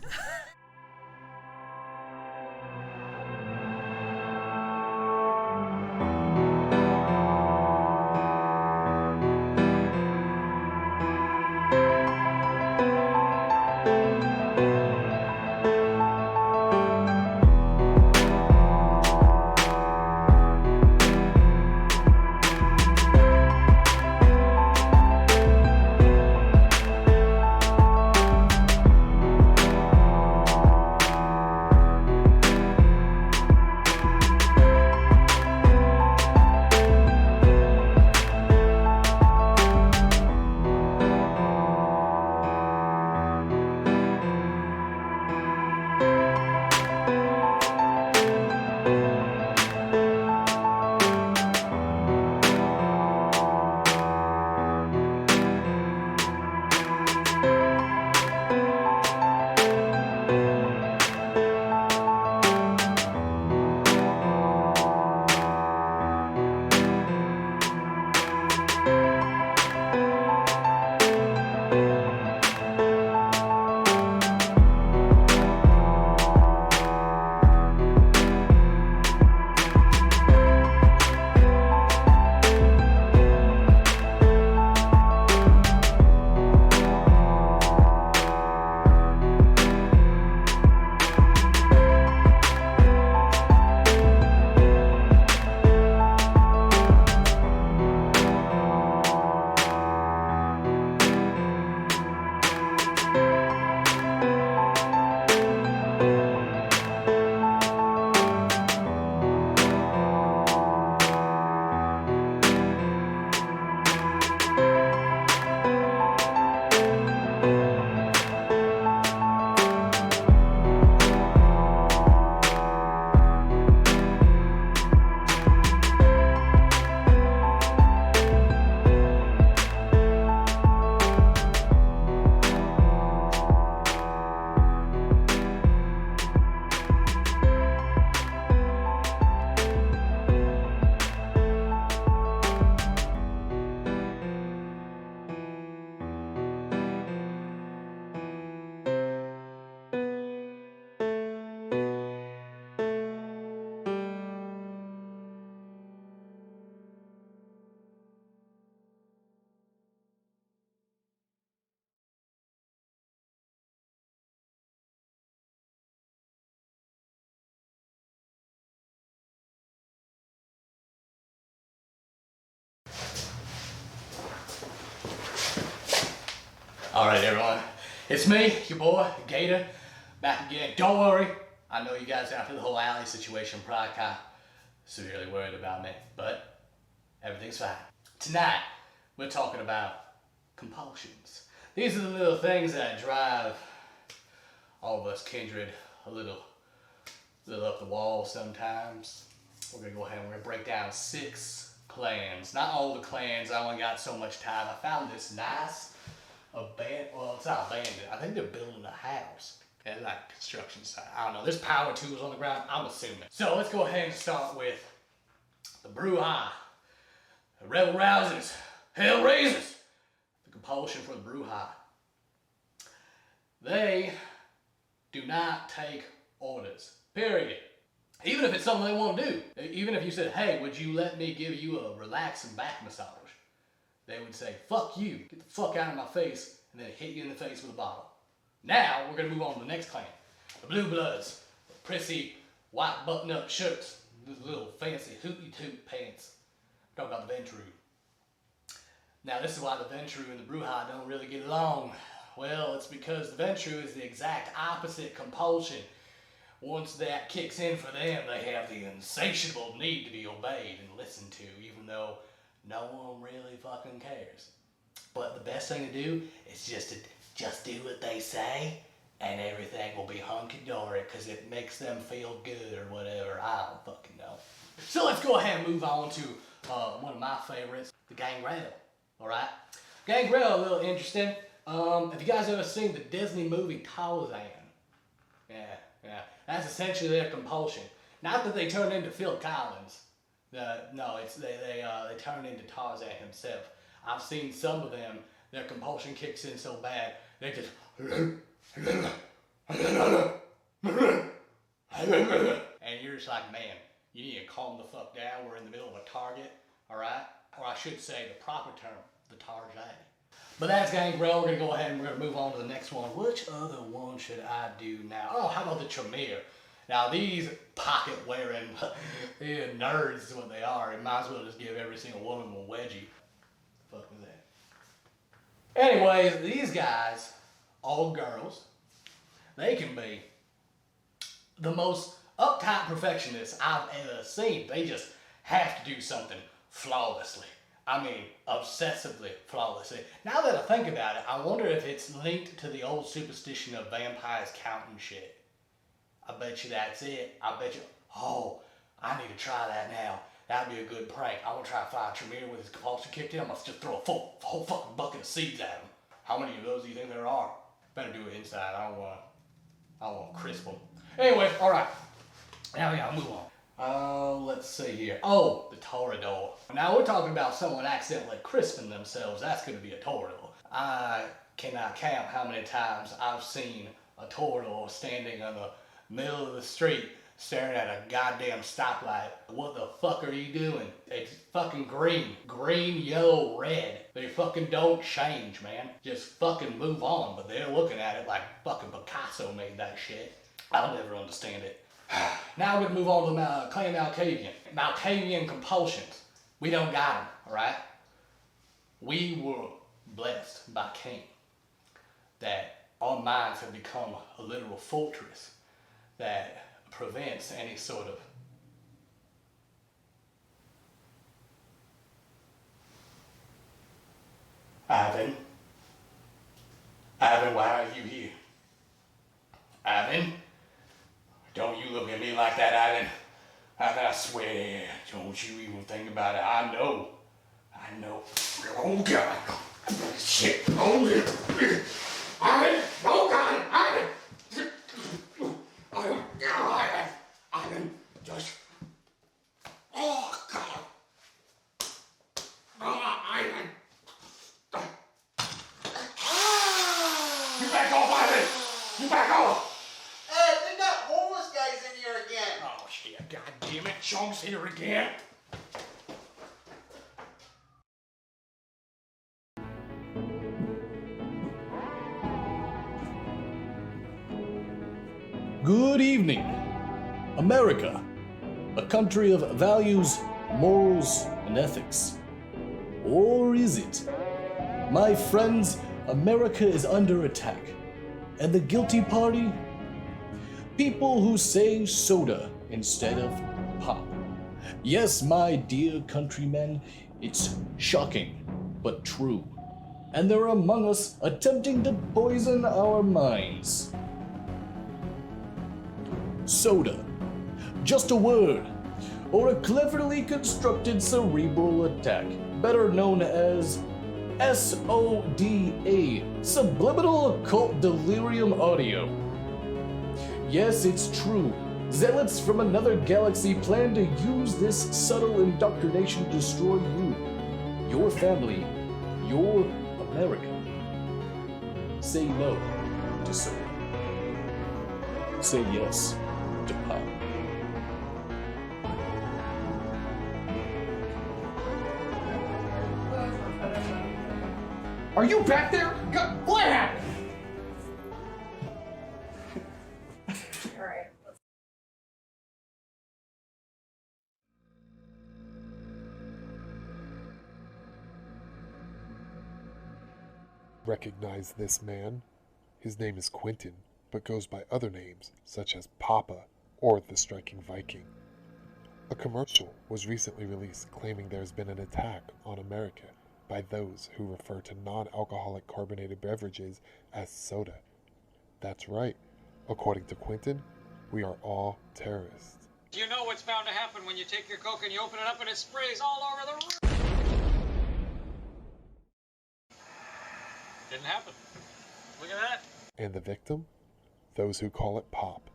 Speaker 7: Alright everyone, it's me, your boy, Gator, back again. Don't worry, I know you guys after the whole alley situation probably kind of severely worried about me, but everything's fine. Tonight, we're talking about compulsions. These are the little things that drive all of us kindred a little up the wall sometimes. We're gonna go ahead and we're gonna break down 6 clans. Not all the clans, I only got so much time. I found this nice well, it's not abandoned. I think they're building a house at like construction site. I don't know. There's power tools on the ground, I'm assuming. So let's go ahead and start with the Brouhaha, the Rebel Rousers, Hell Raisers, the compulsion for the Brouhaha. They do not take orders, period. Even if it's something they want to do. Even if you said, hey, would you let me give you a relaxing back massage? They would say, fuck you, get the fuck out of my face, and then hit you in the face with a bottle. Now, we're gonna move on to the next clan. The Blue Bloods, the prissy white button-up shirts, the little fancy hooty-toot pants. I'm talking about the Ventru. Now, this is why the Ventru and the Brouhaha don't really get along. Well, it's because the Ventru is the exact opposite compulsion. Once that kicks in for them, they have the insatiable need to be obeyed and listened to, even though no one really fucking cares. But the best thing to do is just do what they say, and everything will be hunky-dory, because it makes them feel good or whatever. I don't fucking know. So let's go ahead and move on to one of my favorites, the Gangrel. Alright? Gangrel, a little interesting. Have you guys ever seen the Disney movie Tarzan? Yeah. That's essentially their compulsion. Not that they turn into Phil Collins. No, it's they turn into Tarzan himself. I've seen some of them. Their compulsion kicks in so bad they just and you're just like, man, you need to calm the fuck down. We're in the middle of a target, all right? Or I should say the proper term, the Tarzan. But that's Gangrel. We're gonna go ahead and we're gonna move on to the next one. Which other one should I do now? Oh, how about the Tremere? Now these pocket-wearing nerds is what they are. You might as well just give every single one of them a wedgie. Fuck with that. Anyways, these guys, all girls, they can be the most uptight perfectionists I've ever seen. They just have to do something flawlessly. I mean, obsessively flawlessly. Now that I think about it, I wonder if it's linked to the old superstition of vampires counting shit. I bet you that's it. I bet you, oh, I need to try that now. That'd be a good prank. I want to try to find Tremere with his compulsion kicked in. I must just throw a whole fucking bucket of seeds at him. How many of those do you think there are? Better do it inside. I don't want to crisp them. Anyways, alright. Now we gotta move on. Let's see here. Oh, the Toreador. Now we're talking about someone accidentally crisping themselves. That's gonna be a Toreador. I cannot count how many times I've seen a Toreador standing on the middle of the street staring at a goddamn stoplight. What the fuck are you doing? It's fucking green. Green, yellow, red. They fucking don't change, man. Just fucking move on. But they're looking at it like fucking Picasso made that shit. I'll never understand it. Now we're gonna move on to Clan Malkavian. Malkavian compulsions. We don't got them, alright? We were blessed by King that our minds have become a literal fortress that prevents any sort of Ivan, why are you here? Ivan, don't you look at me like that, Ivan. I swear, don't you even think about it. I know. Oh God, shit, Ivan, oh God, Ivan, just, oh God, Ivan. You back off, Ivan! You back off!
Speaker 8: They got homeless guys in here again.
Speaker 7: Oh shit, God damn it, Chong's here again. Good evening, America, a country of values, morals, and ethics. Or is it? My friends, America is under attack. And the guilty party? People who say soda instead of pop. Yes, my dear countrymen, it's shocking, but true. And they're among us attempting to poison our minds. Soda. Just a word, or a cleverly constructed cerebral attack, better known as SODA, Subliminal Occult Delirium Audio. Yes, it's true. Zealots from another galaxy plan to use this subtle indoctrination to destroy you, your family, your America. Say no to soda. Say yes to pop.
Speaker 2: Are you back there? What happened?
Speaker 4: Alright.
Speaker 9: Recognize this man? His name is Quentin, but goes by other names such as Papa or the Striking Viking. A commercial was recently released claiming there has been an attack on America by those who refer to non-alcoholic carbonated beverages as soda. That's right. According to Quentin, we are all terrorists.
Speaker 10: You know what's bound to happen when you take your Coke and you open it up and it sprays all over the room. Didn't happen. Look at that.
Speaker 9: And the victim? Those who call it Pop.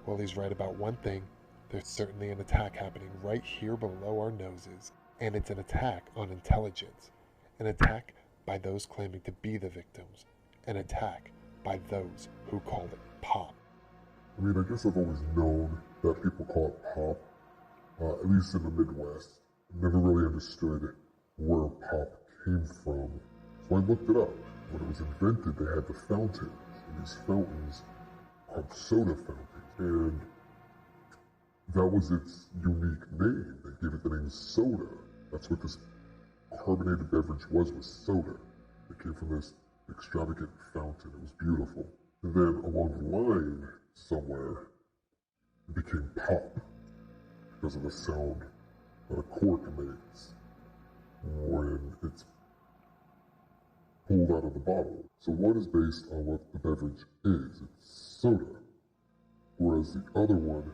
Speaker 9: Well, he's right about one thing. There's certainly an attack happening right here below our noses. And it's an attack on intelligence. An attack by those claiming to be the victims. An attack by those who call it Pop.
Speaker 11: I mean, I guess I've always known that people call it pop, at least in the Midwest. Never really understood where pop came from. So I looked it up. When it was invented, they had the fountains. And these fountains are soda fountains. And that was its unique name. They gave it the name soda. That's what this carbonated beverage was soda. It came from this extravagant fountain. It was beautiful. And then along the line, somewhere, it became pop because of the sound that a cork makes when it's pulled out of the bottle. So one is based on what the beverage is. It's soda. Whereas the other one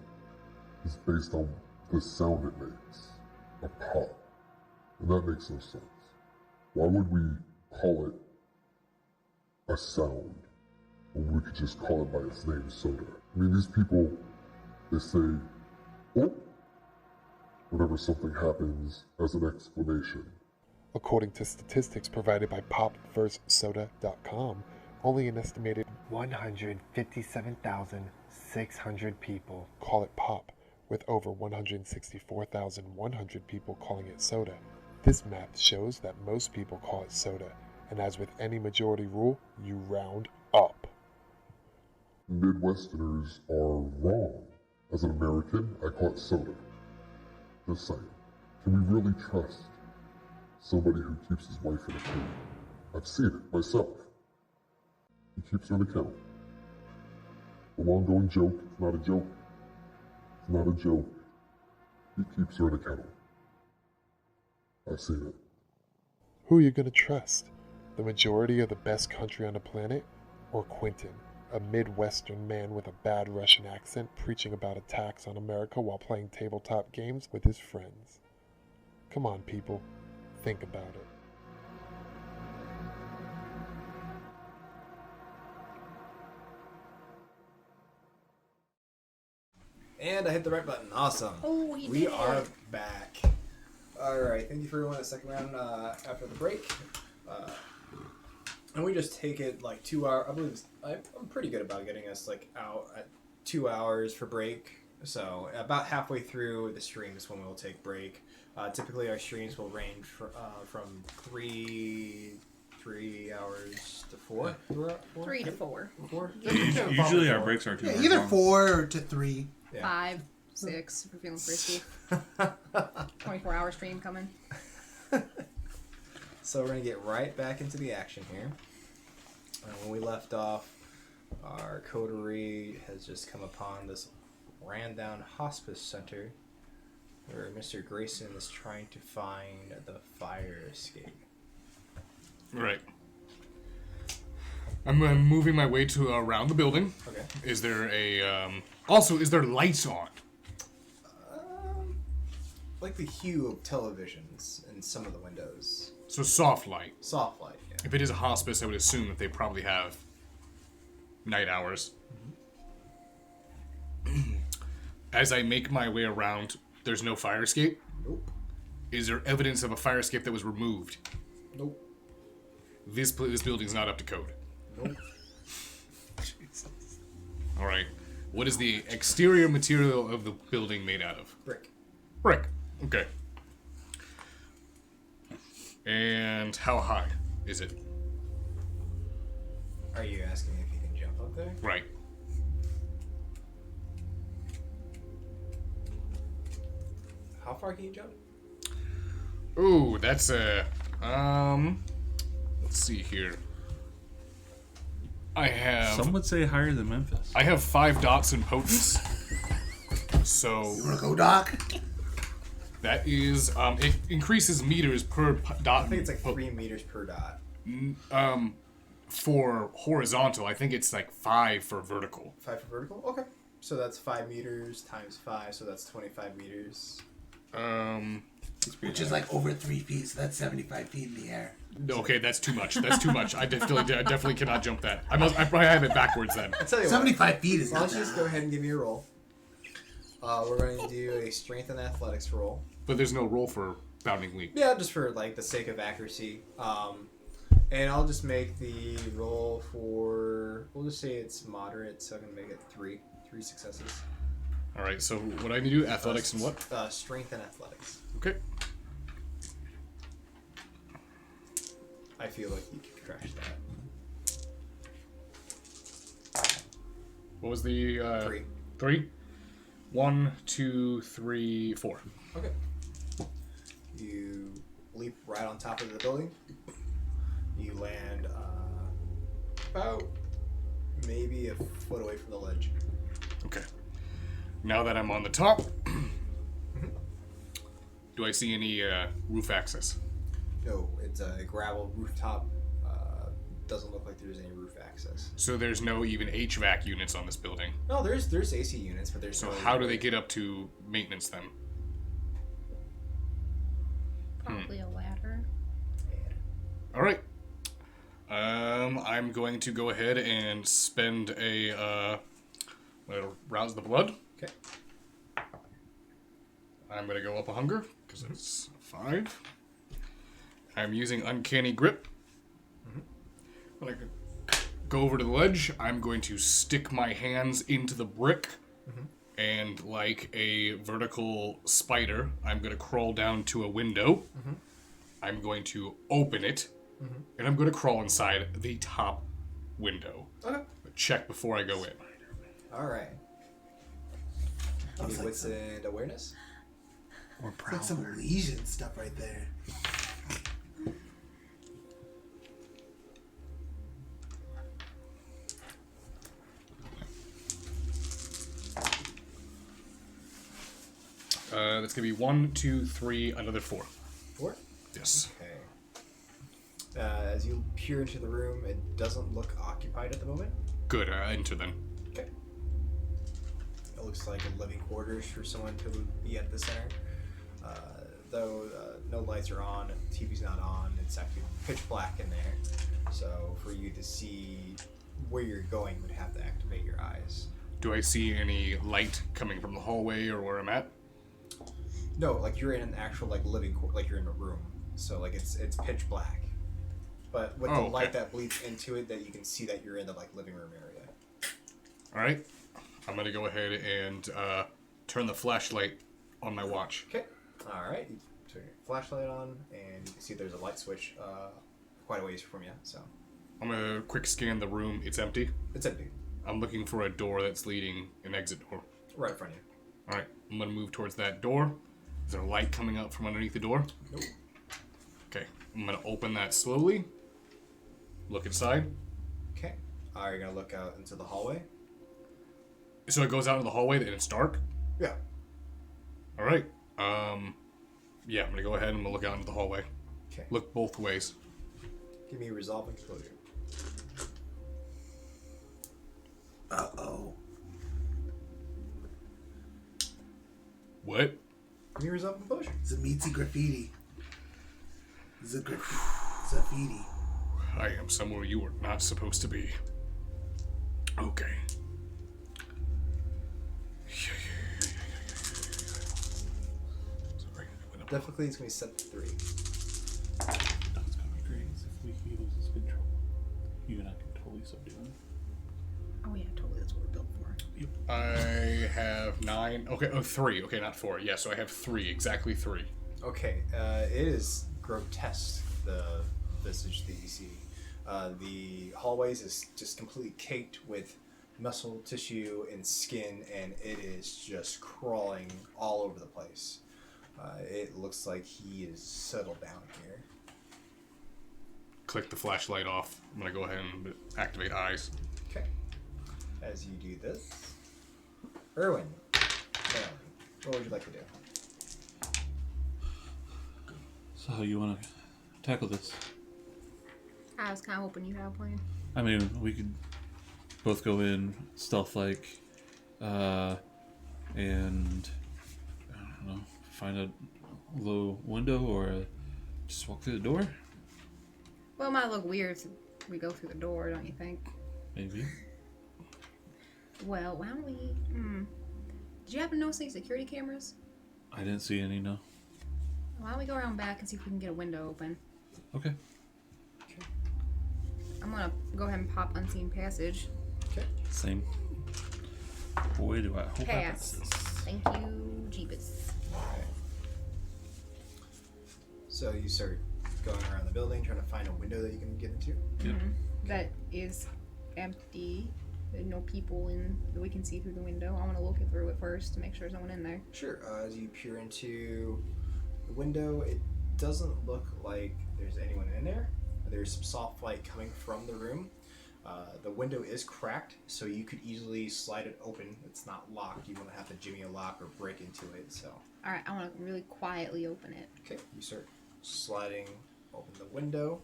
Speaker 11: is based on the sound it makes. A pop. And that makes no sense. Why would we call it a sound when we could just call it by its name, soda? I mean, these people, they say, oh, whenever something happens as an explanation.
Speaker 9: According to statistics provided by popversesoda.com, only an estimated 157,600 people call it pop, with over 164,100 people calling it soda. This math shows that most people call it soda, and as with any majority rule, you round up.
Speaker 11: Midwesterners are wrong. As an American, I call it soda. Just saying. Can we really trust somebody who keeps his wife in a cage? I've seen it myself. He keeps her in a kennel. The long-going joke, it's not a joke. It's not a joke. He keeps her in a kennel. I've seen it.
Speaker 9: Who are you going to trust? The majority of the best country on the planet? Or Quentin, a Midwestern man with a bad Russian accent preaching about attacks on America while playing tabletop games with his friends? Come on, people. Think about it.
Speaker 1: And I hit the right button. Awesome.
Speaker 4: Oh, he
Speaker 1: We
Speaker 4: did
Speaker 1: are
Speaker 4: it.
Speaker 1: back. Alright, thank you for everyone. The second round after the break. And we just take it like 2 hours. I believe I'm pretty good about getting us like out at 2 hours for break. So about halfway through the stream is when we'll take break. Typically our streams will range from 3 hours to 4.
Speaker 4: 3 to 4.
Speaker 1: 4?
Speaker 5: Usually our breaks are 2 hours
Speaker 3: either
Speaker 5: long.
Speaker 3: 4 to 3.
Speaker 1: Yeah.
Speaker 4: 5, 6 if we're feeling frisky. 24-hour stream coming.
Speaker 1: So we're going to get right back into the action here. When we left off, our coterie has just come upon this ran-down hospice center where Mr. Grayson is trying to find the fire escape.
Speaker 2: Right. I'm moving my way to around the building.
Speaker 1: Okay.
Speaker 2: Is there a also? Is there lights on?
Speaker 1: Like the hue of televisions in some of the windows.
Speaker 2: So soft light.
Speaker 1: Soft light, yeah.
Speaker 2: If it is a hospice, I would assume that they probably have night hours. As I make my way around, there's no fire escape.
Speaker 1: Nope.
Speaker 2: Is there evidence of a fire escape that was removed?
Speaker 1: Nope.
Speaker 2: This building's not up to code.
Speaker 1: Nope.
Speaker 2: All right. What is the exterior material of the building made out of?
Speaker 1: Brick.
Speaker 2: Brick. Okay. And how high is it?
Speaker 1: Are you asking if you can jump up there?
Speaker 2: Right.
Speaker 1: How far can you jump?
Speaker 2: Ooh, that's a let's see here. I have.
Speaker 5: Some would say higher than Memphis.
Speaker 2: I have 5 dots in potence. So
Speaker 3: You wanna go, Doc?
Speaker 2: that is it increases meters per dot.
Speaker 1: I think it's like 3 meters per dot.
Speaker 2: For horizontal, I think it's like 5 for vertical.
Speaker 1: 5 for vertical? Okay. So that's 5 meters times 5, so that's 25 meters.
Speaker 3: Which is like over 3 feet, so that's 75 feet in the air.
Speaker 2: Okay, that's too much. That's too much. I definitely cannot jump that. I probably have it backwards then.
Speaker 1: I'll tell you
Speaker 3: 75 feet is
Speaker 1: why
Speaker 3: not
Speaker 1: don't you just
Speaker 3: that
Speaker 1: go ahead and give me a roll. We're going to do a strength and athletics roll.
Speaker 2: But there's no roll for bounding leap.
Speaker 1: Yeah, just for like the sake of accuracy. And I'll just make the roll for, we'll just say it's moderate, so I'm going to make it 3 successes.
Speaker 2: All right. So what I need to do? Athletics and what?
Speaker 1: Strength and athletics.
Speaker 2: Okay.
Speaker 1: I feel like you could crash that.
Speaker 2: What was the
Speaker 1: 3.
Speaker 2: 3? 1, 2, 3, 4.
Speaker 1: Okay. You leap right on top of the building. You land about maybe a foot away from the ledge.
Speaker 2: Okay. Now that I'm on the top, do I see any roof access?
Speaker 1: No, it's a gravel rooftop. Doesn't look like there's any roof access.
Speaker 2: So there's no even HVAC units on this building.
Speaker 1: No, there's AC units, but there's
Speaker 2: So
Speaker 1: no.
Speaker 2: how do they get up to maintenance then?
Speaker 4: Probably a ladder.
Speaker 2: All right. I'm going to go ahead and spend a rouse the blood.
Speaker 1: Okay.
Speaker 2: I'm going to go up a hunger because it's 5. I'm using Uncanny Grip. When I go over to the ledge, I'm going to stick my hands into the brick, and like a vertical spider, I'm going to crawl down to a window. I'm going to open it, and I'm going to crawl inside the top window.
Speaker 1: Okay.
Speaker 2: Check before I go in.
Speaker 1: All right. Give me wits and awareness.
Speaker 5: Or
Speaker 3: It's like some lesion stuff right there.
Speaker 2: That's going to be 1, 2, 3, another 4.
Speaker 1: 4?
Speaker 2: Yes.
Speaker 1: Okay. As you peer into the room, it doesn't look occupied at the moment.
Speaker 2: Good, enter then.
Speaker 1: Okay. It looks like a living quarters for someone to be at the center. Though no lights are on, and TV's not on, it's actually pitch black in there. So for you to see where you're going, you would have to activate your eyes.
Speaker 2: Do I see any light coming from the hallway or where I'm at?
Speaker 1: No, like you're in an actual like living like you're in a room. So like it's pitch black. But with the light that bleeds into it, that you can see that you're in the like living room area.
Speaker 2: All right. I'm going to go ahead and turn the flashlight on my watch.
Speaker 1: Okay. All right. You turn your flashlight on, and you can see there's a light switch quite a ways from you. So
Speaker 2: I'm going to quick scan the room. It's empty.
Speaker 1: it's empty,
Speaker 2: I'm looking for a door that's leading an exit door.
Speaker 1: right in front of you.
Speaker 2: All right. I'm going to move towards that door. Is there a light coming up from underneath the door?
Speaker 1: Nope.
Speaker 2: Okay. I'm going to open that slowly. Look inside.
Speaker 1: Okay. Are you gonna look out into the hallway?
Speaker 2: So it goes out into the hallway and it's dark?
Speaker 1: Yeah.
Speaker 2: All right. Yeah, I'm going to go ahead and I'm going to look out into the hallway.
Speaker 1: Okay.
Speaker 2: Look both ways.
Speaker 1: Give me resolve and exposure.
Speaker 3: Uh-oh.
Speaker 2: What?
Speaker 1: Give me resolve and composure.
Speaker 3: It's a meaty graffiti. It's a graffiti.
Speaker 2: I am somewhere you are not supposed to be. Okay. Sorry, I went up.
Speaker 1: Difficulty is gonna be set to 3.
Speaker 5: That's gonna be great. If we use his control, you and I can totally subdue him.
Speaker 4: Oh yeah, totally. That's what we're built for.
Speaker 2: I have 9. Okay, 3. Okay, not 4. Yeah, so I have 3. Exactly 3.
Speaker 1: Okay. It is grotesque, the visage that you see. The hallways is just completely caked with muscle tissue and skin, and it is just crawling all over the place. It looks like he is settled down here.
Speaker 2: Click the flashlight off. I'm gonna go ahead and activate eyes.
Speaker 1: Okay. As you do this, Erwin, what would you like to do?
Speaker 5: So how you want to tackle this?
Speaker 4: I was kind of hoping you had a plan.
Speaker 5: I mean, we could both go in stealth-like, and I don't know, find a low window or just walk through the door.
Speaker 4: Well, it might look weird if we go through the door, don't you think?
Speaker 5: Maybe.
Speaker 4: Well, why don't we... Did you happen to notice any security cameras?
Speaker 5: I didn't see any, no.
Speaker 4: Why don't we go around back and see if we can get a window open?
Speaker 5: Okay.
Speaker 4: I'm gonna go ahead and pop unseen passage.
Speaker 1: Okay.
Speaker 5: Same. Boy, do I hope I
Speaker 4: Pass.
Speaker 5: pass this.
Speaker 4: Thank you, Jeebus.
Speaker 1: Okay. So you start going around the building, trying to find a window that you can get into.
Speaker 5: Yep.
Speaker 4: That is empty. There's no people in that we can see through the window. I want to look through it first to make sure there's no one in there.
Speaker 1: Sure. As you peer into the window, it doesn't look like there's anyone in there. There's some soft light coming from the room. The window is cracked, so you could easily slide it open. It's not locked. You won't have to jimmy a lock or break into it. So.
Speaker 4: All right, I want to really quietly open it.
Speaker 1: Okay. You start sliding open the window.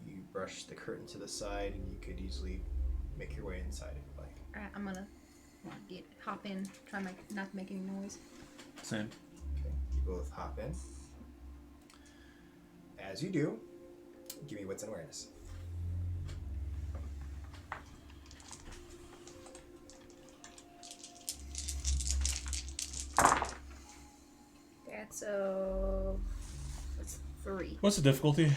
Speaker 1: You brush the curtain to the side, and you could easily make your way inside if you like.
Speaker 4: All right, I'm gonna hop in, try not to make any noise.
Speaker 5: Same.
Speaker 1: Okay. You both hop in. As you do, give me wits and awareness.
Speaker 4: That's 3.
Speaker 5: What's the difficulty?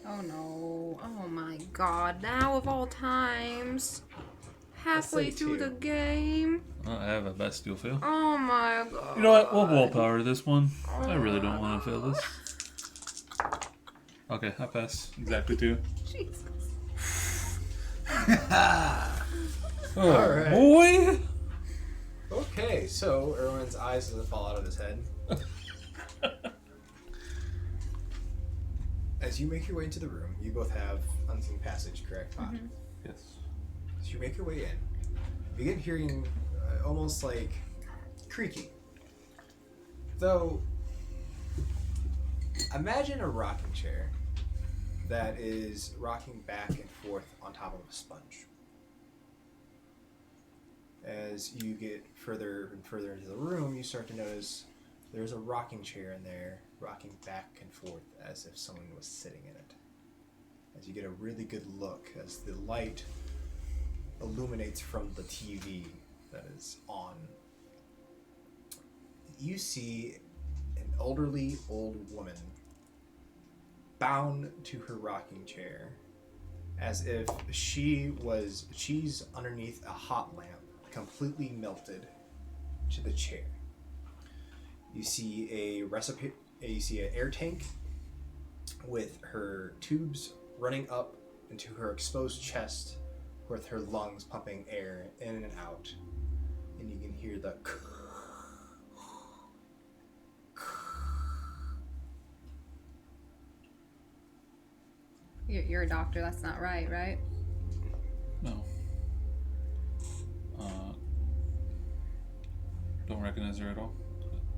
Speaker 4: Oh no! Oh my God! Now of all times, halfway
Speaker 1: say
Speaker 4: through
Speaker 1: 2.
Speaker 4: the game.
Speaker 5: I have a best you'll fail.
Speaker 4: Oh my God!
Speaker 5: You know what? We'll willpower this one. I really don't want to fail this. Okay, I pass. Exactly 2.
Speaker 4: Jesus.
Speaker 5: Oh,
Speaker 1: Alright.
Speaker 5: boy!
Speaker 1: Okay, so Erwin's eyes doesn't fall out of his head. As you make your way into the room, you both have unseen passage, correct, Pod?
Speaker 5: Yes.
Speaker 1: As you make your way in, you begin hearing almost like creaking. Though, imagine a rocking chair that is rocking back and forth on top of a sponge. As you get further and further into the room, you start to notice there's a rocking chair in there, rocking back and forth as if someone was sitting in it. As you get a really good look as the light illuminates from the TV that is on, you see an elderly old woman bound to her rocking chair as if she's underneath a hot lamp, completely melted to the chair. You see an air tank with her tubes running up into her exposed chest with her lungs pumping air in and out. And you can hear the
Speaker 4: You're a doctor. That's not right, right?
Speaker 5: No. Don't recognize her at all?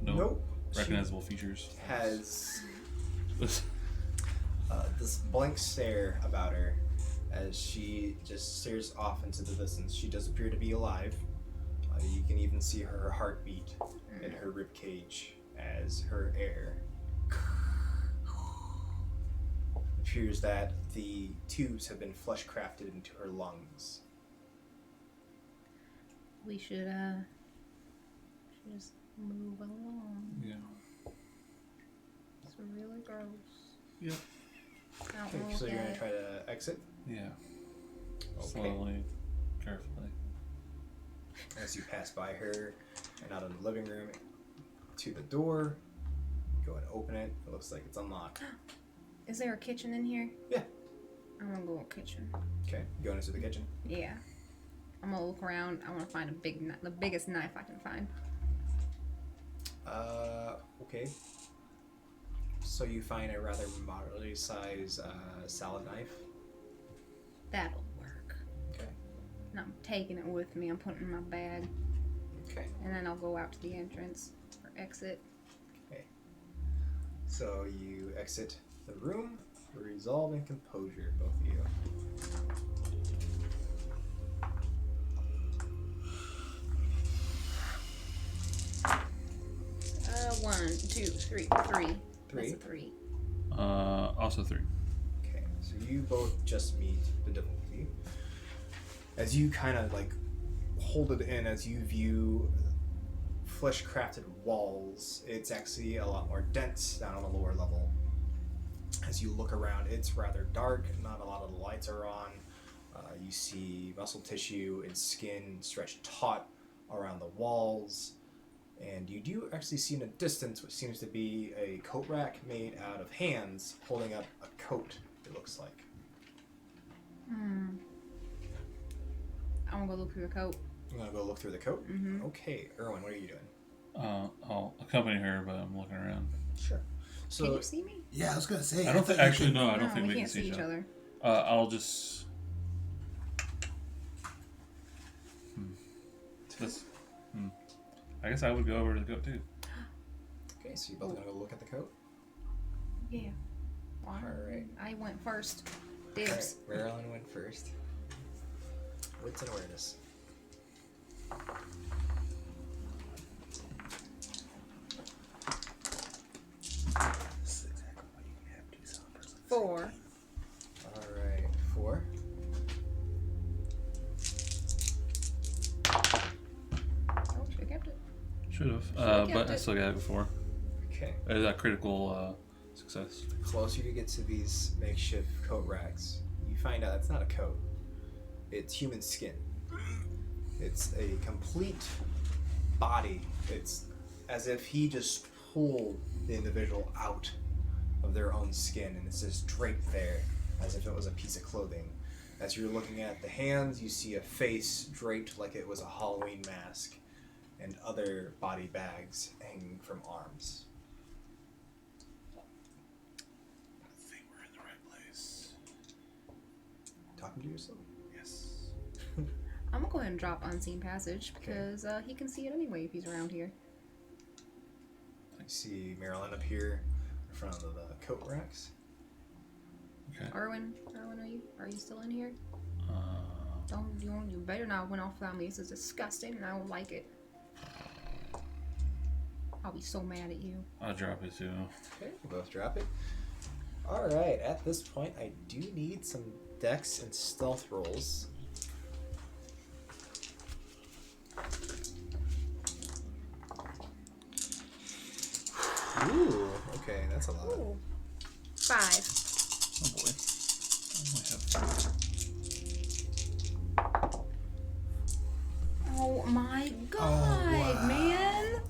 Speaker 5: No
Speaker 1: Nope.
Speaker 5: recognizable features.
Speaker 1: Has this blank stare about her as she just stares off into the distance. She does appear to be alive. You can even see her heartbeat in her rib cage as her air appears that the tubes have been flesh crafted into her lungs.
Speaker 4: We should just move along.
Speaker 5: Yeah.
Speaker 4: It's really gross.
Speaker 5: Yep.
Speaker 4: I don't
Speaker 1: Okay,
Speaker 4: know
Speaker 1: so
Speaker 4: what
Speaker 1: you're gonna
Speaker 4: that-
Speaker 1: try to exit
Speaker 5: Yeah.
Speaker 1: Okay.
Speaker 5: Slowly, carefully.
Speaker 1: as you pass by her and out of the living room to the door. Go and open it. It looks like it's unlocked.
Speaker 4: Is there a kitchen in here?
Speaker 1: Yeah.
Speaker 4: I'm gonna go in the kitchen.
Speaker 1: Okay, going into the kitchen.
Speaker 4: Yeah. I'm gonna look around. I want to find the biggest knife I can find.
Speaker 1: Okay. So you find a rather moderately sized salad knife.
Speaker 4: That'll work. And I'm taking it with me. I'm putting it in my bag.
Speaker 1: Okay.
Speaker 4: And then I'll go out to the entrance or exit.
Speaker 1: Okay. So you exit the room, resolve and composure, both of you.
Speaker 4: 1, 2, 3, 3. That's a 3.
Speaker 5: Also 3.
Speaker 1: Okay, so you both just meet the difficulty. As you kind of like hold it in, as you view flesh crafted walls, it's actually a lot more dense down on the lower level. As you look around, it's rather dark, not a lot of the lights are on. You see muscle tissue and skin stretched taut around the walls. And you do actually see in the distance what seems to be a coat rack made out of hands holding up a coat, it looks like.
Speaker 4: I'm gonna go look through the coat.
Speaker 1: I'm gonna go look through the coat?
Speaker 4: Mm-hmm.
Speaker 1: Okay, Erwin, what are you doing?
Speaker 5: I'll accompany her, but I'm looking around.
Speaker 1: Sure. So,
Speaker 4: can you see me?
Speaker 3: Yeah, I was gonna say.
Speaker 5: I don't think. Actually, no, I
Speaker 4: No,
Speaker 5: don't think
Speaker 4: we
Speaker 5: we
Speaker 4: can't
Speaker 5: can see
Speaker 4: each other.
Speaker 5: I'll just. I guess I would go over to the goat too.
Speaker 1: Okay, so you're both gonna go look at the coat?
Speaker 4: Yeah. Well,
Speaker 1: Alright.
Speaker 4: I went first. Dibs.
Speaker 1: Alright, Marilyn went first. Wits and awareness.
Speaker 4: Four.
Speaker 1: Alright, 4.
Speaker 4: Oh, should have kept it.
Speaker 5: Should have,
Speaker 4: Should've
Speaker 5: but
Speaker 4: kept
Speaker 5: I
Speaker 4: it.
Speaker 5: still got it before.
Speaker 1: Okay.
Speaker 5: It is a critical success.
Speaker 1: The closer you get to these makeshift coat racks, you find out it's not a coat. It's human skin. It's a complete body. It's as if he just pulled the individual out of their own skin, and it's just draped there as if it was a piece of clothing. As you're looking at the hands, you see a face draped like it was a Halloween mask, and other body bags hanging from arms.
Speaker 5: I think we're in the right place.
Speaker 1: Talking to yourself?
Speaker 5: Yes.
Speaker 4: I'm gonna go ahead and drop Unseen Passage because he can see it anyway if he's around here.
Speaker 1: You see Marilyn up here in front of the coat racks.
Speaker 5: Okay.
Speaker 4: Erwin, are you still in here? You better not went off without me. This is disgusting, and I don't like it. I'll be so mad at you.
Speaker 5: I'll drop it too.
Speaker 1: Okay, you both drop it. Alright, at this point, I do need some dex and stealth rolls. Ooh, okay, that's a lot.
Speaker 4: Ooh. 5.
Speaker 5: Oh boy. I only have 3.
Speaker 4: Oh my god, man!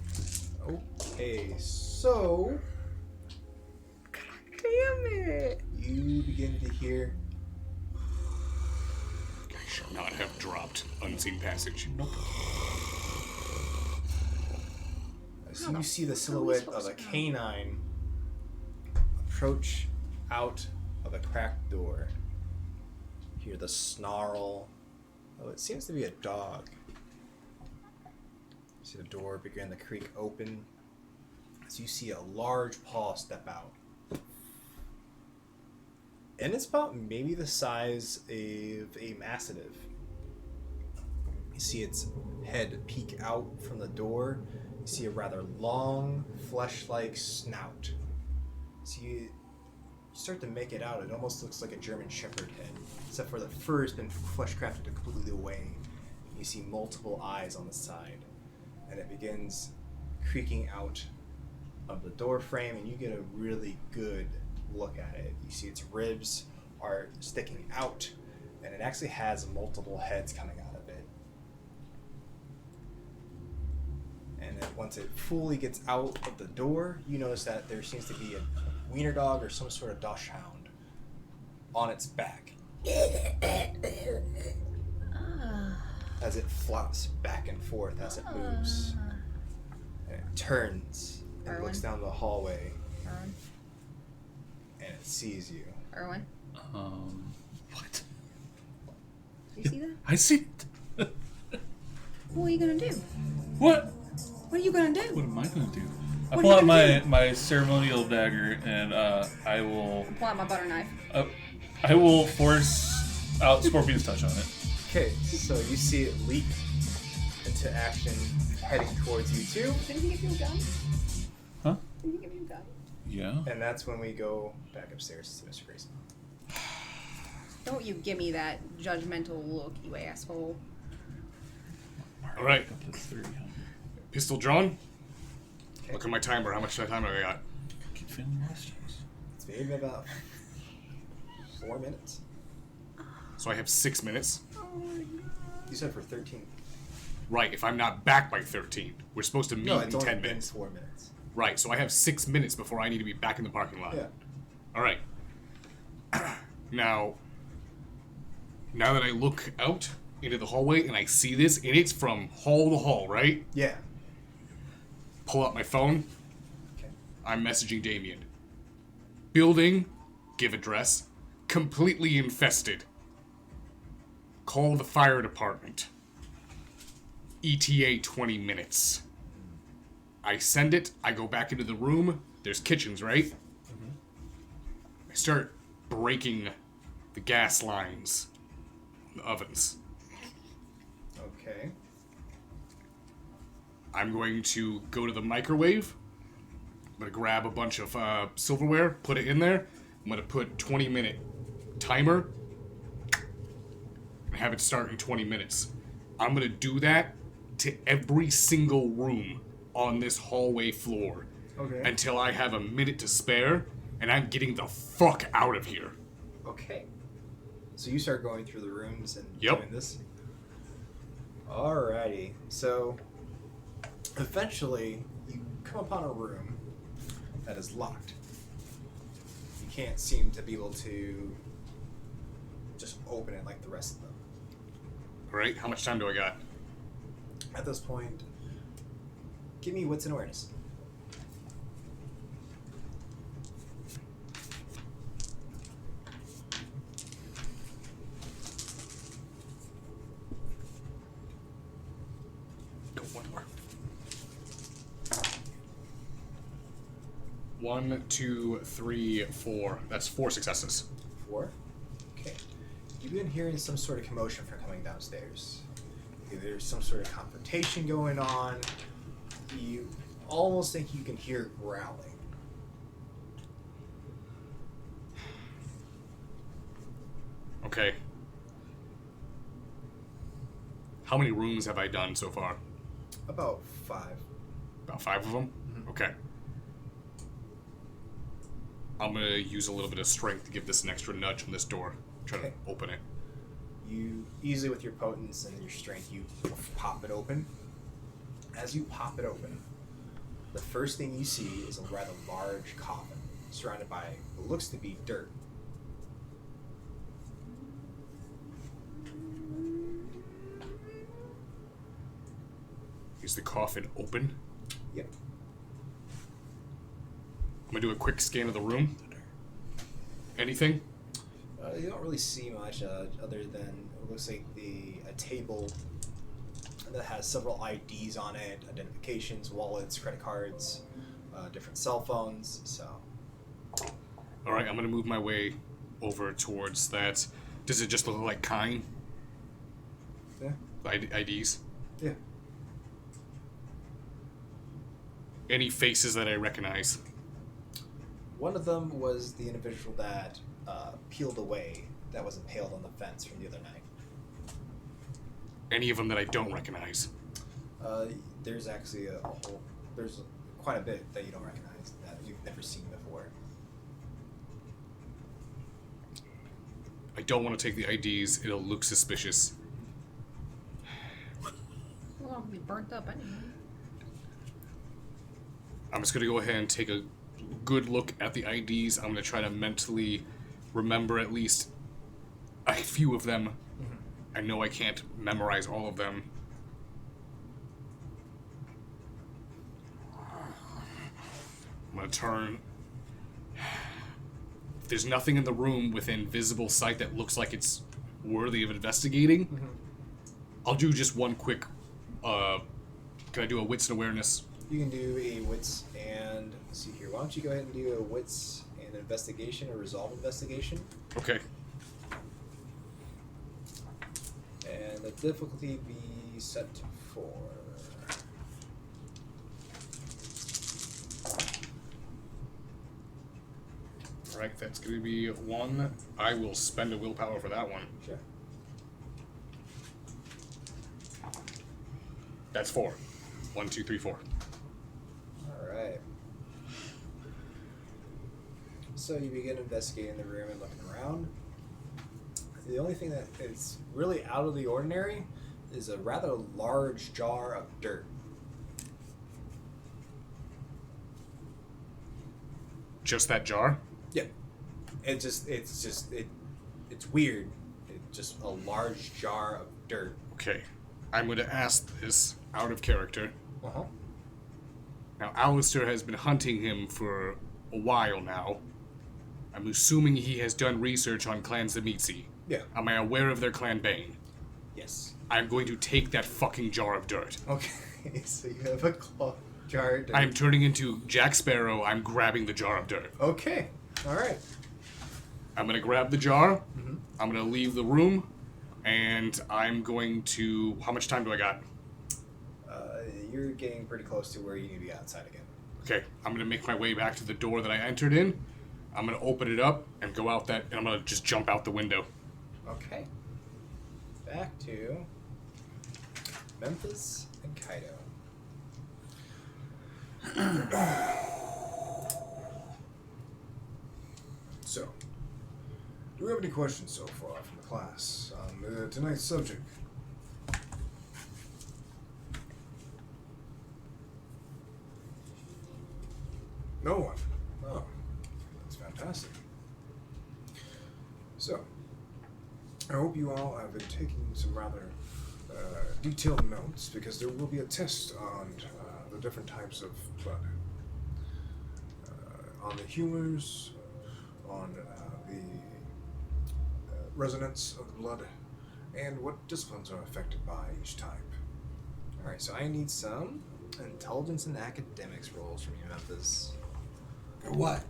Speaker 1: Okay, so
Speaker 4: Damn it!
Speaker 1: you begin to hear
Speaker 2: I shall not have dropped Unseen Passage. Nope.
Speaker 1: as you see the silhouette of a canine approach out of a cracked door. You hear the snarl. Oh, it seems to be a dog. You see the door begin to creak open as you see a large paw step out. And it's about maybe the size of a mastiff. You see its head peek out from the door. You see a rather long, flesh-like snout. So you start to make it out. It almost looks like a German Shepherd head, except for the fur has been flesh-crafted completely away. You see multiple eyes on the side, and it begins creaking out of the door frame, and you get a really good look at it. You see its ribs are sticking out, and it actually has multiple heads coming out of it. And then once it fully gets out of the door, you notice that there seems to be a wiener dog or some sort of dachshund on its back as it flops back and forth as it moves. And it turns and
Speaker 4: Erwin?
Speaker 1: looks down the hallway,
Speaker 4: Erwin?
Speaker 1: and it sees you.
Speaker 4: Erwin?
Speaker 5: What?
Speaker 4: Do you see that?
Speaker 5: I see it.
Speaker 4: What are you gonna do?
Speaker 5: What?
Speaker 4: What are you gonna do?
Speaker 5: What am I gonna do? I
Speaker 4: What
Speaker 5: pull
Speaker 4: are you
Speaker 5: out
Speaker 4: gonna
Speaker 5: my ceremonial dagger and I will
Speaker 4: Pull out my butter knife.
Speaker 5: I will force out Scorpion's touch on it.
Speaker 1: Okay, so you see it leap into action, heading towards you too,
Speaker 4: Didn't he give you a gun?
Speaker 5: Huh?
Speaker 4: Didn't he give you a gun?
Speaker 5: Yeah.
Speaker 1: and that's when we go back upstairs to Mr. Grayson.
Speaker 4: Don't you give me that judgmental look, you asshole.
Speaker 2: All right.
Speaker 5: Up to 3.
Speaker 2: Pistol drawn.
Speaker 1: Okay.
Speaker 2: Look at my timer. How much time have I got?
Speaker 5: Keep feeling lost.
Speaker 1: It's maybe about 4 minutes.
Speaker 2: So I have 6 minutes.
Speaker 1: You said for 13.
Speaker 2: Right. If I'm not back by 13, we're supposed to meet
Speaker 1: No,
Speaker 2: in
Speaker 1: it's only
Speaker 2: 10
Speaker 1: been
Speaker 2: minutes.
Speaker 1: 4 minutes.
Speaker 2: Right. So I have 6 minutes before I need to be back in the parking lot.
Speaker 1: Yeah.
Speaker 2: All right. Now that I look out into the hallway and I see this, and it's from hall to hall, right?
Speaker 1: Yeah.
Speaker 2: Pull out my phone.
Speaker 1: Okay.
Speaker 2: I'm messaging Damien. Building, give address, completely infested. Call the fire department. ETA 20 minutes. I send it, I go back into the room. There's kitchens, right?
Speaker 1: Mm-hmm.
Speaker 2: I start breaking the gas lines, the ovens.
Speaker 1: Okay.
Speaker 2: I'm going to go to the microwave. I'm going to grab a bunch of silverware, put it in there. I'm going to put 20-minute timer and have it start in 20 minutes. I'm going to do that to every single room on this hallway floor
Speaker 1: Okay.
Speaker 2: until I have a minute to spare and I'm getting the fuck out of here.
Speaker 1: Okay. So you start going through the rooms and
Speaker 2: Yep.
Speaker 1: doing this? Alrighty. So eventually you come upon a room that is locked. You can't seem to be able to just open it like the rest of them.
Speaker 2: All right, how much time do I got?
Speaker 1: At this point, give me wits and awareness.
Speaker 2: Go one more. 1, 2, 3, 4. That's 4 successes.
Speaker 1: 4. Okay. You've been hearing some sort of commotion from coming downstairs. Either there's some sort of confrontation going on. You almost think you can hear growling.
Speaker 2: Okay. How many rooms have I done so far?
Speaker 1: About 5.
Speaker 2: About 5 of them?
Speaker 1: Mhm.
Speaker 2: Okay. I'm gonna use a little bit of strength to give this an extra nudge on this door. Try
Speaker 1: Okay.
Speaker 2: to open it.
Speaker 1: You easily, with your potence and your strength, you pop it open. As you pop it open, the first thing you see is a rather large coffin surrounded by what looks to be dirt.
Speaker 2: Is the coffin open?
Speaker 1: Yep.
Speaker 2: I'm gonna do a quick scan of the room. Anything?
Speaker 1: You don't really see much other than it looks like a table that has several IDs on it, identifications, wallets, credit cards, different cell phones. So,
Speaker 2: All right, I'm gonna move my way over towards that. Does it just look like Kine?
Speaker 1: yeah,
Speaker 2: IDs?
Speaker 1: yeah.
Speaker 2: Any faces that I recognize?
Speaker 1: One of them was the individual that peeled away, that was impaled on the fence from the other night.
Speaker 2: Any of them that I don't recognize?
Speaker 1: There's actually there's quite a bit that you don't recognize that you've never seen before.
Speaker 2: I don't want to take the IDs. It'll look suspicious.
Speaker 4: Well, I'll be burnt up anyway.
Speaker 2: I'm just gonna go ahead and take a good look at the IDs. I'm gonna try to mentally remember at least a few of them. I know I can't memorize all of them. I'm gonna turn. If there's nothing in the room within visible sight that looks like it's worthy of investigating, I'll do just one quick Can I do a wits and awareness?
Speaker 1: You can do a wits and let's see here. Why don't you go ahead and do a wits and investigation or resolve investigation?
Speaker 2: Okay.
Speaker 1: And the difficulty be set to 4.
Speaker 2: Right, that's going to be 1. I will spend a willpower for that one.
Speaker 1: Sure.
Speaker 2: That's 4. 1, 2, 3, 4.
Speaker 1: Alright. So you begin investigating the room and looking around. The only thing that is really out of the ordinary is a rather large jar of dirt.
Speaker 2: Just that jar?
Speaker 1: Yeah. It's weird. It's just a large jar of dirt.
Speaker 2: Okay. I'm going to ask this out of character.
Speaker 1: Uh-huh.
Speaker 2: Now, Alistair has been hunting him for a while now. I'm assuming he has done research on Clan Zamitzi.
Speaker 1: Yeah.
Speaker 2: Am I aware of their Clan Bane?
Speaker 1: Yes.
Speaker 2: I'm going to take that fucking jar of dirt.
Speaker 1: Okay, so you have a jar of dirt.
Speaker 2: I'm turning into Jack Sparrow. I'm grabbing the jar of dirt.
Speaker 1: Okay. Alright.
Speaker 2: I'm going to grab the jar.
Speaker 1: Mm-hmm.
Speaker 2: I'm going to leave the room. And I'm going to... How much time do I got?
Speaker 1: You're getting pretty close to where you need to be outside again.
Speaker 2: Okay, I'm going to make my way back to the door that I entered in. I'm going to open it up and go out that... And I'm going to just jump out the window.
Speaker 1: Okay. Back to Memphis and Kaido.
Speaker 6: So, do we have any questions so far from the class on tonight's subject? No one. Oh, that's fantastic. So, I hope you all have been taking some rather detailed notes because there will be a test on the different types of blood. On the humors, on the resonance of the blood, and what disciplines are affected by each type.
Speaker 1: Alright, so I need some intelligence and academics rolls from you, Memphis.
Speaker 3: For what?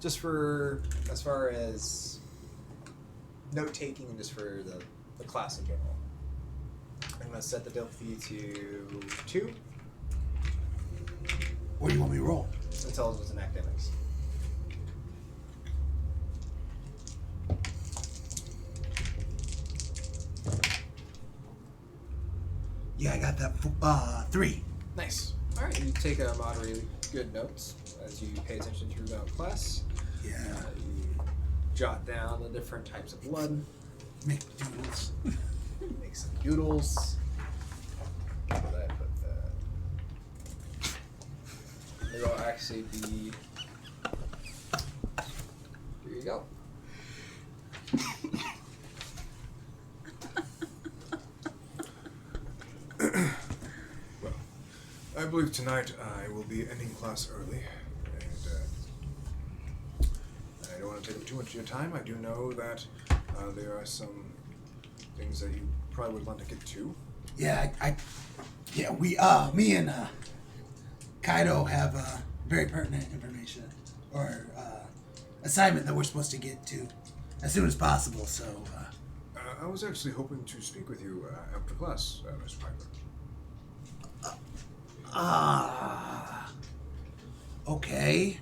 Speaker 1: Just for, as far as note taking and just for the class in general. I'm going to set the difficulty to 2.
Speaker 3: What do you want me to roll?
Speaker 1: Intelligence and academics.
Speaker 3: Yeah, I got that 3.
Speaker 1: Nice. Alright, you take a moderately good notes as you pay attention throughout class.
Speaker 3: Yeah.
Speaker 1: You jot down the different types of blood.
Speaker 3: Make doodles.
Speaker 1: Make some doodles. Where did I put that? It'll actually be... Here you go.
Speaker 6: Well, I believe tonight I will be ending class early, and I don't want to take up too much of your time. I do know that there are some things that you probably would want to get to.
Speaker 3: Yeah, me and Kaido have very pertinent information or assignment that we're supposed to get to as soon as possible. So
Speaker 6: I was actually hoping to speak with you after class, Mr. Piper.
Speaker 3: Okay.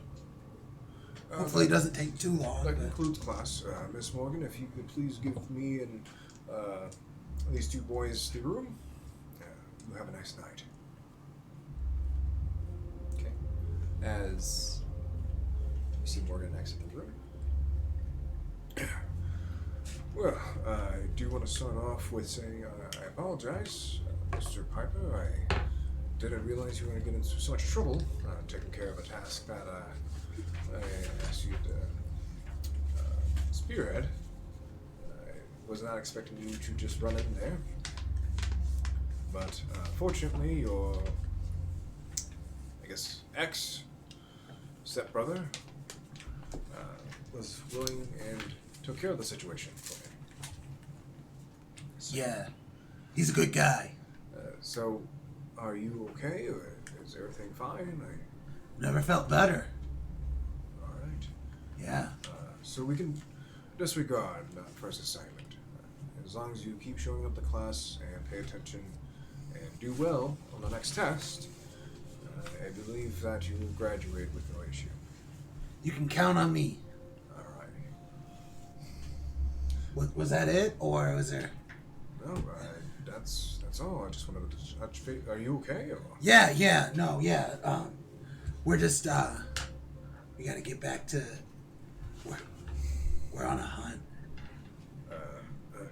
Speaker 3: Hopefully it doesn't take too long.
Speaker 6: That
Speaker 3: but-
Speaker 6: concludes class. Miss Morgan, if you could please give me and these two boys the room. You have a nice night.
Speaker 1: Okay. As you see Morgan exit the room.
Speaker 6: Well, I do want to start off with saying I apologize, Mr. Piper. I didn't realize you were going to get into so much trouble taking care of a task that I asked you to spearhead. I was not expecting you to just run in there. But fortunately, your, I guess, ex-stepbrother was willing and took care of the situation for me. So,
Speaker 3: Yeah, he's a good guy.
Speaker 6: So, are you okay? Is everything fine?
Speaker 3: Never felt better.
Speaker 6: All right.
Speaker 3: Yeah.
Speaker 6: So we can disregard that first assignment. As long as you keep showing up to class and pay attention and do well on the next test, I believe that you will graduate with no issue.
Speaker 3: You can count on me.
Speaker 6: All right.
Speaker 3: Was that it, or was there?
Speaker 6: No, that's all. I just wanted to touch base. Are you okay? Or?
Speaker 3: Yeah. We're just we gotta get back to. We're on a hunt.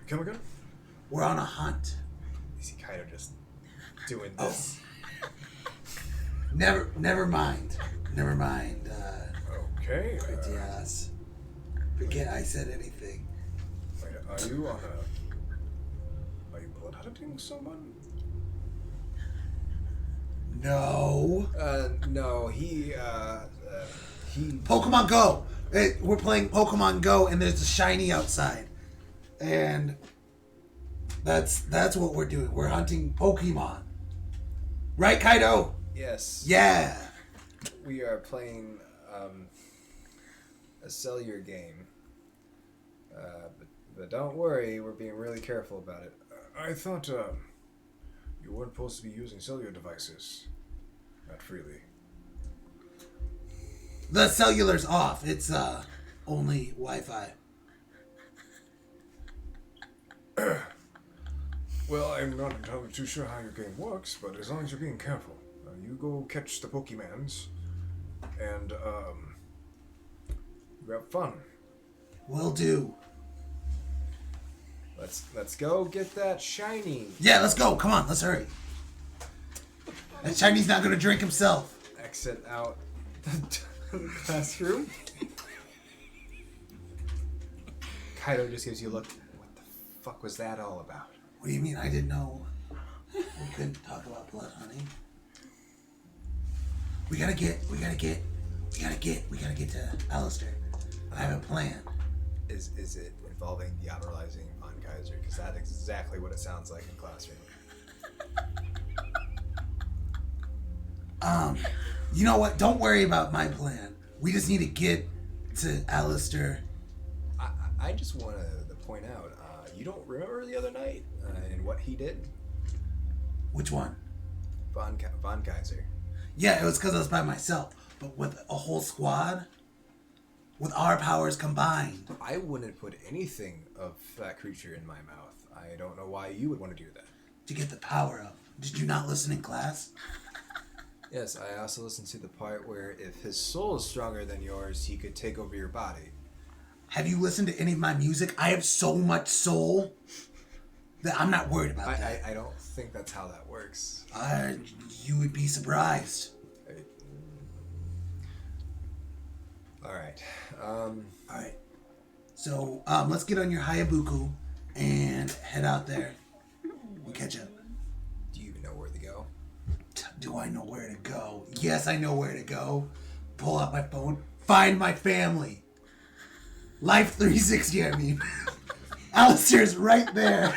Speaker 6: Come again?
Speaker 3: We're on a hunt.
Speaker 1: You see Kaido just doing this.
Speaker 3: Never mind.
Speaker 6: Okay.
Speaker 3: Yes. Forget I said anything.
Speaker 6: Wait, are you bloodhunting someone?
Speaker 3: No.
Speaker 1: No, he.
Speaker 3: Pokemon Go. We're playing Pokemon Go, and there's a shiny outside, and that's what we're doing. We're hunting Pokemon. Right, Kaido?
Speaker 1: Yes.
Speaker 3: Yeah.
Speaker 1: We are playing a cellular game. But don't worry, we're being really careful about it.
Speaker 6: I thought you weren't supposed to be using cellular devices that freely.
Speaker 3: The cellular's off. It's only Wi-Fi.
Speaker 6: Well, I'm not entirely too sure how your game works, but as long as you're being careful, you go catch the Pokemans, and you have fun.
Speaker 3: Will do.
Speaker 1: Let's go get that shiny.
Speaker 3: Yeah, let's go. Come on, let's hurry. That shiny's not gonna drink himself.
Speaker 1: Exit out the classroom. Kaido just gives you a look. What the fuck was that all about?
Speaker 3: What do you mean? I didn't know we couldn't talk about blood hunting. We gotta get to Alistair. I have a plan.
Speaker 1: Is it involving deodorizing on Kaiser? Because that's exactly what it sounds like in classroom.
Speaker 3: You know what? Don't worry about my plan. We just need to get to Alistair.
Speaker 1: I just want to point out, you don't remember the other night and what he did?
Speaker 3: Which one?
Speaker 1: Von Kaiser.
Speaker 3: Yeah, it was because I was by myself. But with a whole squad, with our powers combined.
Speaker 1: I wouldn't put anything of that creature in my mouth. I don't know why you would want to do that.
Speaker 3: To get the power up. Did you not listen in class?
Speaker 1: Yes, I also listened to the part where if his soul is stronger than yours, he could take over your body.
Speaker 3: Have you listened to any of my music? I have so much soul that I'm not worried about that.
Speaker 1: I don't think that's how that works.
Speaker 3: You would be surprised.
Speaker 1: Alright.
Speaker 3: Alright. So, let's get on your Hayabuku and head out there. We'll catch up.
Speaker 1: Do you even know where to go?
Speaker 3: Do I know where to go? Yes, I know where to go. Pull out my phone. Find my family. Life 360, I mean. Alistair's right there.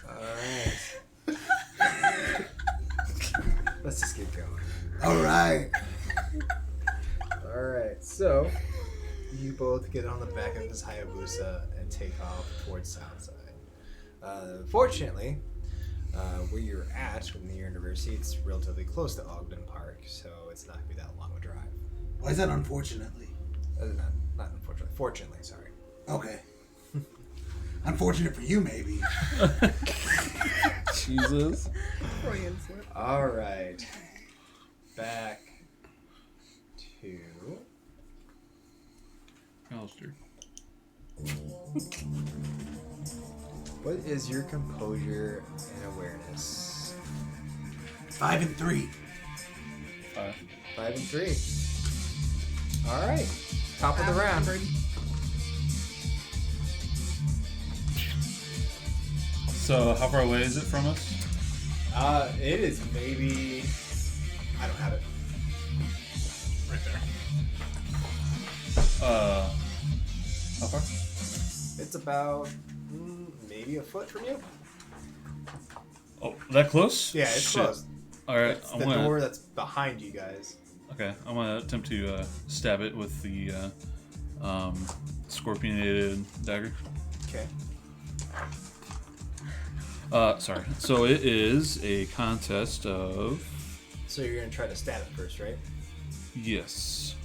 Speaker 1: Alright. Let's just get going.
Speaker 3: Alright.
Speaker 1: Alright, so you both get on the back of this Hayabusa and take off towards Southside. Fortunately, where you're at from the university, it's relatively close to Ogden Park, so it's not going to be that long a drive.
Speaker 3: Why is that unfortunately?
Speaker 1: Not unfortunately. Fortunately, sorry.
Speaker 3: Okay. Unfortunate for you, maybe.
Speaker 5: Jesus.
Speaker 1: Alright. Back to...
Speaker 5: Alistair.
Speaker 1: What is your composure and awareness?
Speaker 3: 5 and 3.
Speaker 5: 5.
Speaker 1: 5 and 3. Alright. Top of the round.
Speaker 5: So, how far away is it from us?
Speaker 1: It is maybe... I don't have it. Right there.
Speaker 5: How far?
Speaker 1: It's about maybe a foot from you.
Speaker 5: Oh, that close?
Speaker 1: Yeah, it's
Speaker 5: Shit.
Speaker 1: closed.
Speaker 5: All right,
Speaker 1: It's the door that's behind you guys.
Speaker 5: Okay, I'm gonna attempt to stab it with the scorpionated dagger.
Speaker 1: Okay.
Speaker 5: Sorry. So it is a contest of.
Speaker 1: So you're gonna try to stab it first, right?
Speaker 5: Yes.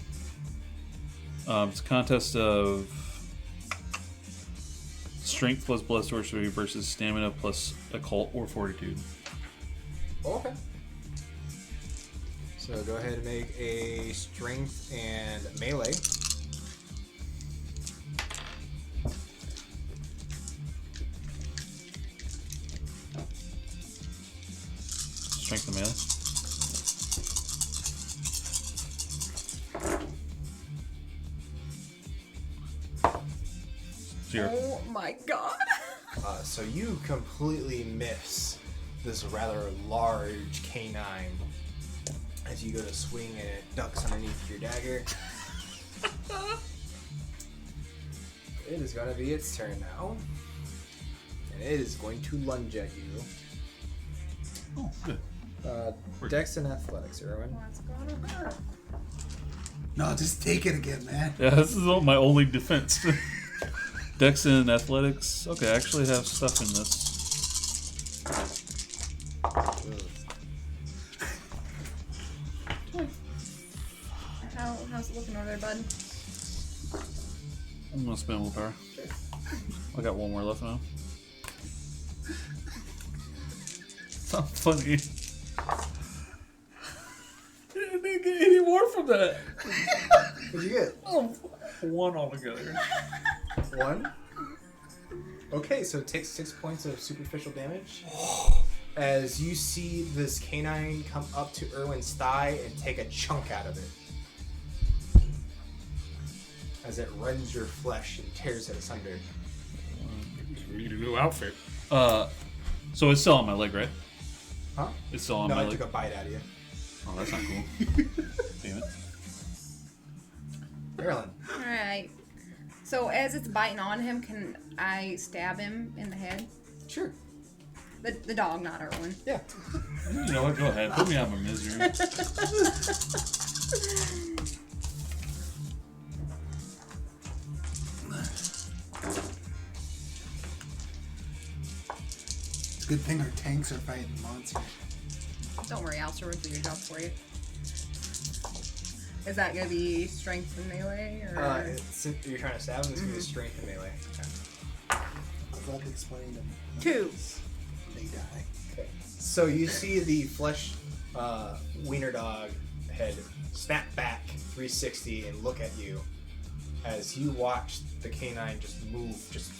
Speaker 5: It's a contest of strength plus blood sorcery versus stamina plus occult or fortitude.
Speaker 1: Okay. So go ahead and make a strength and melee.
Speaker 5: Strength and melee. Zero.
Speaker 4: Oh my god.
Speaker 1: So you completely miss this rather large canine as you go to swing and it ducks underneath your dagger. It is going to be its turn now. And it is going to lunge at you.
Speaker 5: Oh, good.
Speaker 1: Dex and athletics, Erwin.
Speaker 4: What's gonna hurt?
Speaker 3: No, just take it again, man.
Speaker 5: Yeah, this is my only defense. Dex and athletics. Okay, I actually have stuff in this.
Speaker 4: How's it looking over there, bud?
Speaker 5: I'm gonna spend willpower. I got one more left now. It's not funny. I didn't get any more from that.
Speaker 1: What'd you get?
Speaker 5: Oh, one altogether.
Speaker 1: One? Okay, so it takes 6 points of superficial damage. As you see this canine come up to Erwin's thigh and take a chunk out of it. As it rends your flesh and tears it asunder.
Speaker 2: We need a new outfit.
Speaker 5: So it's still on my leg, right?
Speaker 1: Huh?
Speaker 5: It's still on
Speaker 1: No,
Speaker 5: my
Speaker 1: I
Speaker 5: leg.
Speaker 1: took a bite out of you.
Speaker 5: Oh, that's not cool. Damn it.
Speaker 1: Marilyn.
Speaker 4: Alright. So as it's biting on him, can I stab him in the head?
Speaker 1: Sure.
Speaker 4: The dog, not Erwin.
Speaker 1: Yeah.
Speaker 5: You know what? Go ahead. Put me out of my misery.
Speaker 3: It's a good thing our tanks are fighting monsters.
Speaker 4: Don't worry, I'll sort through your job for you. Is that gonna be strength and melee, or?
Speaker 1: You're trying to stab him, it's going to be strength and melee.
Speaker 3: I'd love to explain them.
Speaker 4: 2.
Speaker 3: They die.
Speaker 1: Okay. So you see the flesh wiener dog head snap back 360 and look at you as you watch the canine just move just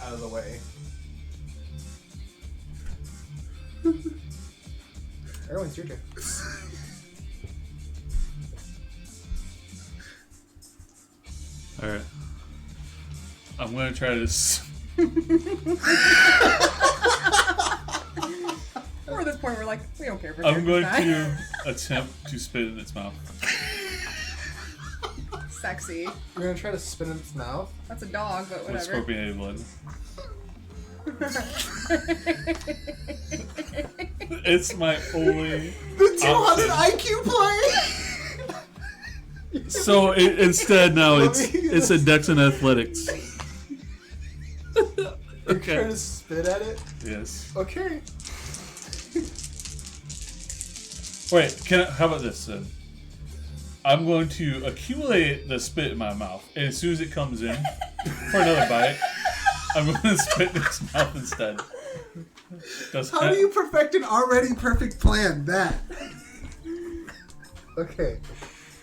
Speaker 1: out of the way. Erwin's your turn.
Speaker 5: Alright. I'm gonna try to.
Speaker 4: We're at this point, we're like, we don't care if
Speaker 5: I'm going
Speaker 4: die.
Speaker 5: to attempt to spit in its mouth.
Speaker 4: Sexy.
Speaker 1: You're going to try to spit in its mouth?
Speaker 4: That's a dog, but
Speaker 5: With
Speaker 4: whatever.
Speaker 5: scorpionated blood. It's my only.
Speaker 3: The 200
Speaker 5: option.
Speaker 3: IQ play!
Speaker 5: So instead, now it's a Dex and Athletics.
Speaker 1: You're trying to spit at it?
Speaker 5: Yes.
Speaker 1: Okay.
Speaker 5: Wait, how about this then? I'm going to accumulate the spit in my mouth, and as soon as it comes in for another bite, I'm going to spit in its mouth instead.
Speaker 3: How do you perfect an already perfect plan? That.
Speaker 1: Okay.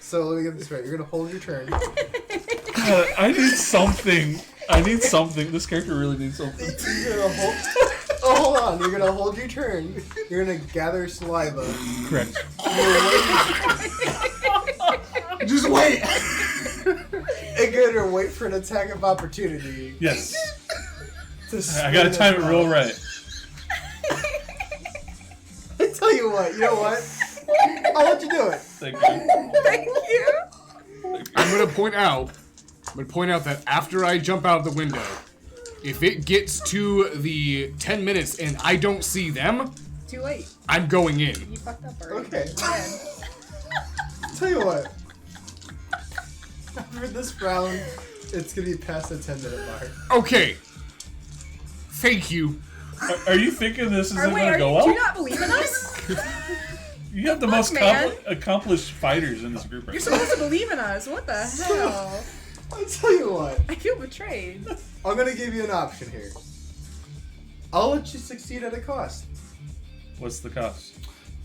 Speaker 1: So let me get this right. You're going to hold your turn.
Speaker 5: I need something. I need something. This character really needs something.
Speaker 1: You're going to hold... Oh, hold on. You're going to hold your turn. You're going to gather saliva.
Speaker 5: Correct.
Speaker 3: Just wait!
Speaker 1: And you're going to wait for an attack of opportunity.
Speaker 5: Yes.
Speaker 1: I
Speaker 5: gotta time it real right.
Speaker 1: I tell you what. You know what? I'll let you do it.
Speaker 5: Thank you.
Speaker 4: Thank you.
Speaker 2: I'm gonna point out that after I jump out of the window, if it gets to the 10 minutes and I don't see them,
Speaker 4: too late.
Speaker 2: I'm going in.
Speaker 4: You fucked up already.
Speaker 1: Okay.
Speaker 4: Man.
Speaker 1: Tell you what. For this round, it's gonna be past the 10-minute mark.
Speaker 2: Okay. Thank you.
Speaker 5: Are you thinking this isn't
Speaker 4: Wait,
Speaker 5: going to go
Speaker 4: do
Speaker 5: well?
Speaker 4: you not believe in us?
Speaker 5: You have the
Speaker 4: Fuck,
Speaker 5: most
Speaker 4: man.
Speaker 5: accomplished fighters in this group right
Speaker 4: You're
Speaker 5: now.
Speaker 4: supposed to believe in us. What the hell?
Speaker 1: I'll tell you what.
Speaker 4: I feel betrayed.
Speaker 1: I'm gonna give you an option here. I'll let you succeed at a cost.
Speaker 5: What's the cost?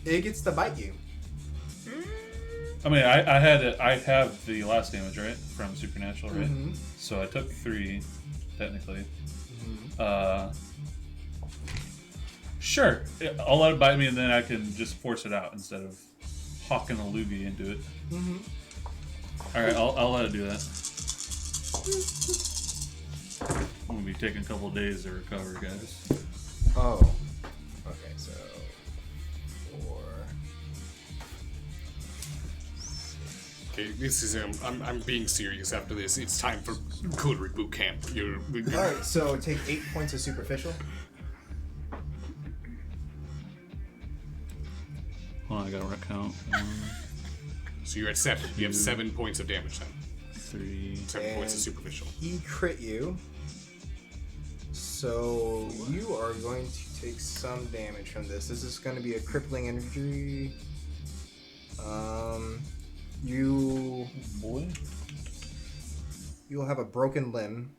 Speaker 1: It gets to bite you.
Speaker 5: I mean, I have the last damage, right? From Supernatural, right?
Speaker 1: Mhm.
Speaker 5: So I took 3, technically. Sure. I'll let it bite me and then I can just force it out instead of hawking a loogie into it. Alright, I'll let it do that. I'm gonna be taking a couple of days to recover, guys.
Speaker 1: Oh. Okay, so 4.
Speaker 2: Okay, this is I'm being serious after this. It's time for coolery boot camp.
Speaker 1: Alright, so take 8 points of superficial.
Speaker 5: Hold on, I gotta count.
Speaker 2: So you're at 7. You have 7 points of damage then.
Speaker 5: 3.
Speaker 2: 7 points of
Speaker 1: And
Speaker 2: superficial.
Speaker 1: He crit you. So you are going to take some damage from this. This is going to be a crippling injury. You'll have a broken limb.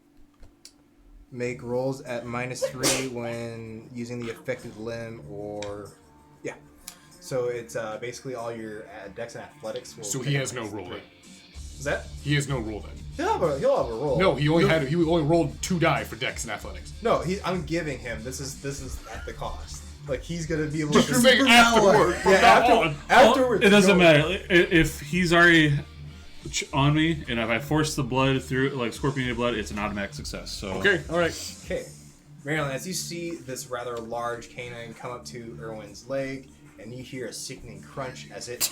Speaker 1: Make rolls at -3 when using the affected limb, or yeah. So it's basically all your dex and athletics. Will
Speaker 2: So he has no roll then.
Speaker 1: Is that?
Speaker 2: He has no roll then.
Speaker 1: He'll have a roll.
Speaker 2: No, he only rolled 2 die for dex and athletics.
Speaker 1: No, I'm giving him. This is at the cost. Like he's gonna be able
Speaker 2: Just
Speaker 1: to.
Speaker 2: you're saying afterward.
Speaker 1: Yeah, afterwards.
Speaker 5: It doesn't
Speaker 1: go-
Speaker 5: matter. If he's already on me, and if I force the blood through, like scorpion blood, it's an automatic success. So
Speaker 2: Okay, alright.
Speaker 1: Okay, Marilyn, as you see this rather large canine come up to Erwin's leg, and you hear a sickening crunch as it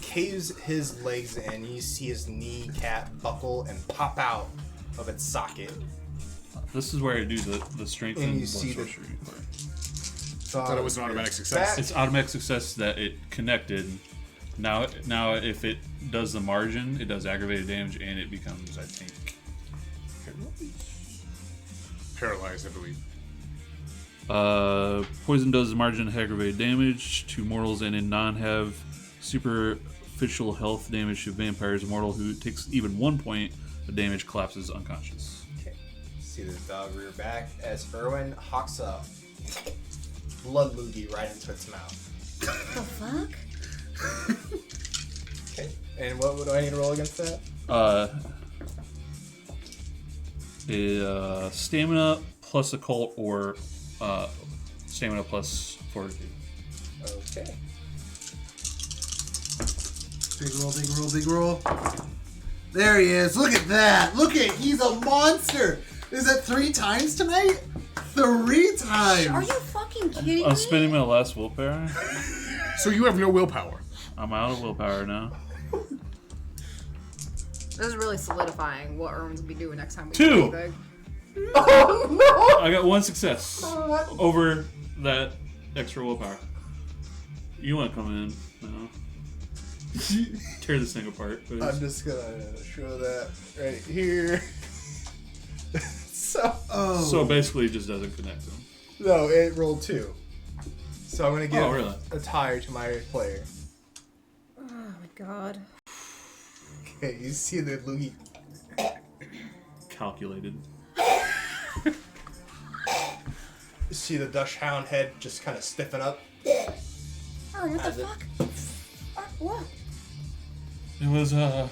Speaker 1: caves his legs in, you see his kneecap buckle and pop out of its socket.
Speaker 5: this is where I do the strength
Speaker 1: And
Speaker 5: and
Speaker 1: you
Speaker 5: blood
Speaker 1: see the-
Speaker 5: sorcery.
Speaker 1: So,
Speaker 2: Thought it was an automatic success.
Speaker 5: It's automatic success that it connected. Now, if it does the margin, it does aggravated damage, and it becomes, I think,
Speaker 2: Paralyzed, I believe.
Speaker 5: poison does margin aggravated damage to mortals, and in non-have superficial health damage to vampires. A mortal who takes even 1 point of damage collapses unconscious.
Speaker 1: okay. See the dog rear back as Erwin hawks a blood loogie right into its mouth.
Speaker 4: The fuck?
Speaker 1: Okay. And what would I need to roll against that?
Speaker 5: Stamina plus occult or stamina plus fortitude.
Speaker 1: Okay.
Speaker 3: Big roll. There he is. Look at that. He's a monster. Is that 3 times tonight? 3 times.
Speaker 4: Are you fucking kidding
Speaker 5: I'm
Speaker 4: me?
Speaker 5: spending my last willpower.
Speaker 2: So you have no willpower.
Speaker 5: I'm out of willpower now.
Speaker 4: This is really solidifying what Erwin's gonna be doing next time we
Speaker 5: 2.
Speaker 4: do anything.
Speaker 1: Oh
Speaker 5: I got 1 success
Speaker 1: What?
Speaker 5: over that extra willpower. You want to come in? No. Tear this thing apart, please.
Speaker 1: I'm just gonna show that right here.
Speaker 5: So basically, it just doesn't connect them.
Speaker 1: No, it rolled 2. So I'm gonna give
Speaker 5: really?
Speaker 1: a tire to my player.
Speaker 4: Oh my god.
Speaker 1: Okay, you see the loogie.
Speaker 5: Calculated.
Speaker 1: You see the Dutch Hound head just kind of stiffen up.
Speaker 4: Erwin, what the fuck? What?
Speaker 5: It was part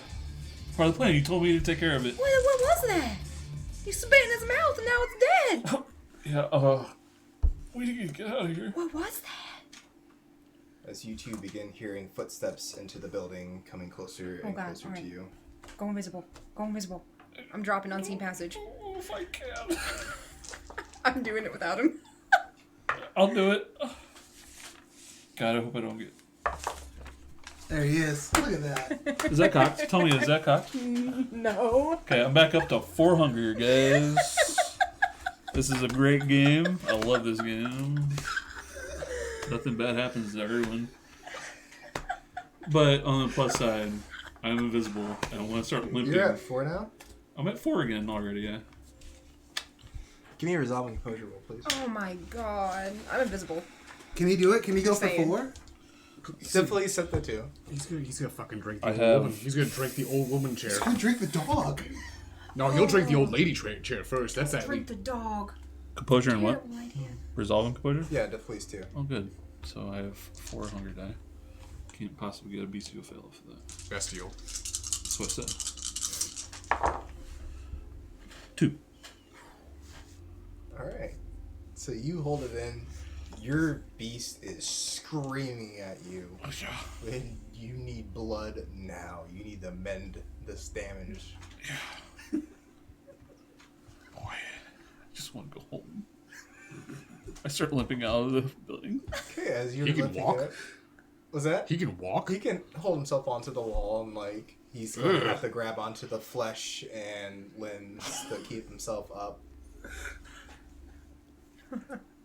Speaker 5: of the plan. You told me to take care of it.
Speaker 4: What was that? You spit in his mouth and now it's dead.
Speaker 5: Yeah. We need to get out of here.
Speaker 4: What was that?
Speaker 1: As you two begin hearing footsteps into the building coming closer and closer
Speaker 4: alright.
Speaker 1: to you.
Speaker 4: Go invisible. Go invisible. I'm dropping unseen passage.
Speaker 5: If I can.
Speaker 4: I'm doing it without him.
Speaker 5: I'll do it. God, I hope I don't get.
Speaker 3: There he is. Look at that.
Speaker 5: Is that cocked? Tell me, is that cocked?
Speaker 4: No.
Speaker 5: Okay, I'm back up to 4 hunger, guys. This is a great game. I love this game. Nothing bad happens to Erwin. But on the plus side, I'm invisible. I don't want to start limping.
Speaker 1: You're at 4 now?
Speaker 5: I'm at 4 again already, yeah.
Speaker 1: Give me a resolving composure roll, please.
Speaker 4: Oh my god. I'm invisible.
Speaker 3: Can he do it? Can he go for
Speaker 4: Saying.
Speaker 3: 4?
Speaker 1: Simply set the 2.
Speaker 2: He's gonna fucking drink the
Speaker 5: I
Speaker 2: old
Speaker 5: have-
Speaker 2: woman. He's gonna drink the old woman chair.
Speaker 3: He's gonna drink the dog.
Speaker 2: No, he'll drink the old lady chair first. That's that.
Speaker 4: Drink the dog.
Speaker 5: Composure and what?
Speaker 4: Terrible idea.
Speaker 5: Resolving composure?
Speaker 1: Yeah, death please 2.
Speaker 5: Oh, good. So I have 4 hunger die. Can't possibly get a BCO fail off of that.
Speaker 2: Bestial.
Speaker 5: That's what I said. 2.
Speaker 1: Alright. So you hold it in. Your beast is screaming at you.
Speaker 5: Oh, yeah.
Speaker 1: When you need blood now. You need to mend this damage.
Speaker 5: Boy, I just want to go home. I start limping out of the building.
Speaker 1: Okay, as you're
Speaker 2: He can
Speaker 1: lifting
Speaker 2: walk?
Speaker 1: it- Was that?
Speaker 2: He can walk.
Speaker 1: He can hold himself onto the wall and like he's gonna have to grab onto the flesh and limbs to keep himself up.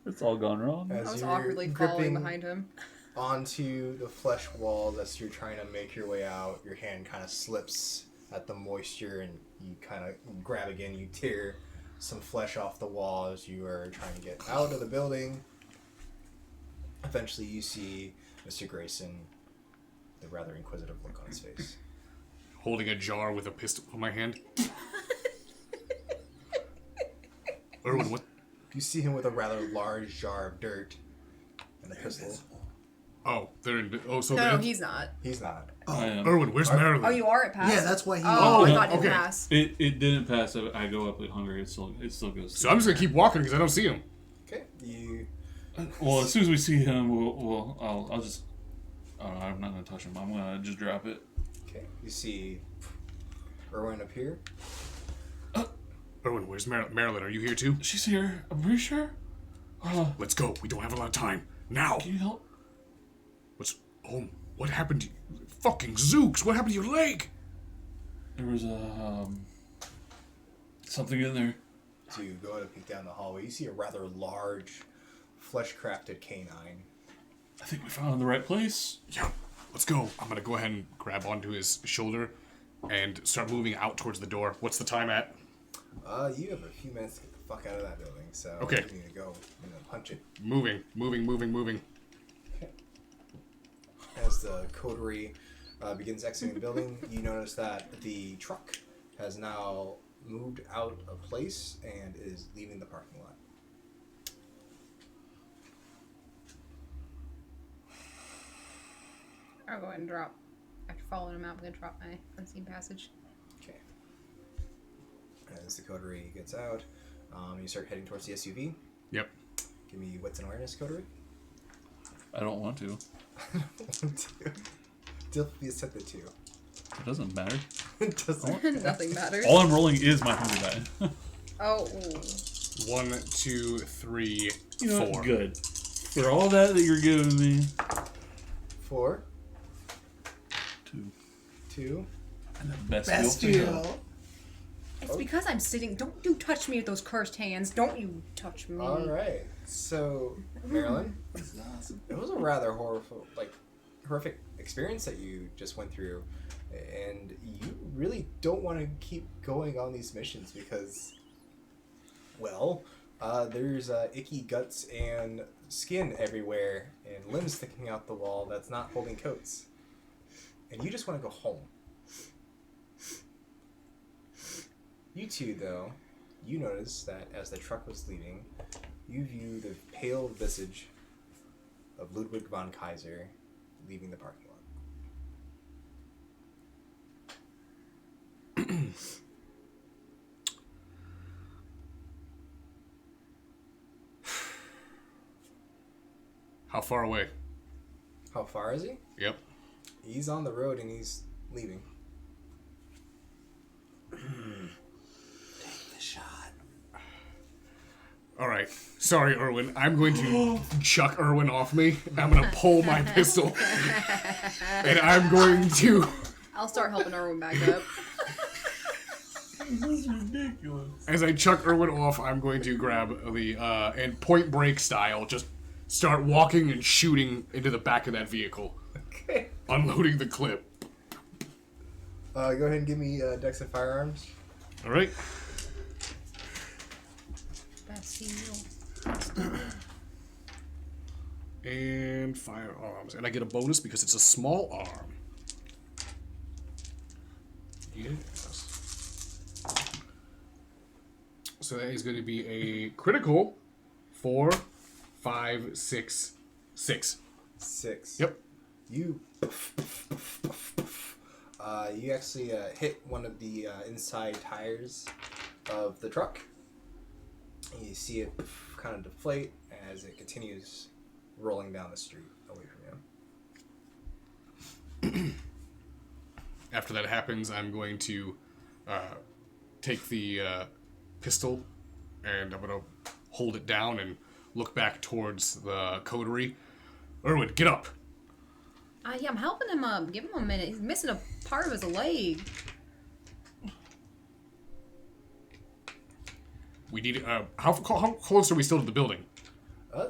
Speaker 5: It's all gone wrong.
Speaker 1: As
Speaker 4: I was
Speaker 1: you're
Speaker 4: awkwardly following
Speaker 1: gripping
Speaker 4: behind him.
Speaker 1: onto the flesh walls as you're trying to make your way out, your hand kind of slips at the moisture and you kind of grab again. You tear some flesh off the wall as you are trying to get out of the building. Eventually, you see Mr. Grayson, the rather inquisitive look on his face.
Speaker 2: Holding a jar with a pistol in my hand. Erwin, what?
Speaker 1: You see him with a rather large jar of dirt and a pistol.
Speaker 2: Oh, they're in. Oh, so
Speaker 4: No,
Speaker 2: they're.
Speaker 4: he's not.
Speaker 1: He's not.
Speaker 5: I am.
Speaker 2: Erwin, where's Marilyn?
Speaker 4: Oh, you are at pass?
Speaker 3: Yeah, that's why he.
Speaker 4: Oh, I
Speaker 2: yeah,
Speaker 4: thought it
Speaker 2: okay.
Speaker 4: pass.
Speaker 5: It didn't pass. I go up with hunger. It still goes.
Speaker 2: So I'm just gonna keep walking because I don't see him.
Speaker 1: Okay, you.
Speaker 5: Well, as soon as we see him, I'll just. I'm not gonna touch him. I'm gonna just drop it.
Speaker 1: Okay, you see Erwin appear.
Speaker 2: Erwin, where's Marilyn? Are you here too?
Speaker 5: She's here. I'm pretty sure.
Speaker 2: Let's go. We don't have a lot of time. Now.
Speaker 5: Can you help?
Speaker 2: What's? Oh, what happened to you? Fucking Zooks! What happened to your leg?
Speaker 5: There was something in there.
Speaker 1: To go to peek down the hallway, you see a rather large, flesh-crafted canine.
Speaker 5: I think we found the right place.
Speaker 2: Yeah. Let's go. I'm gonna go ahead and grab onto his shoulder and start moving out towards the door. What's the time at?
Speaker 1: You have a few minutes to get the fuck out of that building, so
Speaker 2: Okay.
Speaker 1: you need to go and then punch it.
Speaker 2: Moving.
Speaker 1: As the coterie begins exiting the building, you notice that the truck has now moved out of place and is leaving the parking lot.
Speaker 4: I'll go ahead and drop. After following him out, I'm going to drop my unseen passage.
Speaker 1: Okay. As the coterie gets out, you start heading towards the SUV.
Speaker 2: Yep.
Speaker 1: Give me wits and awareness, coterie.
Speaker 5: I don't want to.
Speaker 1: Still be set the 2.
Speaker 5: It doesn't matter.
Speaker 1: It doesn't.
Speaker 4: Nothing matters.
Speaker 5: All I'm rolling is my hunger die.
Speaker 4: Oh.
Speaker 2: 1, 2, 3,
Speaker 5: You know
Speaker 2: 4.
Speaker 5: what? Good. For all that you're giving me.
Speaker 1: 4,
Speaker 5: 2.
Speaker 1: 2.
Speaker 5: And the best
Speaker 3: Bestial.
Speaker 4: It's because I'm sitting. Don't you touch me with those cursed hands. Don't you touch me.
Speaker 1: All right. So, Marilyn, it was a rather horrific experience that you just went through, and you really don't want to keep going on these missions because, well, there's icky guts and skin everywhere and limbs sticking out the wall that's not holding coats, and you just want to go home. You two, though, you notice that as the truck was leaving, you view the pale visage of Ludwig von Kaiser leaving the parking lot.
Speaker 2: How far away?
Speaker 1: How far is he?
Speaker 2: Yep.
Speaker 1: He's on the road and he's leaving.
Speaker 2: All right. Sorry, Erwin. I'm going to chuck Erwin off me. I'm going to pull my pistol. And I'm going to...
Speaker 4: I'll start helping Erwin back up.
Speaker 5: This is ridiculous.
Speaker 2: As I chuck Erwin off, I'm going to grab the... and point break style, just start walking and shooting into the back of that vehicle.
Speaker 1: Okay.
Speaker 2: Unloading the clip.
Speaker 1: Go ahead and give me Dex and Firearms.
Speaker 2: All right. And firearms. And I get a bonus because it's a small arm. Yes. So that is going to be a critical 4, 5, 6, 6.
Speaker 1: 6.
Speaker 2: Yep.
Speaker 1: You you actually hit one of the inside tires of the truck. And you see it kind of deflate as it continues rolling down the street away from you.
Speaker 2: After that happens, I'm going to take the pistol and I'm going to hold it down and look back towards the coterie. Erwin, get up.
Speaker 4: Yeah, I'm helping him up. Give him a minute. He's missing a part of his leg.
Speaker 2: We need. How close are we still to the building?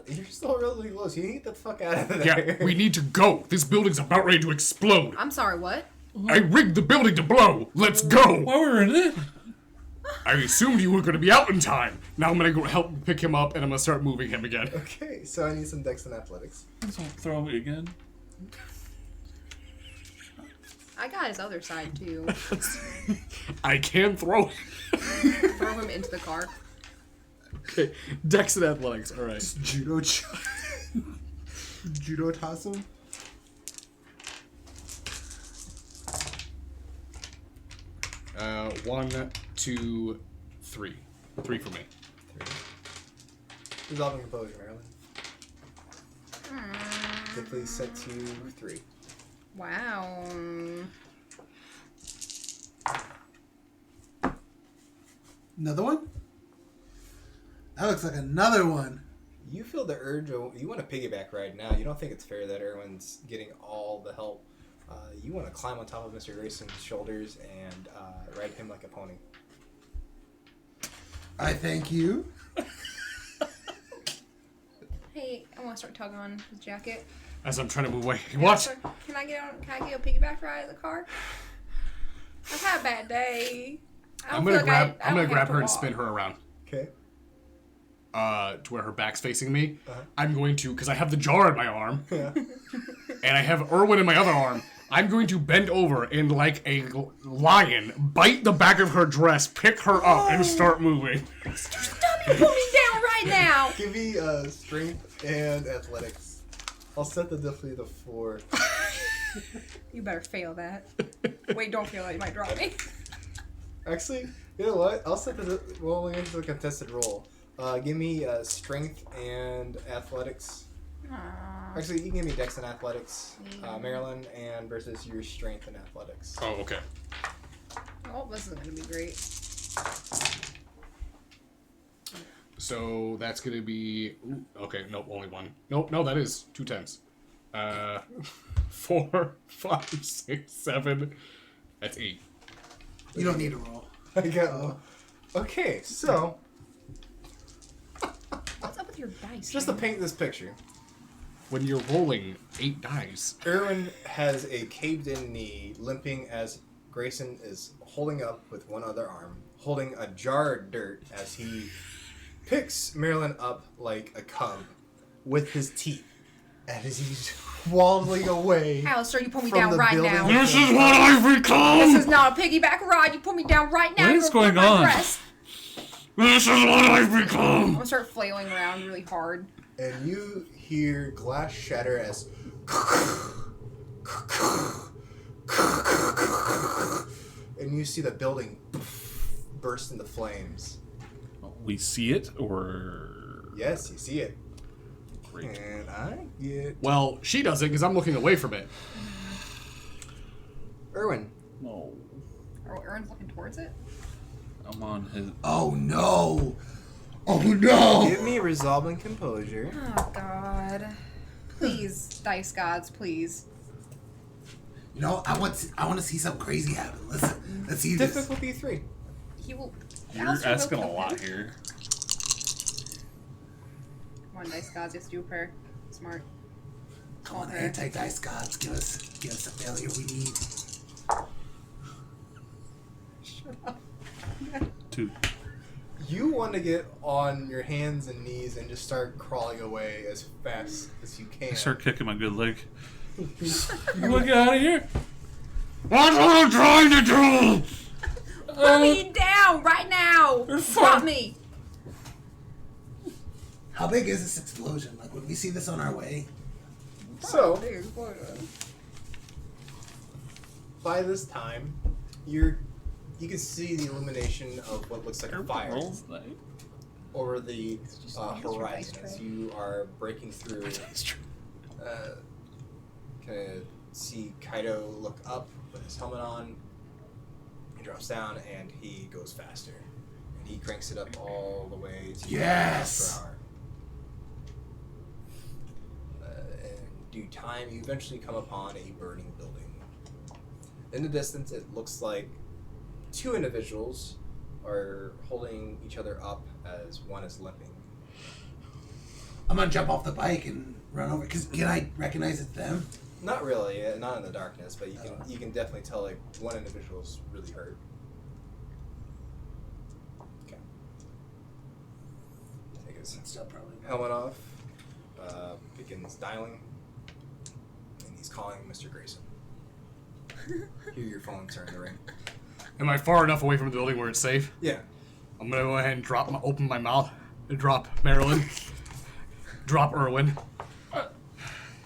Speaker 1: You're still really close. You need the fuck out of there.
Speaker 2: Yeah, we need to go. This building's about ready to explode.
Speaker 4: I'm sorry, what?
Speaker 2: I rigged the building to blow. Let's go.
Speaker 5: While we're in it?
Speaker 2: I assumed you were going to be out in time. Now I'm going to go help pick him up and I'm going to start moving him again.
Speaker 1: Okay, so I need some Dex and Athletics.
Speaker 5: Don't throw me again.
Speaker 4: I got his other side, too.
Speaker 2: I can throw him.
Speaker 4: Throw him into the car.
Speaker 2: Okay, Dex and Athletics. All right.
Speaker 1: Judo Judo toss him?
Speaker 2: One, 2, 3. 3 for me.
Speaker 1: 3. Resolving composure, Marilyn. Quickly set to 3.
Speaker 4: Wow.
Speaker 3: Another one? That looks like another one.
Speaker 1: You feel the urge, you want to piggyback ride now. You don't think it's fair that everyone's getting all the help. You want to climb on top of Mr. Grayson's shoulders and ride him like a pony.
Speaker 3: I thank you.
Speaker 4: Hey, I want to start tugging on his jacket.
Speaker 2: As I'm trying to move away. What?
Speaker 4: Can I get a piggyback ride at the car? I've had a bad day.
Speaker 2: I'm gonna grab her and spin her around.
Speaker 1: Okay.
Speaker 2: To where her back's facing me. I'm going to, because I have the jar in my arm, and I have Erwin in my other arm. I'm going to bend over and, like a lion, bite the back of her dress, pick her up, and start moving.
Speaker 4: Stop me! Pull me down right now!
Speaker 1: Give me strength and athletics. I'll set the difficulty to 4.
Speaker 4: You better fail that. Wait, don't fail that. You might drop me.
Speaker 1: Actually, you know what? I'll set the rolling into a contested roll. Give me strength and athletics.
Speaker 4: Aww.
Speaker 1: Actually, you can give me Dex and athletics, Marilyn, and versus your strength and athletics.
Speaker 2: Oh, okay.
Speaker 4: Oh, this is gonna be great.
Speaker 2: So that's gonna be okay. Nope, only 1. Nope, no, that is 2 10s. 4, 5, 6, 7. That's 8.
Speaker 3: You don't need to roll.
Speaker 1: I got one. Okay, so
Speaker 4: What's up with your dice?
Speaker 1: just to paint this picture,
Speaker 2: When you're rolling 8 dice,
Speaker 1: Erwin has a caved-in knee, limping as Grayson is holding up with one other arm, holding a jar of dirt as he picks Marilyn up like a cub with his teeth as he's waddling away.
Speaker 4: Alistair, you put me
Speaker 1: from
Speaker 4: down
Speaker 1: the
Speaker 4: right
Speaker 1: building.
Speaker 4: now.
Speaker 2: this is what I've become.
Speaker 4: This is not a piggyback ride. You put me down right now.
Speaker 5: What
Speaker 4: You're
Speaker 5: is
Speaker 4: gonna
Speaker 5: going
Speaker 4: rip my
Speaker 5: on?
Speaker 4: dress.
Speaker 2: This is what I've
Speaker 4: I'm
Speaker 2: become.
Speaker 4: gonna start flailing around really hard.
Speaker 1: And you hear glass shatter as and you see the building burst into flames.
Speaker 5: We see it, or
Speaker 1: Yes, you see it.
Speaker 5: great.
Speaker 1: And I get
Speaker 2: Well, she doesn't because I'm looking away from it.
Speaker 1: Erwin.
Speaker 5: No,
Speaker 4: Oh, Aaron's looking towards it.
Speaker 5: I'm on his.
Speaker 3: Oh no! Oh no!
Speaker 1: Give me resolving composure.
Speaker 4: Oh God! Please, dice gods, please.
Speaker 3: You know, I want to see something crazy happen. Let's see this.
Speaker 1: Difficulty 3.
Speaker 4: He will.
Speaker 5: You're
Speaker 4: Alistair will
Speaker 5: asking a
Speaker 4: kill
Speaker 5: lot
Speaker 4: him.
Speaker 5: here.
Speaker 4: Come on, dice gods, just do a prayer. Smart.
Speaker 3: Come on, anti-dice gods, give us the failure we need.
Speaker 4: Shut up.
Speaker 5: 2.
Speaker 1: You want to get on your hands and knees and just start crawling away as fast as you can.
Speaker 5: I start kicking my good leg. You want to get out of here? That's what I'm trying to do!
Speaker 4: Put me down right now! Stop me!
Speaker 3: How big is this explosion? Like, would we see this on our way?
Speaker 1: So, by this time, you can see the illumination of what looks like a fire over the horizon as you are breaking through. Kind of see Kaido look up with his helmet on. He drops down and he goes faster. And he cranks it up all the way to miles per hour. In due time, you eventually come upon a burning building. In the distance, it looks like 2 individuals are holding each other up as one is limping.
Speaker 3: I'm gonna jump off the bike and run over. Cause can I recognize it's them?
Speaker 1: Not really, not in the darkness, but you can definitely tell like one individual's really hurt. Okay. Take his helmet off. Begins dialing, and he's calling Mr. Grayson. Hear your phone turn the ring.
Speaker 2: Am I far enough away from the building where it's safe?
Speaker 1: Yeah.
Speaker 2: I'm gonna go ahead and open my mouth, and drop Marilyn, drop Irwin.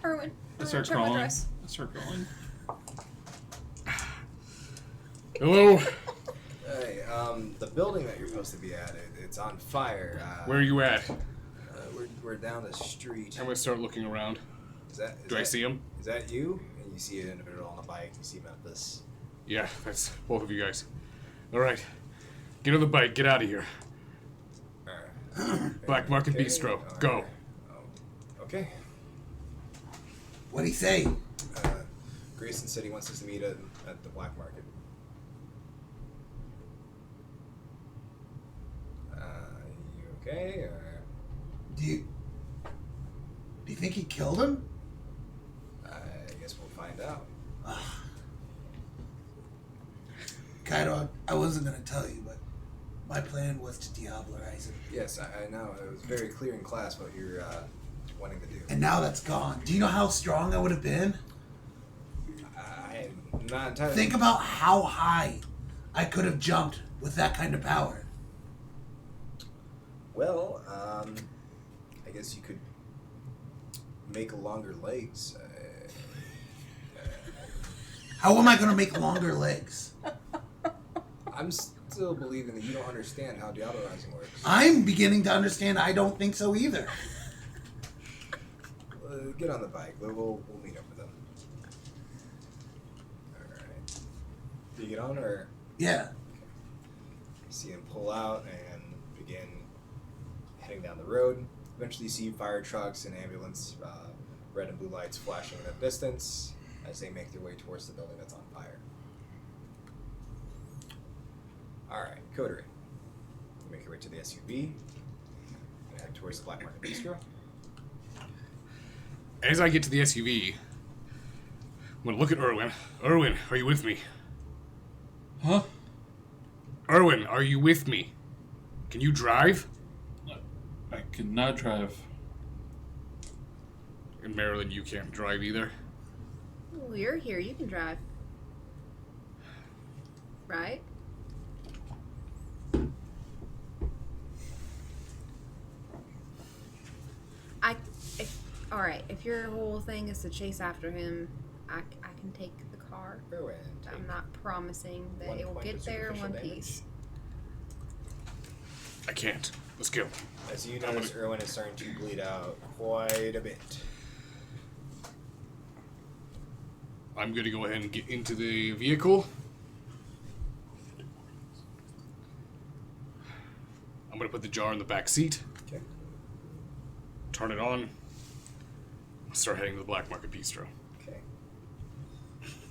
Speaker 4: Irwin.
Speaker 5: I start
Speaker 4: check my
Speaker 5: crawling.
Speaker 4: dress.
Speaker 5: I start crawling.
Speaker 2: Hello.
Speaker 1: Hey, the building that you're supposed to be at, it's on fire.
Speaker 2: Where are you at?
Speaker 1: We're down the street.
Speaker 2: I'm gonna start looking around. Do I see him?
Speaker 1: Is that you? And you see an individual on a bike. You see him at this.
Speaker 2: Yeah, that's both of you guys. All right, get on the bike. Get out of here. Black Market Bistro. Go.
Speaker 1: Okay.
Speaker 3: What'd he say?
Speaker 1: Grayson said he wants us to meet at the Black Market. You okay? Or...
Speaker 3: Do you think he killed him?
Speaker 1: I guess we'll find out.
Speaker 3: Kaido, I wasn't gonna tell you, but my plan was to diablerize him.
Speaker 1: Yes, I know. It was very clear in class what you're wanting to do.
Speaker 3: And now that's gone. Do you know how strong I would have been?
Speaker 1: I'm not entirely...
Speaker 3: Think about how high I could have jumped with that kind of power.
Speaker 1: Well, I guess you could make longer legs.
Speaker 3: How am I going to make longer legs?
Speaker 1: I'm still believing that you don't understand how diablerizing works.
Speaker 3: I'm beginning to understand I don't think so either.
Speaker 1: Get on the bike. We'll meet up with them. Alright. Do you get on or?
Speaker 3: Yeah.
Speaker 1: You see him pull out and begin heading down the road. Eventually you see fire trucks and ambulance, red and blue lights flashing in the distance as they make their way towards the building that's on fire. Alright, Coterie. You make your way to the SUV and head towards the Black Market Bistro.
Speaker 2: As I get to the SUV, I'm gonna look at Irwin. Irwin, are you with me?
Speaker 5: Huh?
Speaker 2: Irwin, are you with me? Can you drive?
Speaker 5: I cannot drive.
Speaker 2: And Marilyn, you can't drive either.
Speaker 4: Well, you're here. You can drive. Right? Alright, if your whole thing is to chase after him, I can take the car. I'm not promising that it will get there in one piece.
Speaker 2: I can't. Let's go.
Speaker 1: As you notice, Irwin is starting to bleed out quite a bit.
Speaker 2: I'm gonna go ahead and get into the vehicle. I'm gonna put the jar in the back seat.
Speaker 1: Okay.
Speaker 2: Turn it on. Start heading to the Black Market Bistro.
Speaker 1: Okay.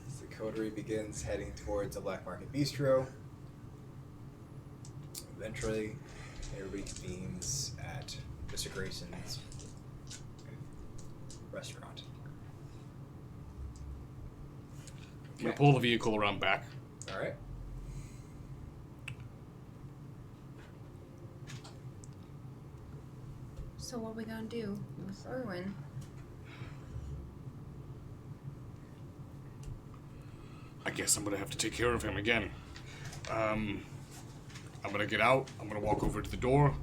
Speaker 1: So Coterie begins heading towards the Black Market Bistro. Eventually, everybody convenes at Mr. Grayson's restaurant.
Speaker 2: I'm gonna pull the vehicle around back.
Speaker 1: All right.
Speaker 4: So what are we gonna do with Erwin?
Speaker 2: I guess I'm gonna have to take care of him again. I'm gonna get out. I'm gonna walk over to the door,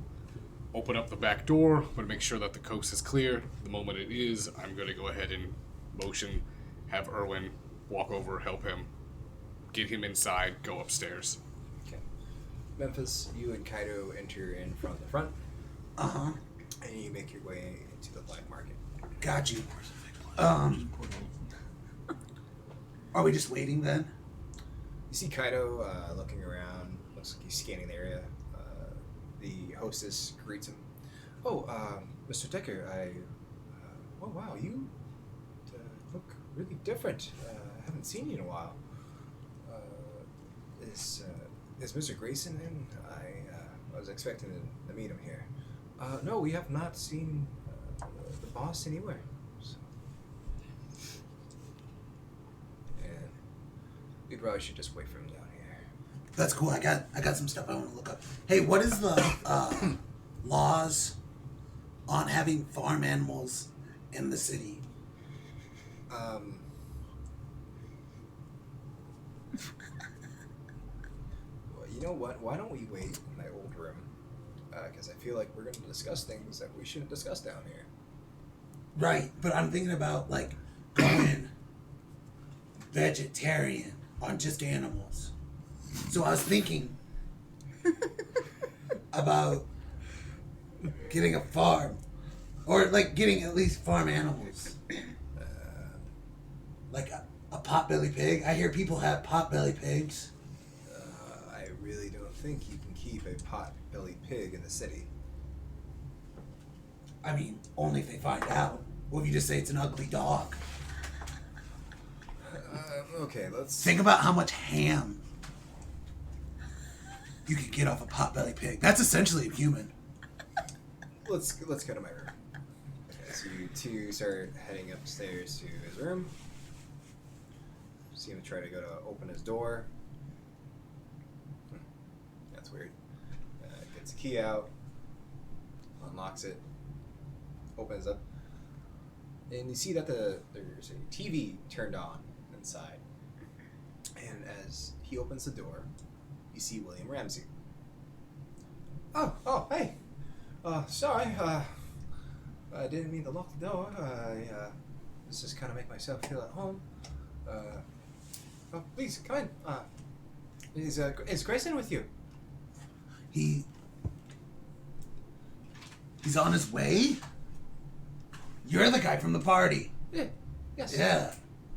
Speaker 2: open up the back door. I'm gonna make sure that the coast is clear. The moment it is, I'm gonna go ahead and motion, have Erwin walk over, help him, get him inside, go upstairs.
Speaker 1: Okay. Memphis, you and Kaido enter in from the front.
Speaker 3: Uh-huh.
Speaker 1: And you make your way into the black market.
Speaker 3: Got you. Are we just waiting then?
Speaker 1: You see Kaido looking around. Looks like he's scanning the area. The hostess greets him. Oh, Mr. Decker, oh, wow, you look really different. I haven't seen you in a while. Is Mr. Grayson in? I was expecting to meet him here. No, we have not seen the boss anywhere. So. And we probably should just wait for him down here.
Speaker 3: That's cool. I got some stuff I want to look up. Hey, what is the laws on having farm animals in the city?
Speaker 1: Well, you know what? Why don't we wait in my old room? Because I feel like we're going to discuss things that we shouldn't discuss down here.
Speaker 3: Right, but I'm thinking about like going vegetarian on just animals. So I was thinking about getting a farm, or like getting at least farm animals, like a potbelly pig. I hear people have potbelly pigs.
Speaker 1: I really don't think you can keep a pot-bellied pig in the city.
Speaker 3: I mean, only if they find out. What if you just say it's an ugly dog?
Speaker 1: Okay, let's...
Speaker 3: Think about how much ham you could get off a potbelly pig. That's essentially a human.
Speaker 1: Let's go to my room. Okay, so you two start heading upstairs to his room. See him try to go to open his door. That's weird. Gets the key out, unlocks it, opens up, and you see that there's a TV turned on inside. And as he opens the door, you see William Ramsey. Oh, hey. Sorry. I didn't mean to lock the door. I was just kind of make myself feel at home. Please come in. Is Grayson with you?
Speaker 3: He's on his way? You're the guy from the party.
Speaker 1: Yeah. Yes.
Speaker 3: Yeah.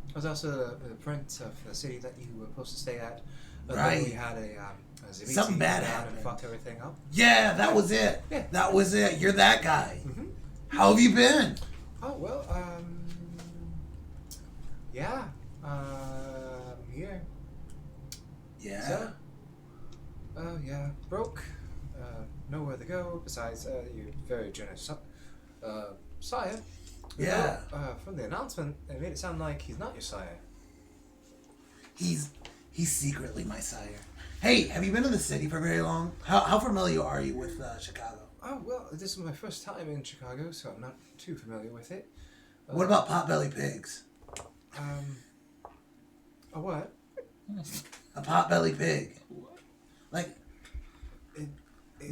Speaker 1: I was also the prince of the city that you were supposed to stay at.
Speaker 3: Right.
Speaker 1: We had a Zimiti
Speaker 3: Something bad
Speaker 1: and
Speaker 3: happened.
Speaker 1: fucked everything up.
Speaker 3: Yeah, that was it.
Speaker 1: Yeah.
Speaker 3: That was it. You're that guy.
Speaker 1: Mm-hmm.
Speaker 3: How have you been?
Speaker 1: Oh, well, yeah. I'm here.
Speaker 3: Yeah.
Speaker 1: So, yeah, broke. Nowhere to go besides your very generous sire.
Speaker 3: Yeah.
Speaker 1: From the announcement, it made it sound like he's not your sire.
Speaker 3: He's secretly my sire. Hey, have you been to the city for very long? How familiar are you with Chicago?
Speaker 1: Oh, well, this is my first time in Chicago, so I'm not too familiar with it.
Speaker 3: What about potbelly pigs?
Speaker 1: A what?
Speaker 3: A potbelly pig. Like,
Speaker 1: It-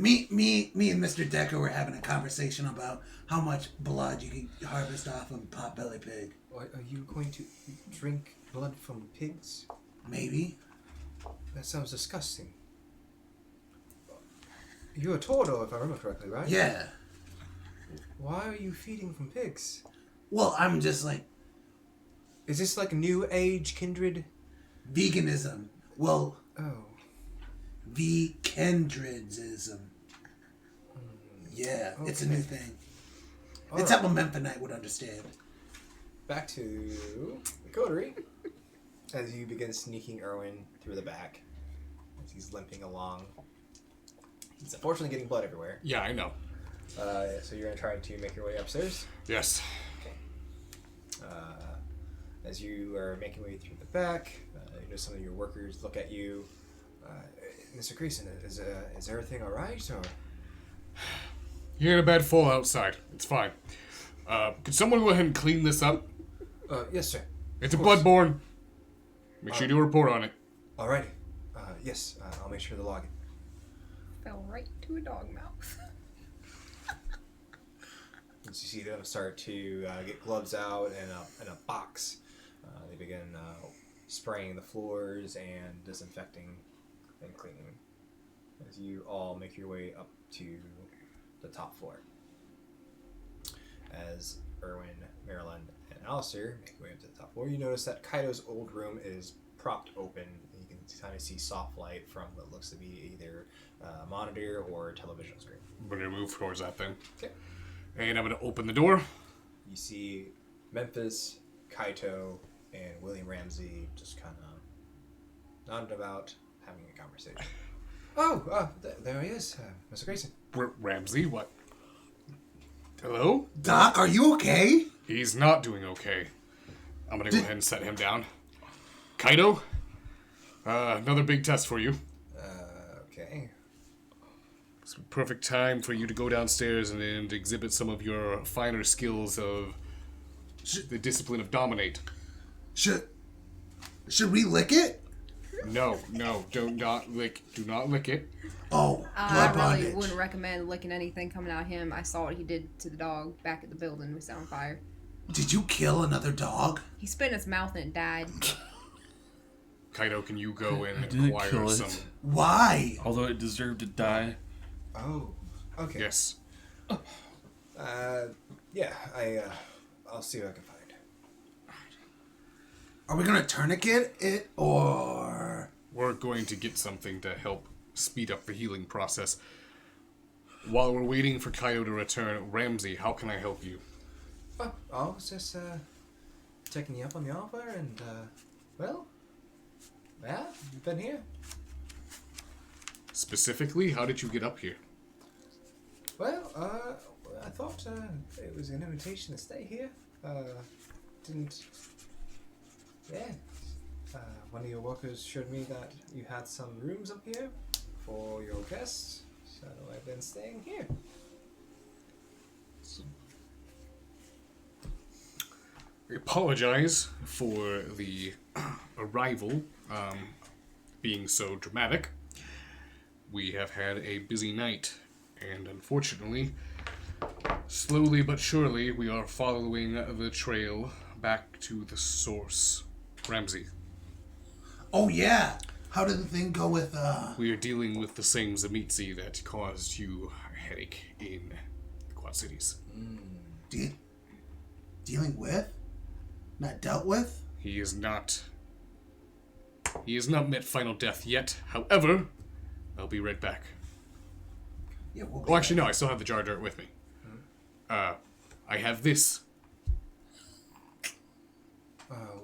Speaker 3: me and Mr. Decker were having a conversation about how much blood you can harvest off of a potbelly pig.
Speaker 1: Are you going to drink blood from pigs?
Speaker 3: Maybe.
Speaker 1: That sounds disgusting. You're a Toro, if I remember correctly, right?
Speaker 3: Yeah.
Speaker 1: Why are you feeding from pigs?
Speaker 3: Well, I'm just like
Speaker 1: Is this like new age kindred?
Speaker 3: veganism. Well,
Speaker 1: Oh.
Speaker 3: Vegendridism. Yeah, it's a new thing.
Speaker 1: All
Speaker 3: It's
Speaker 1: right.
Speaker 3: something a Memphanite would understand.
Speaker 1: Back to the coterie. As you begin sneaking Erwin through the back. As he's limping along. He's unfortunately getting blood everywhere.
Speaker 2: Yeah, I know.
Speaker 1: So you're going to try to make your way upstairs?
Speaker 2: Yes.
Speaker 1: Okay. As you are making your way through the back, you know some of your workers look at you. Mr. Grayson, is everything all right? Or
Speaker 2: You're in a bad fall outside. It's fine. Could someone go ahead and clean this up?
Speaker 1: Yes, sir.
Speaker 2: It's a bloodborne. Make sure you do a report on it.
Speaker 1: Alrighty. Yes, I'll make sure to log it.
Speaker 4: Fell right to a dog mouth.
Speaker 1: As you see them start to get gloves out and a box, they begin spraying the floors and disinfecting and cleaning. As you all make your way up to the top floor. As Erwin, Marilyn, and Alistair make their way up to the top floor, you notice that Kaido's old room is propped open. You can kind of see soft light from what looks to be either a monitor or a television screen.
Speaker 2: I'm going to move towards that thing.
Speaker 1: Okay.
Speaker 2: And I'm going to open the door.
Speaker 1: You see Memphis, Kaito, and William Ramsey just kind of nodding about, having a conversation. There he is, Mr. Grayson.
Speaker 2: Ramsey, what? Hello?
Speaker 3: Doc, are you okay?
Speaker 2: He's not doing okay. I'm going to go ahead and set him down. Kaito, another big test for you.
Speaker 1: Okay.
Speaker 2: It's a perfect time for you to go downstairs and exhibit some of your finer skills of the discipline of dominate.
Speaker 3: Should we lick it?
Speaker 2: No, do not lick it.
Speaker 3: Oh,
Speaker 4: I
Speaker 3: blood
Speaker 4: really
Speaker 3: bondage.
Speaker 4: wouldn't recommend licking anything coming out of him. I saw what he did to the dog back at the building we set on fire.
Speaker 3: Did you kill another dog?
Speaker 4: He spit in its mouth and it died.
Speaker 2: Kaito, can you go and
Speaker 5: didn't
Speaker 2: acquire
Speaker 5: kill it.
Speaker 2: some?
Speaker 3: Why?
Speaker 5: Although it deserved to die.
Speaker 1: Oh, okay.
Speaker 2: Yes.
Speaker 1: Yeah, I'll see what I can find.
Speaker 3: Are we gonna tourniquet it or?
Speaker 2: We're going to get something to help speed up the healing process. While we're waiting for Kaito to return, Ramsey, how can I help you?
Speaker 1: Oh, I was just checking you up on the offer, and well, yeah, you've been here.
Speaker 2: Specifically, how did you get up here?
Speaker 1: Well, I thought it was an invitation to stay here. Didn't. Yeah. One of your workers showed me that you had some rooms up here for your guests, so I've been staying here.
Speaker 2: I apologize for the arrival being so dramatic. We have had a busy night, and unfortunately, slowly but surely, we are following the trail back to the source. Ramsey.
Speaker 3: Oh yeah. How did the thing go with
Speaker 2: We are dealing with the same Zamitzi that caused you a headache in the Quad Cities.
Speaker 3: dealing with? Not dealt with?
Speaker 2: He has not met final death yet. However, I'll be right back.
Speaker 3: Yeah, we'll be
Speaker 2: Well, actually, no, I still have the jar of dirt with me. I have this.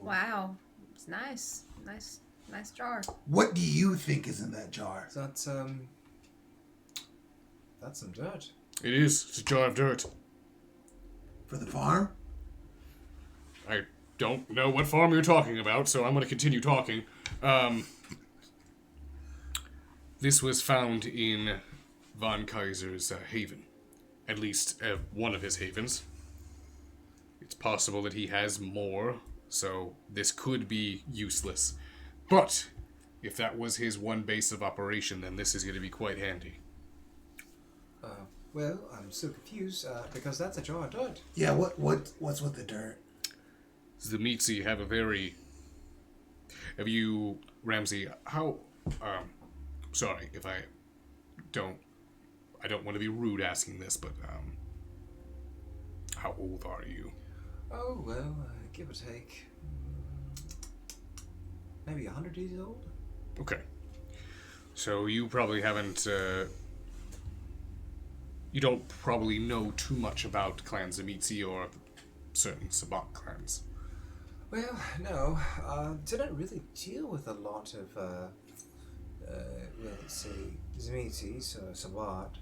Speaker 4: Wow. It's nice. Nice jar.
Speaker 3: What do you think is in that jar?
Speaker 1: That's some dirt.
Speaker 2: It is. It's a jar of dirt.
Speaker 3: For the farm?
Speaker 2: I don't know what farm you're talking about, so I'm going to continue talking. This was found in Von Kaiser's haven. At least one of his havens. It's possible that he has more, so this could be useless. But if that was his one base of operation, then this is going to be quite handy.
Speaker 1: Well, I'm so confused because that's a jar of dirt.
Speaker 3: Yeah, what's with the dirt?
Speaker 2: Zamitzi have a very... Have you, Ramsey, how... sorry if I don't want to be rude asking this, but how old are you?
Speaker 1: Oh, well, give or take. Maybe 100 years old?
Speaker 2: Okay. So you probably haven't, you don't probably know too much about Clan Zamitzi or certain Sabak clans.
Speaker 1: Well, no. Didn't really deal with a lot of, let's say, Zamitis or Sabat.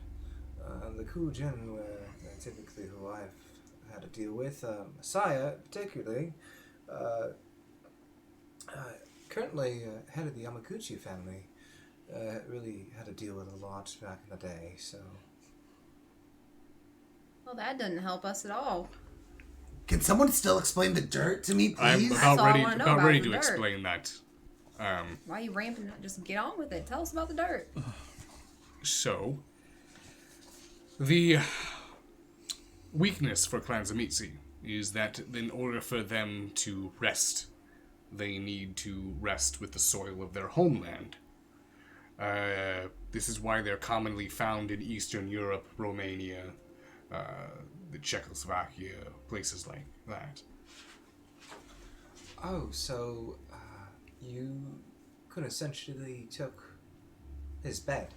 Speaker 1: The Kujin were typically who I've
Speaker 6: had to deal with. Messiah, particularly, currently head of the Yamaguchi family, really had to deal with a lot back in the day, so...
Speaker 4: Well, that doesn't help us at all.
Speaker 3: Can someone still explain the dirt to me,
Speaker 2: I'm
Speaker 3: please?
Speaker 4: That's all I
Speaker 2: about
Speaker 4: wanna know about
Speaker 2: ready
Speaker 4: the
Speaker 2: to
Speaker 4: dirt.
Speaker 2: explain that.
Speaker 4: Why are you ramping? Just get on with it. Tell us about the dirt.
Speaker 2: So, the weakness for Clan Zamitzi is that in order for them to rest, they need to rest with the soil of their homeland. This is why they're commonly found in Eastern Europe, Romania, the Czechoslovakia, places like that.
Speaker 6: Oh, so you could essentially took his bed.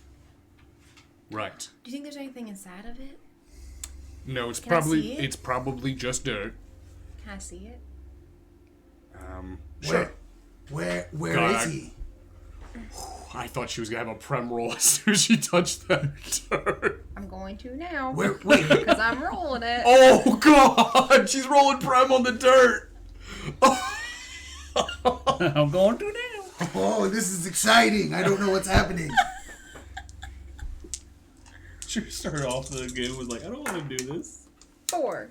Speaker 2: Right.
Speaker 4: Do you think there's anything inside of it?
Speaker 2: No, it's
Speaker 4: Can I see it?
Speaker 2: probably just dirt.
Speaker 4: Can I see it?
Speaker 2: Sure.
Speaker 3: Where
Speaker 2: God,
Speaker 3: is he?
Speaker 2: I thought she was gonna have a prem roll as soon as she touched that dirt.
Speaker 4: I'm going to now.
Speaker 3: Wait.
Speaker 4: Because I'm rolling it.
Speaker 2: Oh God! She's rolling prem on the dirt.
Speaker 5: I'm going to now.
Speaker 3: Oh, this is exciting. I don't know what's happening.
Speaker 5: She started off the game was like, I don't want to do this.
Speaker 4: 4.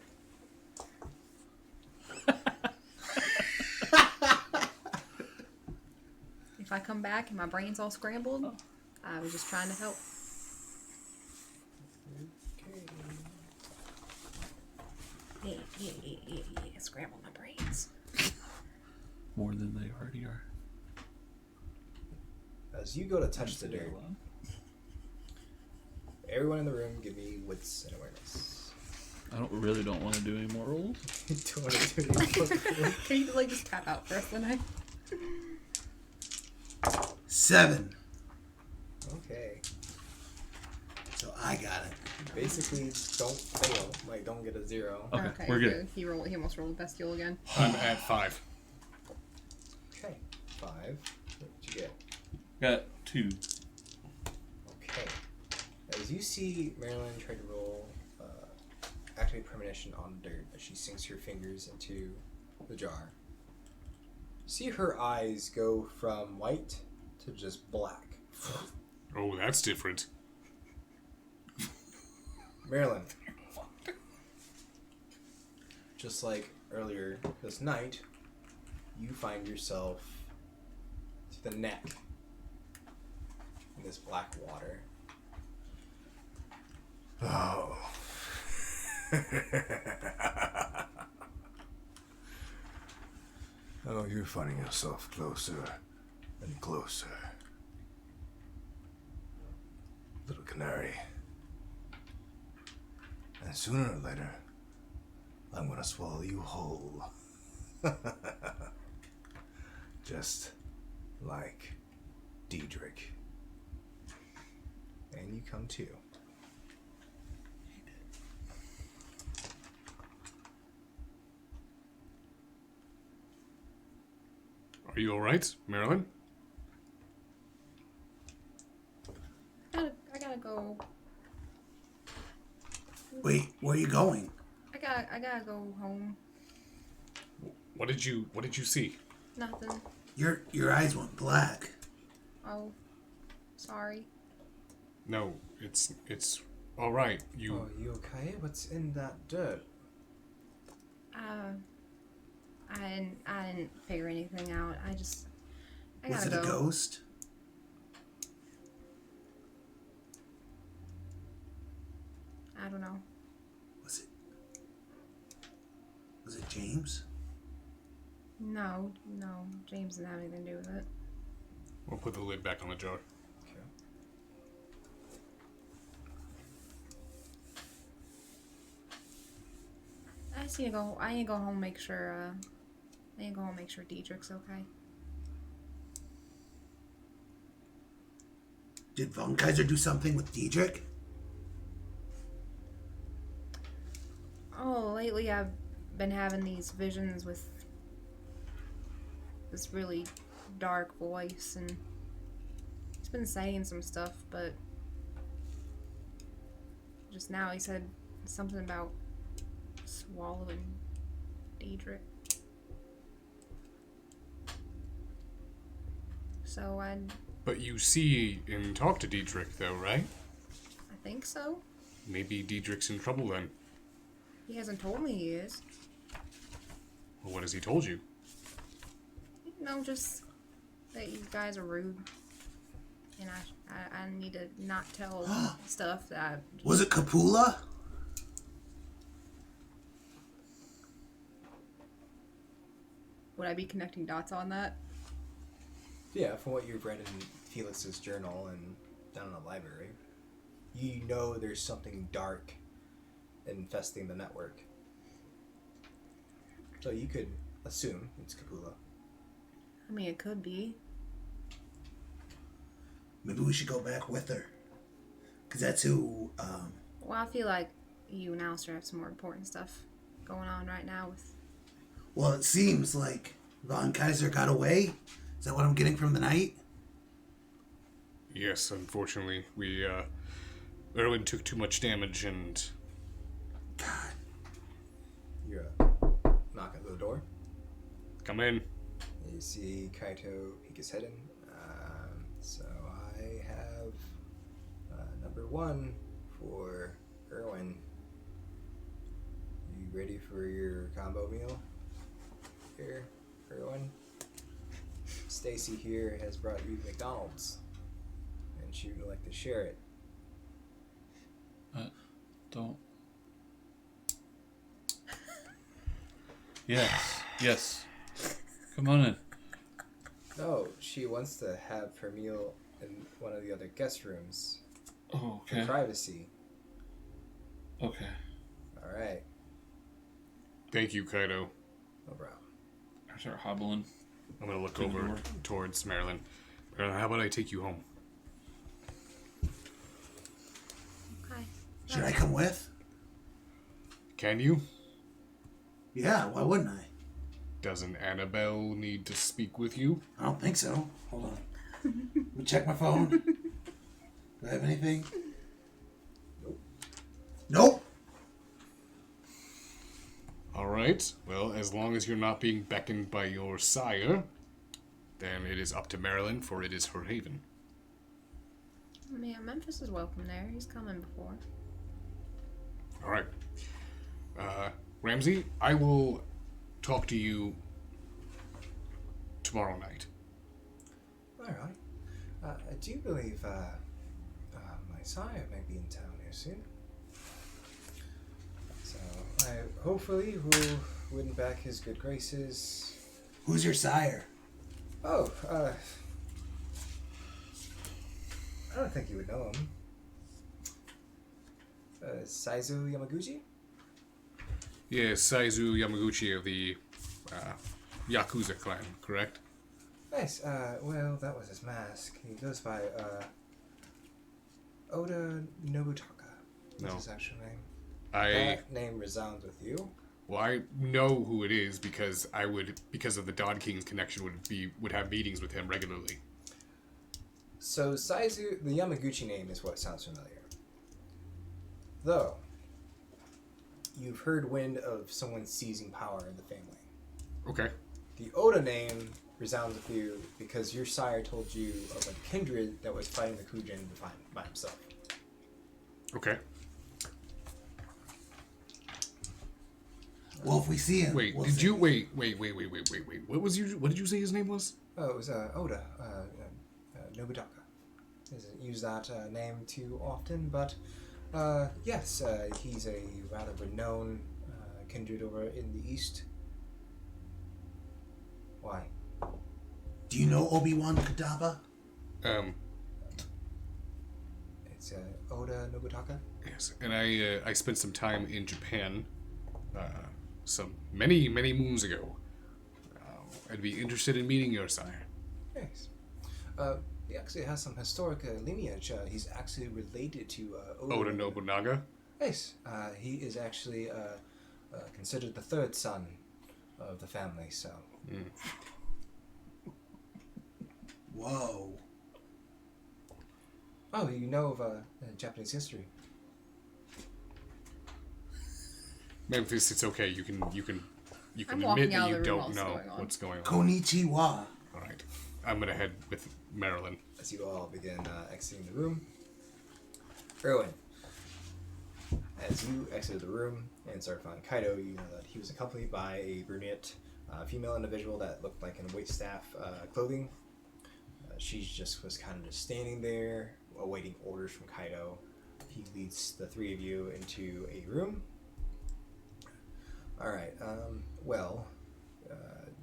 Speaker 4: If I come back and my brain's all scrambled, I was just trying to help. Yeah. Scramble my brains.
Speaker 5: More than they already are.
Speaker 6: As you go to touch the dirt, everyone in the room give me wits and awareness.
Speaker 5: I don't want to do any more rolls.
Speaker 6: Do want to do it?
Speaker 4: Can you like just tap out first then?
Speaker 3: 7.
Speaker 6: Okay.
Speaker 3: So I got it.
Speaker 6: Basically, don't fail. Like, don't get a 0.
Speaker 5: Okay, we're good.
Speaker 4: He almost rolled the bestial again.
Speaker 2: I'm at 5.
Speaker 6: Okay. 5. What did you get?
Speaker 5: Got 2.
Speaker 6: Okay. As you see Marilyn try to roll activate premonition on dirt as she sinks her fingers into the jar, see her eyes go from white to just black.
Speaker 2: Oh, that's different.
Speaker 6: Marilyn, just like earlier this night, you find yourself to the neck in this black water. Oh. Oh, you're finding yourself closer and closer. Little canary. And sooner or later, I'm gonna swallow you whole. Just like Diedrich. And you come too.
Speaker 2: Are you alright, Marilyn?
Speaker 4: I gotta go.
Speaker 3: Wait, where are you going?
Speaker 4: I gotta go home.
Speaker 2: What did you see?
Speaker 4: Nothing.
Speaker 3: Your eyes went black.
Speaker 4: Oh, sorry.
Speaker 2: No, it's alright.
Speaker 6: Oh, you okay? What's in that dirt?
Speaker 4: I didn't figure anything out. I
Speaker 3: Was
Speaker 4: gotta
Speaker 3: it a
Speaker 4: go.
Speaker 3: ghost?
Speaker 4: I don't know.
Speaker 3: Was it James?
Speaker 4: No, James didn't have anything to do with it.
Speaker 2: We'll put the lid back on the jar.
Speaker 6: Okay.
Speaker 4: I need to go home and make sure. I need to go home and make sure Diedrich's okay.
Speaker 3: Did Von Kaiser do something with Diedrich?
Speaker 4: Oh, lately I've been having these visions with this really dark voice, and he's been saying some stuff, but just now he said something about Swallowing Diedrich. So
Speaker 2: But you see and talk to Diedrich, though, right?
Speaker 4: I think so.
Speaker 2: Maybe Diedrich's in trouble then.
Speaker 4: He hasn't told me he is.
Speaker 2: Well, what has he told you?
Speaker 4: No, just that you guys are rude. And I need to not tell stuff that I...
Speaker 3: Was it Capula?
Speaker 4: Would I be connecting dots on that?
Speaker 1: Yeah, from what you've read in Felix's journal and down in the library, you know there's something dark infesting the network. So you could assume it's Capula.
Speaker 4: I mean, it could be.
Speaker 3: Maybe we should go back with her. Because that's who,
Speaker 4: Well, I feel like you and Alistair have some more important stuff going on right now with...
Speaker 3: Well, it seems like Von Kaiser got away. Is that what I'm getting from the night?
Speaker 2: Yes, unfortunately, Erwin took too much damage and...
Speaker 3: God.
Speaker 1: You knock at the door.
Speaker 2: Come in.
Speaker 1: You see Kaito peek his head in. So I have number 1 for Erwin. You ready for your combo meal? Here, Erwin. Stacy here has brought you McDonald's, and she would like to share it.
Speaker 5: Don't. Yes. Come on in.
Speaker 1: No, she wants to have her meal in one of the other guest rooms
Speaker 5: Oh,
Speaker 1: for
Speaker 5: okay.
Speaker 1: privacy.
Speaker 5: Okay.
Speaker 1: All right,
Speaker 2: Thank you, Kaido.
Speaker 1: no problem.
Speaker 5: I start hobbling.
Speaker 2: I'm gonna look
Speaker 5: To the
Speaker 2: over
Speaker 5: door.
Speaker 2: towards Marilyn. Marilyn, how about I take you home?
Speaker 4: Hi.
Speaker 3: Should I come with?
Speaker 2: Can you?
Speaker 3: Yeah, why wouldn't I?
Speaker 2: Doesn't Annabelle need to speak with you?
Speaker 3: I don't think so. Hold on. Let me check my phone. Do I have anything? Nope.
Speaker 2: Alright, well, as long as you're not being beckoned by your sire, then it is up to Marilyn, for it is her haven.
Speaker 4: I mean, Memphis is welcome there. He's coming before.
Speaker 2: Alright. Ramsey, I will talk to you tomorrow night.
Speaker 1: All right. I do believe my sire may be in town here soon. So I hopefully will win back his good graces.
Speaker 3: Who's your sire?
Speaker 1: Oh, I don't think you would know him. Saizu Yamaguchi?
Speaker 2: Yes, Saizu Yamaguchi of the Yakuza clan, correct?
Speaker 1: Nice. Well, that was his mask. He goes by Oda Nobutaka. That's
Speaker 2: No.
Speaker 1: his actual name.
Speaker 2: I
Speaker 1: That name resounds with you.
Speaker 2: Well, I know who it is because because of the Don King's connection, would have meetings with him regularly.
Speaker 1: So Saizu, the Yamaguchi name is what sounds familiar. Though, you've heard wind of someone seizing power in the family.
Speaker 2: Okay.
Speaker 1: The Oda name resounds with you because your sire told you of a kindred that was fighting the Kujin by himself.
Speaker 2: Okay.
Speaker 3: Well, if we see him,
Speaker 2: Wait,
Speaker 3: we'll
Speaker 2: did
Speaker 3: see.
Speaker 2: you wait? What did you say his name was?
Speaker 1: Oh, it was Oda Nobutaka. Doesn't use that name too often, but yes, he's a rather renowned kindred over in the east. Why?
Speaker 3: Do you know Obi-Wan Kadaba?
Speaker 1: It's Oda Nobutaka.
Speaker 2: Yes, and I spent some time in Japan, some many moons ago. I'd be interested in meeting your sire.
Speaker 1: Yes. He actually has some historic lineage. He's actually related to
Speaker 2: Oda Nobunaga.
Speaker 1: Yes. He is actually considered the third son of the family. So.
Speaker 3: Whoa.
Speaker 1: Oh, you know of Japanese history?
Speaker 2: Memphis, it's okay. You can
Speaker 4: I'm
Speaker 2: admit
Speaker 4: walking
Speaker 2: that
Speaker 4: out
Speaker 2: you
Speaker 4: of the room
Speaker 2: don't
Speaker 4: while
Speaker 2: know
Speaker 4: it's going on.
Speaker 2: what's going on.
Speaker 3: Konnichiwa.
Speaker 2: All right, I'm gonna head with Marilyn.
Speaker 1: As you all begin exiting the room, Erwin, as you exited the room and started following Kaido, you know that he was accompanied by a brunette female individual that looked like in waitstaff clothing. She just was kind of just standing there, awaiting orders from Kaido. He leads the three of you into a room. All right.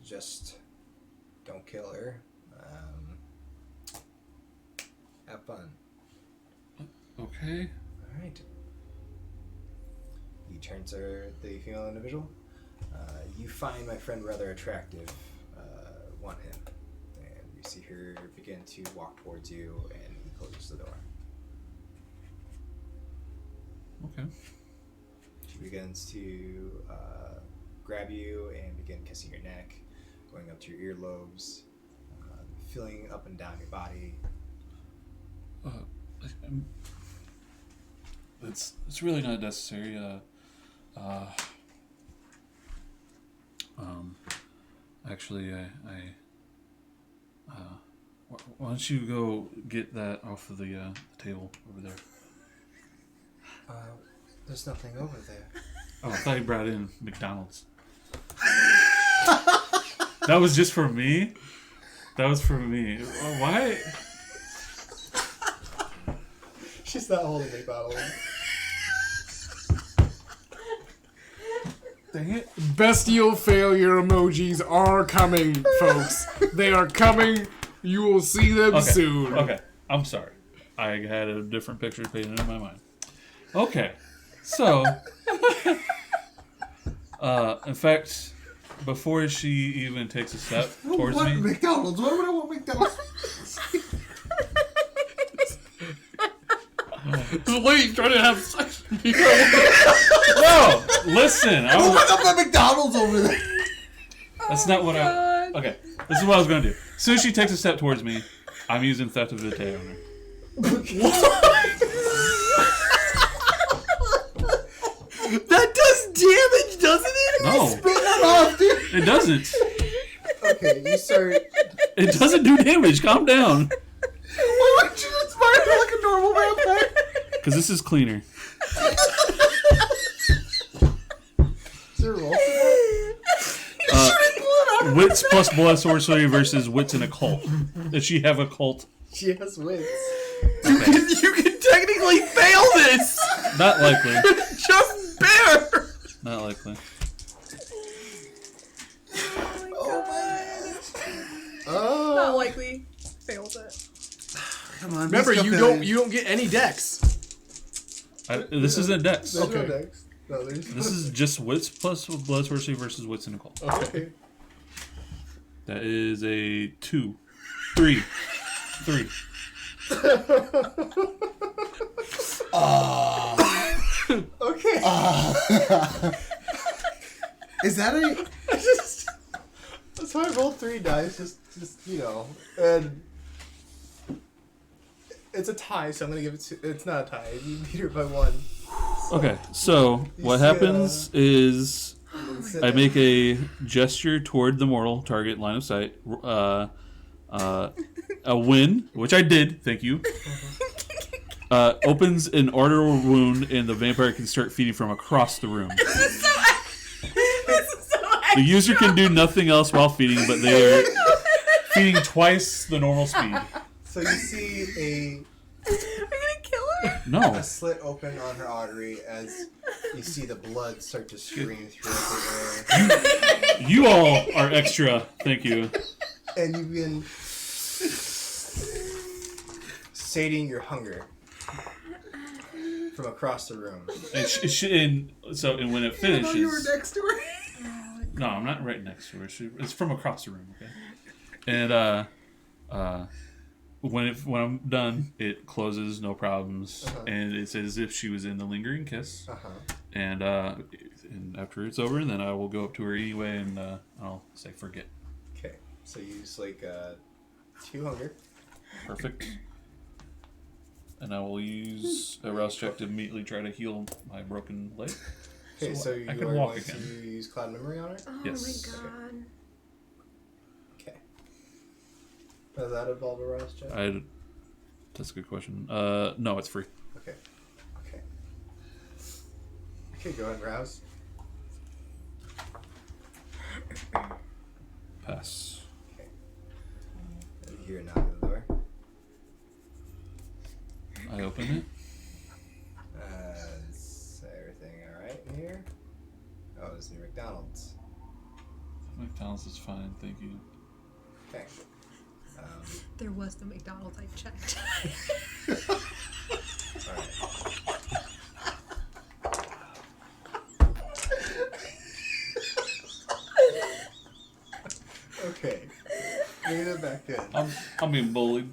Speaker 1: Just don't kill her. Have fun.
Speaker 5: Okay.
Speaker 1: All right. He turns to the female individual. You find my friend rather attractive. Want him. And you see her begin to walk towards you, and he closes the door.
Speaker 5: Okay.
Speaker 1: She begins to grab you and begin kissing your neck, going up to your earlobes, feeling up and down your body.
Speaker 5: It's really not necessary. Actually, why don't you go get that off of the table over there?
Speaker 1: There's nothing over there.
Speaker 5: Oh, I thought you brought in McDonald's. That was just for me? That was for me. Why?
Speaker 1: She's not holding a bottle.
Speaker 5: Dang it.
Speaker 2: Bestial failure emojis are coming, folks. They are coming. You will see them soon.
Speaker 5: Okay, I'm sorry. I had a different picture painted in my mind. Okay, so... in fact, before she even takes a step towards
Speaker 3: What
Speaker 5: me...
Speaker 3: McDonald's? Why would I want McDonald's?
Speaker 2: Wait, trying to have sex with me.
Speaker 5: No! Listen!
Speaker 3: Open up a McDonald's over there.
Speaker 5: That's not what I... Okay, this is what I was going to do. As soon as she takes a step towards me, I'm using Theft of Vitae on her.
Speaker 1: That does damage, doesn't it?
Speaker 5: No.
Speaker 1: Spit that off, dude.
Speaker 5: It doesn't.
Speaker 1: Okay, you start.
Speaker 5: It doesn't do damage. Calm down.
Speaker 1: Why would you just fire like a normal vampire?
Speaker 5: Because this is cleaner.
Speaker 1: Is there a roll for that?
Speaker 5: Wits plus blood sorcery versus wits in a cult. Does she have a cult?
Speaker 1: She has wits.
Speaker 5: Okay.
Speaker 1: You can technically fail this.
Speaker 5: Not likely.
Speaker 1: Just bear.
Speaker 5: Not likely.
Speaker 4: Not likely. Failed it.
Speaker 3: Come on.
Speaker 2: Remember,
Speaker 3: let's
Speaker 2: you
Speaker 3: go
Speaker 2: don't
Speaker 3: finish.
Speaker 2: you don't get any dex.
Speaker 5: This isn't dex.
Speaker 1: There's no
Speaker 2: Okay.
Speaker 1: dex. No, there's.
Speaker 5: This is just wits plus blood sorcery versus wits in a cult.
Speaker 1: Okay.
Speaker 5: That is a 2. 3. 3.
Speaker 1: Okay.
Speaker 3: Is that a...
Speaker 1: That's why I rolled 3 dice. Just you know, and it's a tie, so I'm gonna give it to. It's not a tie. You beat her by 1.
Speaker 5: Okay, so what
Speaker 1: see,
Speaker 5: happens is
Speaker 1: Sit
Speaker 5: I
Speaker 1: down.
Speaker 5: make a gesture toward the mortal target line of sight. A win, which I did, thank you. Opens an arterial wound, and the vampire can start feeding from across the room. The user can do nothing else while feeding, but they are feeding twice the normal speed.
Speaker 1: So you see
Speaker 4: Are you gonna kill her?
Speaker 5: No.
Speaker 1: a slit open on her artery as you see the blood start to stream through everywhere,
Speaker 5: You all are extra, thank you.
Speaker 1: and you begin sating your hunger from across the room.
Speaker 5: And when it finishes,
Speaker 3: you were next to her.
Speaker 5: no, I'm not right next to her. It's from across the room, okay? And when I'm done, it closes, no problems, and it's as if she was in the lingering kiss. And after it's over, then I will go up to her anyway, and I'll say forget.
Speaker 1: Okay, so you use like 2 hunger.
Speaker 5: Perfect. And I will use a rouse check to immediately try to heal my broken leg.
Speaker 1: Okay, so you
Speaker 5: I
Speaker 1: are
Speaker 5: can walk
Speaker 1: going
Speaker 5: again.
Speaker 1: to use Cloud Memory on it?
Speaker 4: Oh
Speaker 5: Yes.
Speaker 4: my god.
Speaker 1: Okay. Does that involve a rouse check?
Speaker 5: That's a good question. No, it's free.
Speaker 1: Okay. Okay. Okay, go ahead and rouse.
Speaker 5: Pass.
Speaker 1: Okay. And you hear a knock at the door.
Speaker 5: I open it.
Speaker 1: Is everything alright in here? Oh, it's near McDonald's.
Speaker 5: McDonald's is fine, thank you.
Speaker 1: Okay.
Speaker 4: There was no McDonald's, I checked.
Speaker 1: Okay. Bring it back in.
Speaker 5: I'm being bullied.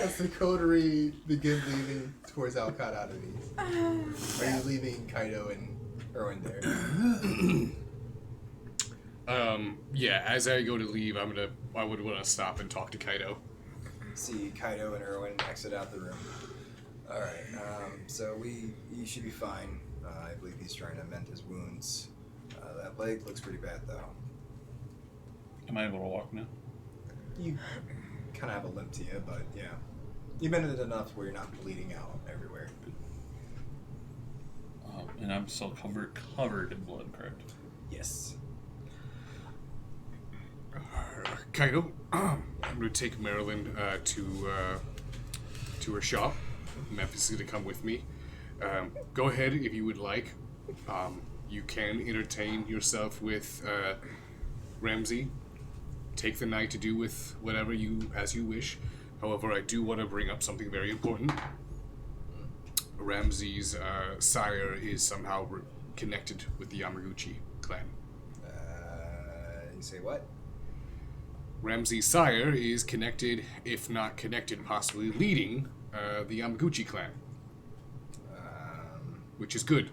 Speaker 1: As the coterie begin leaving towards Alcott oddities, are you leaving Kaido and Erwin there?
Speaker 2: Yeah, as I go to leave, I would want to stop and talk to Kaido.
Speaker 1: See Kaido and Erwin exit out the room. Alright, so you should be fine. I believe he's trying to mend his wounds. That leg looks pretty bad though.
Speaker 5: Am I able to walk now?
Speaker 1: You kind of have a limp to you, but yeah. You mended it enough where you're not bleeding out everywhere.
Speaker 5: And I'm still covered in blood, correct?
Speaker 1: Yes.
Speaker 2: Kaido, I'm going to take Marilyn to her shop. Memphis is going to come with me. Go ahead if you would like. You can entertain yourself with Ramsey. Take the night to do with whatever as you wish. However, I do want to bring up something very important. Ramsey's sire is somehow connected with the Yamaguchi clan.
Speaker 1: You say what?
Speaker 2: Ramsey's sire is connected, if not connected, possibly leading the Yamaguchi clan. Which is good.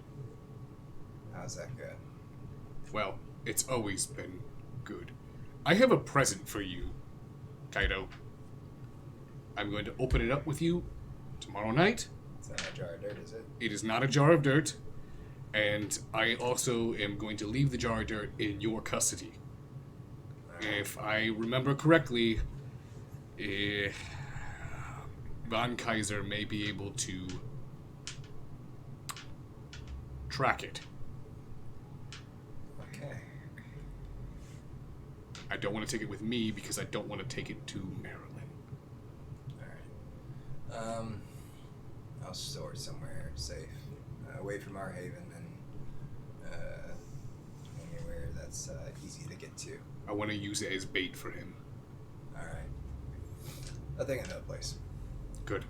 Speaker 1: How's that good?
Speaker 2: Well, it's always been good. I have a present for you, Kaido. I'm going to open it up with you tomorrow night.
Speaker 1: It's not a jar of dirt, is it?
Speaker 2: It is not a jar of dirt. And I also am going to leave the jar of dirt in your custody. If I remember correctly, Von Kaiser may be able to track it.
Speaker 1: Okay.
Speaker 2: I don't want to take it with me because I don't want to take it to Maryland.
Speaker 1: Alright. I'll store it somewhere safe. Away from our haven and anywhere that's easy to get to.
Speaker 2: I want to use it as bait for him.
Speaker 1: Alright. I think I know a place.
Speaker 2: Good.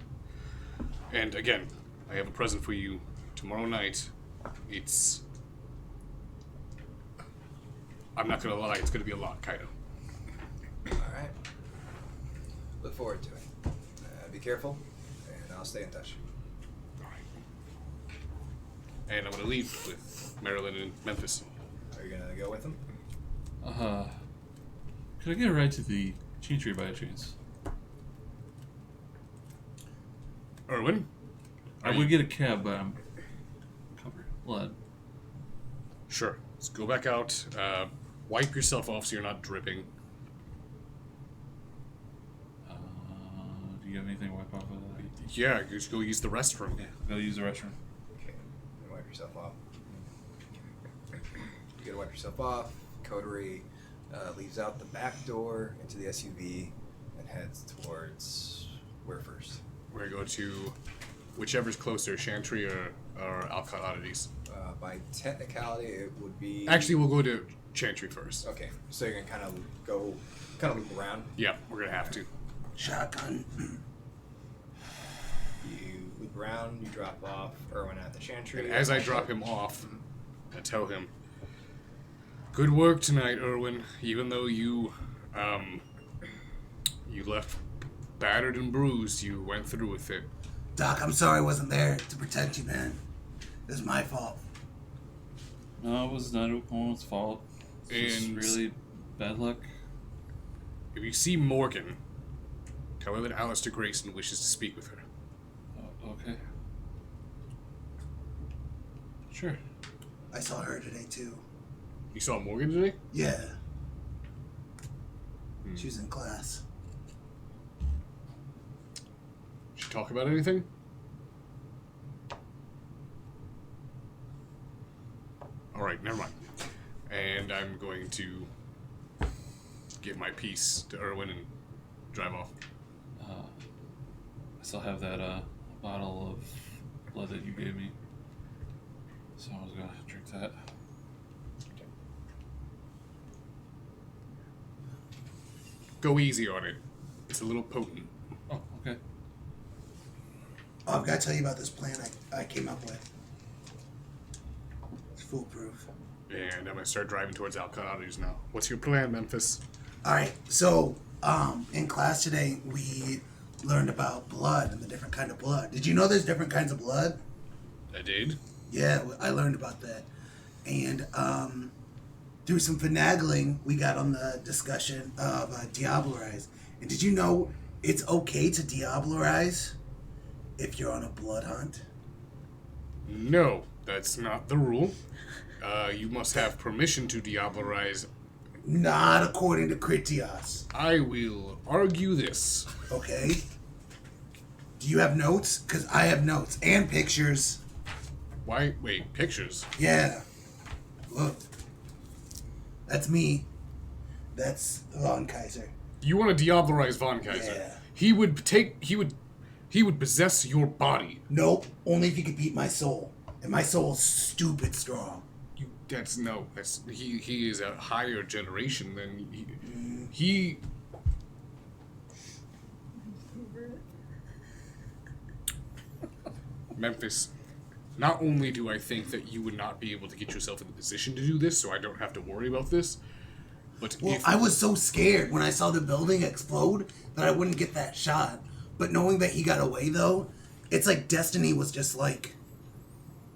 Speaker 2: And again, I have a present for you tomorrow night. I'm not gonna lie, it's gonna be a lot, Kaido.
Speaker 1: Alright. Look forward to it. Be careful, and I'll stay in touch.
Speaker 2: And I'm gonna leave with Marilyn and Memphis.
Speaker 1: Are you gonna go with them?
Speaker 5: Could I get a ride to the Chantry by chance?
Speaker 2: Erwin?
Speaker 5: I would get a cab, but I'm covered. Blood.
Speaker 2: Sure. Let's go back out. Wipe yourself off so you're not dripping.
Speaker 5: Do you have anything to wipe off of that?
Speaker 2: Yeah, just go use the restroom.
Speaker 5: Yeah, go use the restroom.
Speaker 1: Okay. And wipe yourself off. You gotta wipe yourself off. Coterie leaves out the back door into the SUV and heads towards where first?
Speaker 2: We're gonna go to whichever's closer, Chantry or Alcott Oddities.
Speaker 1: By technicality, it would be.
Speaker 2: Actually, we'll go to Chantry first.
Speaker 1: Okay, so you're gonna kind of loop around.
Speaker 2: Yeah, we're gonna have to.
Speaker 3: Shotgun.
Speaker 1: You loop around. You drop off Erwin at the Chantry.
Speaker 2: And as I drop him off, I tell him, "Good work tonight, Erwin. Even though you left battered and bruised, you went through with it."
Speaker 3: Doc, I'm sorry I wasn't there to protect you, man. It was my fault.
Speaker 5: No, it was not one's fault. It's just
Speaker 2: And
Speaker 5: really bad luck.
Speaker 2: if you see Morgan, Tell her that Alistair Grayson wishes to speak with her.
Speaker 5: Okay. Sure.
Speaker 3: I saw her today too.
Speaker 2: You saw Morgan today?
Speaker 3: Yeah. She was in class.
Speaker 2: Did she talk about anything? Alright, never mind. And I'm going to give my piece to Erwin and drive off.
Speaker 5: I still have that bottle of blood that you gave me. So I was gonna drink that.
Speaker 2: Go easy on it. It's a little potent.
Speaker 5: Oh, okay.
Speaker 3: Oh, I've got to tell you about this plan I came up with. It's foolproof.
Speaker 2: And I'm gonna start driving towards Alcatraz now. What's your plan, Memphis?
Speaker 3: Alright, so, in class today, we learned about blood and the different kind of blood. Did you know there's different kinds of blood?
Speaker 2: I did.
Speaker 3: Yeah, I learned about that. And, through some finagling, we got on the discussion of Diablerize. And did you know it's okay to Diablerize if you're on a blood hunt?
Speaker 2: No, that's not the rule. You must have permission to Diablerize.
Speaker 3: Not according to Critias.
Speaker 2: I will argue this.
Speaker 3: Okay. Do you have notes? Because I have notes and pictures.
Speaker 2: Why? Wait, pictures?
Speaker 3: Yeah. Look. That's me. That's Von Kaiser.
Speaker 2: You want to Diablerize Von Kaiser?
Speaker 3: Yeah.
Speaker 2: He would possess your body.
Speaker 3: Nope. Only if you could beat my soul. And my soul's stupid strong.
Speaker 2: He is a higher generation than he. Memphis, not only do I think that you would not be able to get yourself in the position to do this, so I don't have to worry about this, but
Speaker 3: Well, I was so scared when I saw the building explode that I wouldn't get that shot. But knowing that he got away, though, it's like destiny was just like,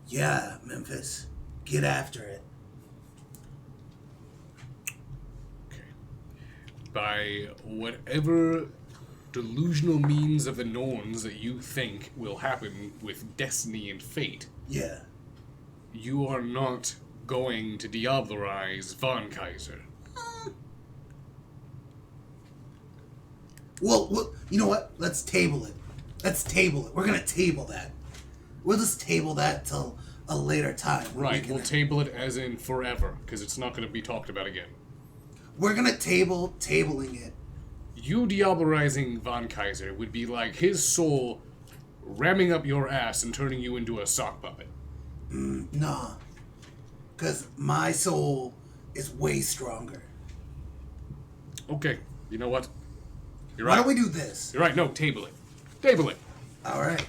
Speaker 3: yeah, Memphis, get after it.
Speaker 2: by whatever delusional means of the Norns that you think will happen with destiny and fate,
Speaker 3: Yeah.
Speaker 2: you are not going to Diablerize Von Kaiser.
Speaker 3: Well, you know what? Let's table it. We're gonna table that. We'll just table that till a later time.
Speaker 2: Right, we'll table it as in forever, because it's not going to be talked about again.
Speaker 3: We're gonna tabling it.
Speaker 2: You Diablerizing Von Kaiser would be like his soul ramming up your ass and turning you into a sock puppet.
Speaker 3: Nah. Because my soul is way stronger.
Speaker 2: Okay, you know what? You're
Speaker 3: Why
Speaker 2: right.
Speaker 3: don't we do this?
Speaker 2: You're right, no, table it. Table it.
Speaker 3: Alright.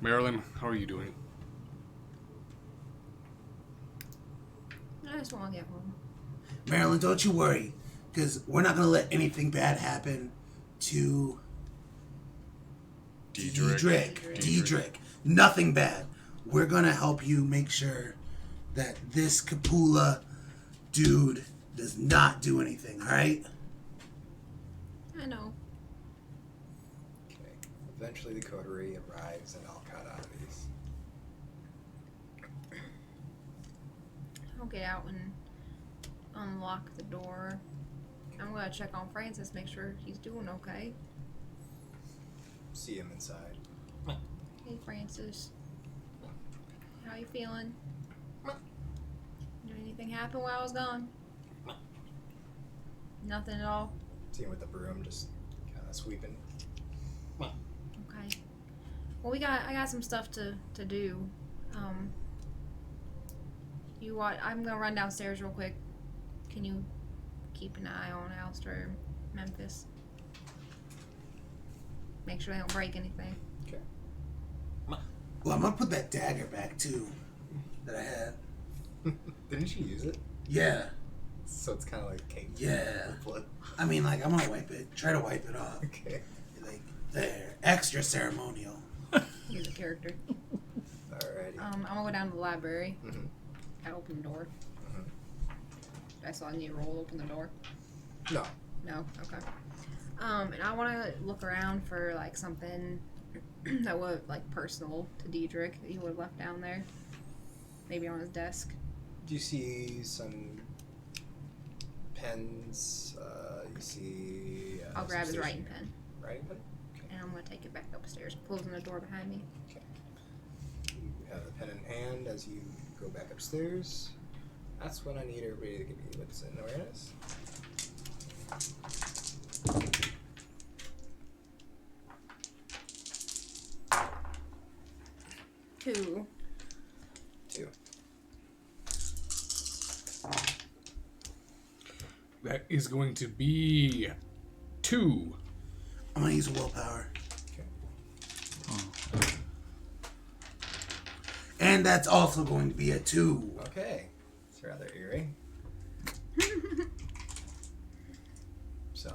Speaker 2: Marilyn, how are you doing?
Speaker 4: I just want to get home.
Speaker 3: Marilyn, don't you worry. Because we're not going to let anything bad happen to Diedrich. Nothing bad. We're going to help you make sure that this Capula dude does not do anything, alright?
Speaker 4: I know.
Speaker 1: Okay. Eventually the coterie arrives in Alcatraz.
Speaker 4: I'll get out and unlock the door. I'm gonna check on Francis, make sure he's doing okay.
Speaker 1: See him inside.
Speaker 4: Hey, Francis. How you feeling? Did anything happen while I was gone? Nothing at all?
Speaker 1: See him with the broom, just kind of sweeping.
Speaker 4: Okay. Well, I got some stuff to do. I'm gonna run downstairs real quick. Can you keep an eye on Alistair, Memphis? Make sure they don't break anything.
Speaker 1: Okay.
Speaker 3: Well, I'm going to put that dagger back, too, that I had.
Speaker 1: Didn't you use it?
Speaker 3: Yeah.
Speaker 1: So it's kind of like cake.
Speaker 3: Yeah.
Speaker 1: With blood.
Speaker 3: I mean, like, I'm going to wipe it. Try to wipe it off.
Speaker 1: Okay.
Speaker 3: Like, there. Extra ceremonial.
Speaker 4: Here's a character.
Speaker 1: Alrighty.
Speaker 4: I'm gonna go down to the library.
Speaker 1: Mhm.
Speaker 4: I open the door. I saw a new roll open the door.
Speaker 1: No.
Speaker 4: No? Okay. And I want to look around for, like, something that was, like, personal to Diedrich that he would have left down there. Maybe on his desk.
Speaker 1: Do you see some pens? You see...
Speaker 4: I'll grab his writing pen.
Speaker 1: Writing pen? Okay.
Speaker 4: And I'm going to take it back upstairs, closing the door behind me.
Speaker 1: Okay. You have the pen in hand as you go back upstairs. That's when I need everybody to give me wits and awareness.
Speaker 4: Two.
Speaker 2: That is going to be 2.
Speaker 3: I'm gonna use willpower.
Speaker 1: Okay.
Speaker 3: And that's also going to be a 2.
Speaker 1: Okay. It's rather eerie. So,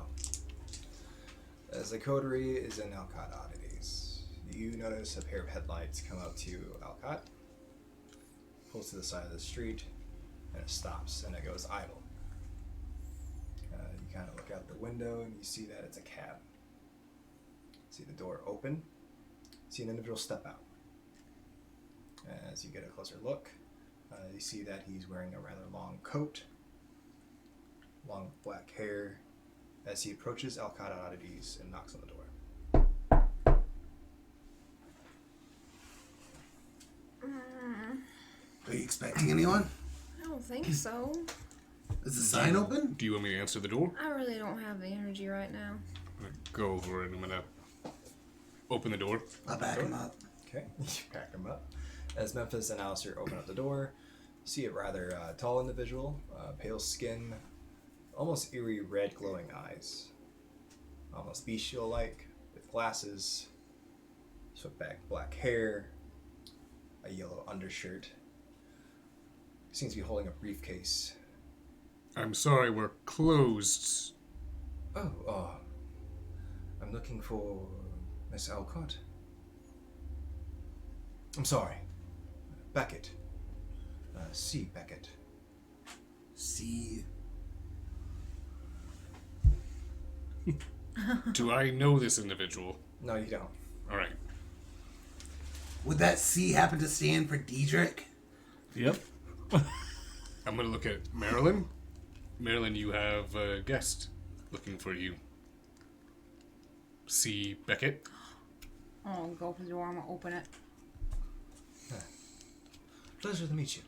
Speaker 1: as the coterie is in Alcott Oddities, you notice a pair of headlights come up to Alcott, pulls to the side of the street, and it stops, and it goes idle. You kind of look out the window, and you see that it's a cab. See the door open, see an individual step out. As you get a closer look, you see that he's wearing a rather long coat, long black hair, as he approaches Alcott Oddities and knocks on the door.
Speaker 3: Are you expecting anyone?
Speaker 4: I don't think so.
Speaker 3: Is the sign open?
Speaker 2: Do you want me to answer the door?
Speaker 4: I really don't have the energy right now.
Speaker 2: I'm gonna go over it. I'm gonna open the door.
Speaker 3: I'll back him up.
Speaker 1: Okay, you pack him up. As Memphis and Alistair open up the door, you see a rather tall individual, pale skin, almost eerie red glowing eyes, almost bestial-like, with glasses, swept back black hair, a yellow undershirt. Seems to be holding a briefcase.
Speaker 2: I'm sorry, we're closed.
Speaker 1: Oh, I'm looking for Miss Alcott. I'm sorry. Beckett. C. Beckett.
Speaker 3: See.
Speaker 2: Do I know this individual?
Speaker 1: No, you don't.
Speaker 2: All right.
Speaker 3: Would that C happen to stand for Diedrich?
Speaker 5: Yep.
Speaker 2: I'm gonna look at Marilyn. Marilyn, you have a guest looking for you. C. Beckett.
Speaker 4: I'll go for the door. I'm going to open it.
Speaker 1: Pleasure to meet you.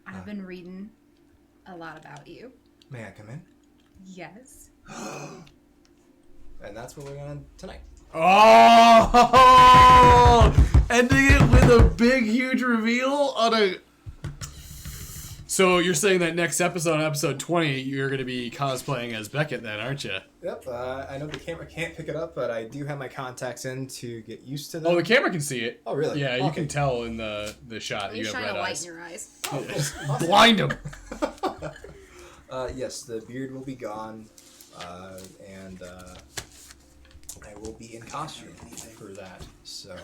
Speaker 4: I've been reading a lot about you.
Speaker 1: May I come in?
Speaker 4: Yes.
Speaker 1: And that's what we're going to tonight.
Speaker 5: Oh! Ending it with a big, huge reveal on a...
Speaker 2: So you're saying that next episode, episode 20, you're going to be cosplaying as Beckett then, aren't you?
Speaker 1: Yep, I know the camera can't pick it up, but I do have my contacts in to get used to them.
Speaker 2: Oh, the camera can see it.
Speaker 1: Oh, really?
Speaker 2: Yeah, you
Speaker 1: Okay.
Speaker 2: can tell in the shot that you have
Speaker 4: shine
Speaker 2: red
Speaker 4: a light
Speaker 2: eyes.
Speaker 4: in your eyes.
Speaker 2: Blind him.
Speaker 1: Yes, the beard will be gone, and I will be in costume for that, so...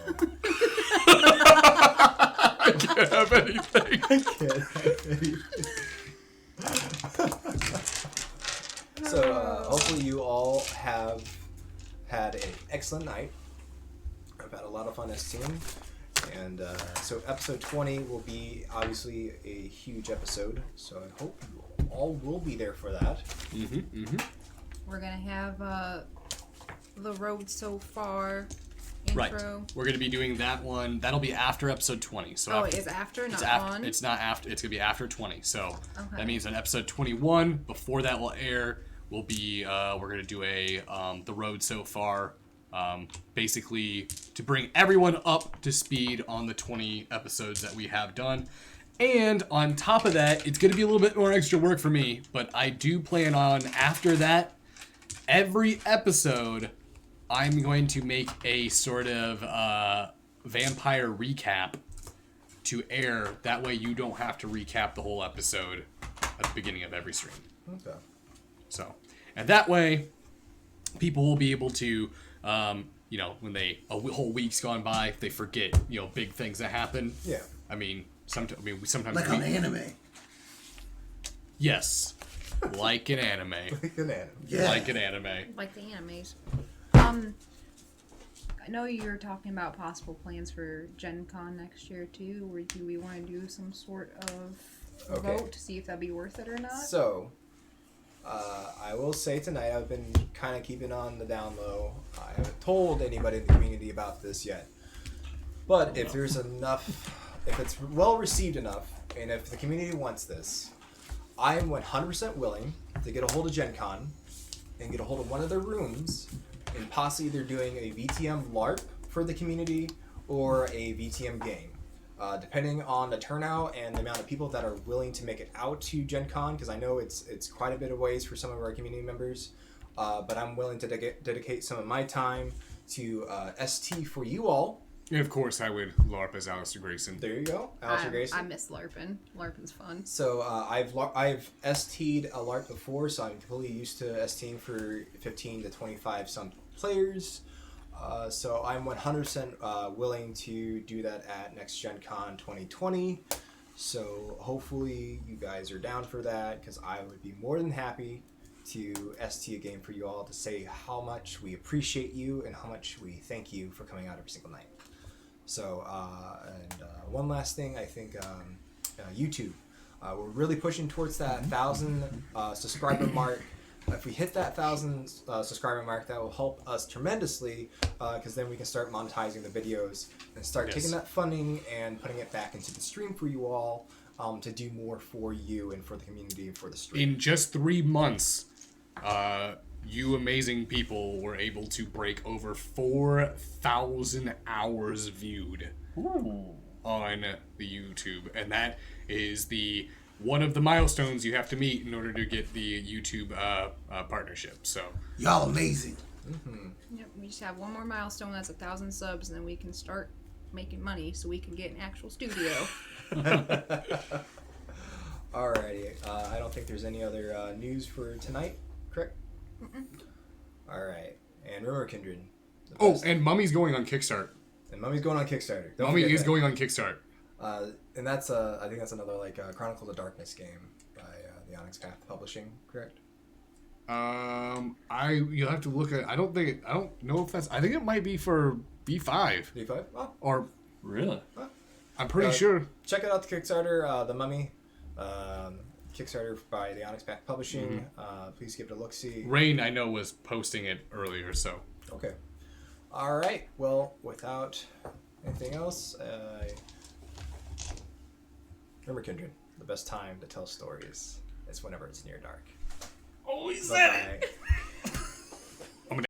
Speaker 2: I can't have anything.
Speaker 1: So, hopefully you all have had an excellent night. I've had a lot of fun as a team. And so episode 20 will be obviously a huge episode. So I hope you all will be there for that.
Speaker 4: We're going to have the road so far
Speaker 2: Right.
Speaker 4: intro.
Speaker 2: We're going to be doing that one. That'll be after episode 20. So
Speaker 4: Oh,
Speaker 2: after,
Speaker 4: it is after,
Speaker 2: it's
Speaker 4: not
Speaker 2: after,
Speaker 4: on?
Speaker 2: It's not after. It's going to be after 20. So
Speaker 4: Okay.
Speaker 2: that means on episode 21, before that will air, will be we're going to do a the road so far. Basically to bring everyone up to speed on the 20 episodes that we have done. And on top of that, it's going to be a little bit more extra work for me, but I do plan on, after that, every episode, I'm going to make a sort of vampire recap to air. That way you don't have to recap the whole episode at the beginning of every stream.
Speaker 1: Okay.
Speaker 2: So, and that way, people will be able to, when a whole week's gone by, they forget, big things that happen.
Speaker 1: Yeah.
Speaker 2: I mean, sometimes
Speaker 3: Like on anime.
Speaker 2: Yes. Like an anime.
Speaker 1: Like an anime.
Speaker 3: Yeah.
Speaker 2: Like an anime.
Speaker 4: Like the animes. I know you're talking about possible plans for Gen Con next year too. Or do we want to do some sort of vote to see if that'd be worth it or not?
Speaker 1: So, I will say tonight I've been kind of keeping on the down low. I haven't told anybody in the community about this yet. But if there's enough, if it's well received enough, and if the community wants this, I am 100% willing to get a hold of Gen Con and get a hold of one of their rooms and possibly either doing a VTM LARP for the community or a VTM game. Depending on the turnout and the amount of people that are willing to make it out to Gen Con, because I know it's quite a bit of ways for some of our community members, but I'm willing to dedicate some of my time to ST for you all.
Speaker 2: And of course, I would LARP as Alistair Grayson.
Speaker 1: There you go, Alistair Grayson.
Speaker 4: I miss LARPing. LARPing's fun.
Speaker 1: So I've ST'd a LARP before, so I'm completely used to STing for 15 to 25 some players. So I'm 100% willing to do that at next Gen Con 2020. So hopefully you guys are down for that, because I would be more than happy to ST a game for you all to say how much we appreciate you and how much we thank you for coming out every single night. So, one last thing, I think YouTube. We're really pushing towards that 1,000 subscriber mark. If we hit that 1,000 subscriber mark, that will help us tremendously, because then we can start monetizing the videos and start taking that funding and putting it back into the stream for you all, to do more for you and for the community and for the stream.
Speaker 2: In just 3 months, you amazing people were able to break over 4,000 hours viewed on the YouTube, and that is one of the milestones you have to meet in order to get the YouTube partnership. So
Speaker 3: y'all amazing.
Speaker 4: Yep, we just have one more milestone. That's 1,000 subs, and then we can start making money so we can get an actual studio.
Speaker 1: Alrighty, I don't think there's any other news for tonight, correct? Alright, and remember, Kindred.
Speaker 2: And Mummy's going on Kickstarter.
Speaker 1: And Mummy's going on Kickstarter.
Speaker 2: Mummy is going on Kickstarter.
Speaker 1: And that's I think that's another Chronicle of Darkness game by the Onyx Path Publishing, correct?
Speaker 2: You'll have to look at. I don't know if that's. I think it might be for B5.
Speaker 1: B5? Oh.
Speaker 2: Or
Speaker 5: really?
Speaker 1: Oh.
Speaker 2: I'm pretty sure.
Speaker 1: Check it out, the Kickstarter, the Mummy. Kickstarter by the Onyx Path Publishing. Please give it a look-see.
Speaker 2: Rain, I know, was posting it earlier, so.
Speaker 1: Okay. All right. Well, without anything else, remember, Kindred, the best time to tell stories is whenever it's near dark.
Speaker 2: Oh, he said it!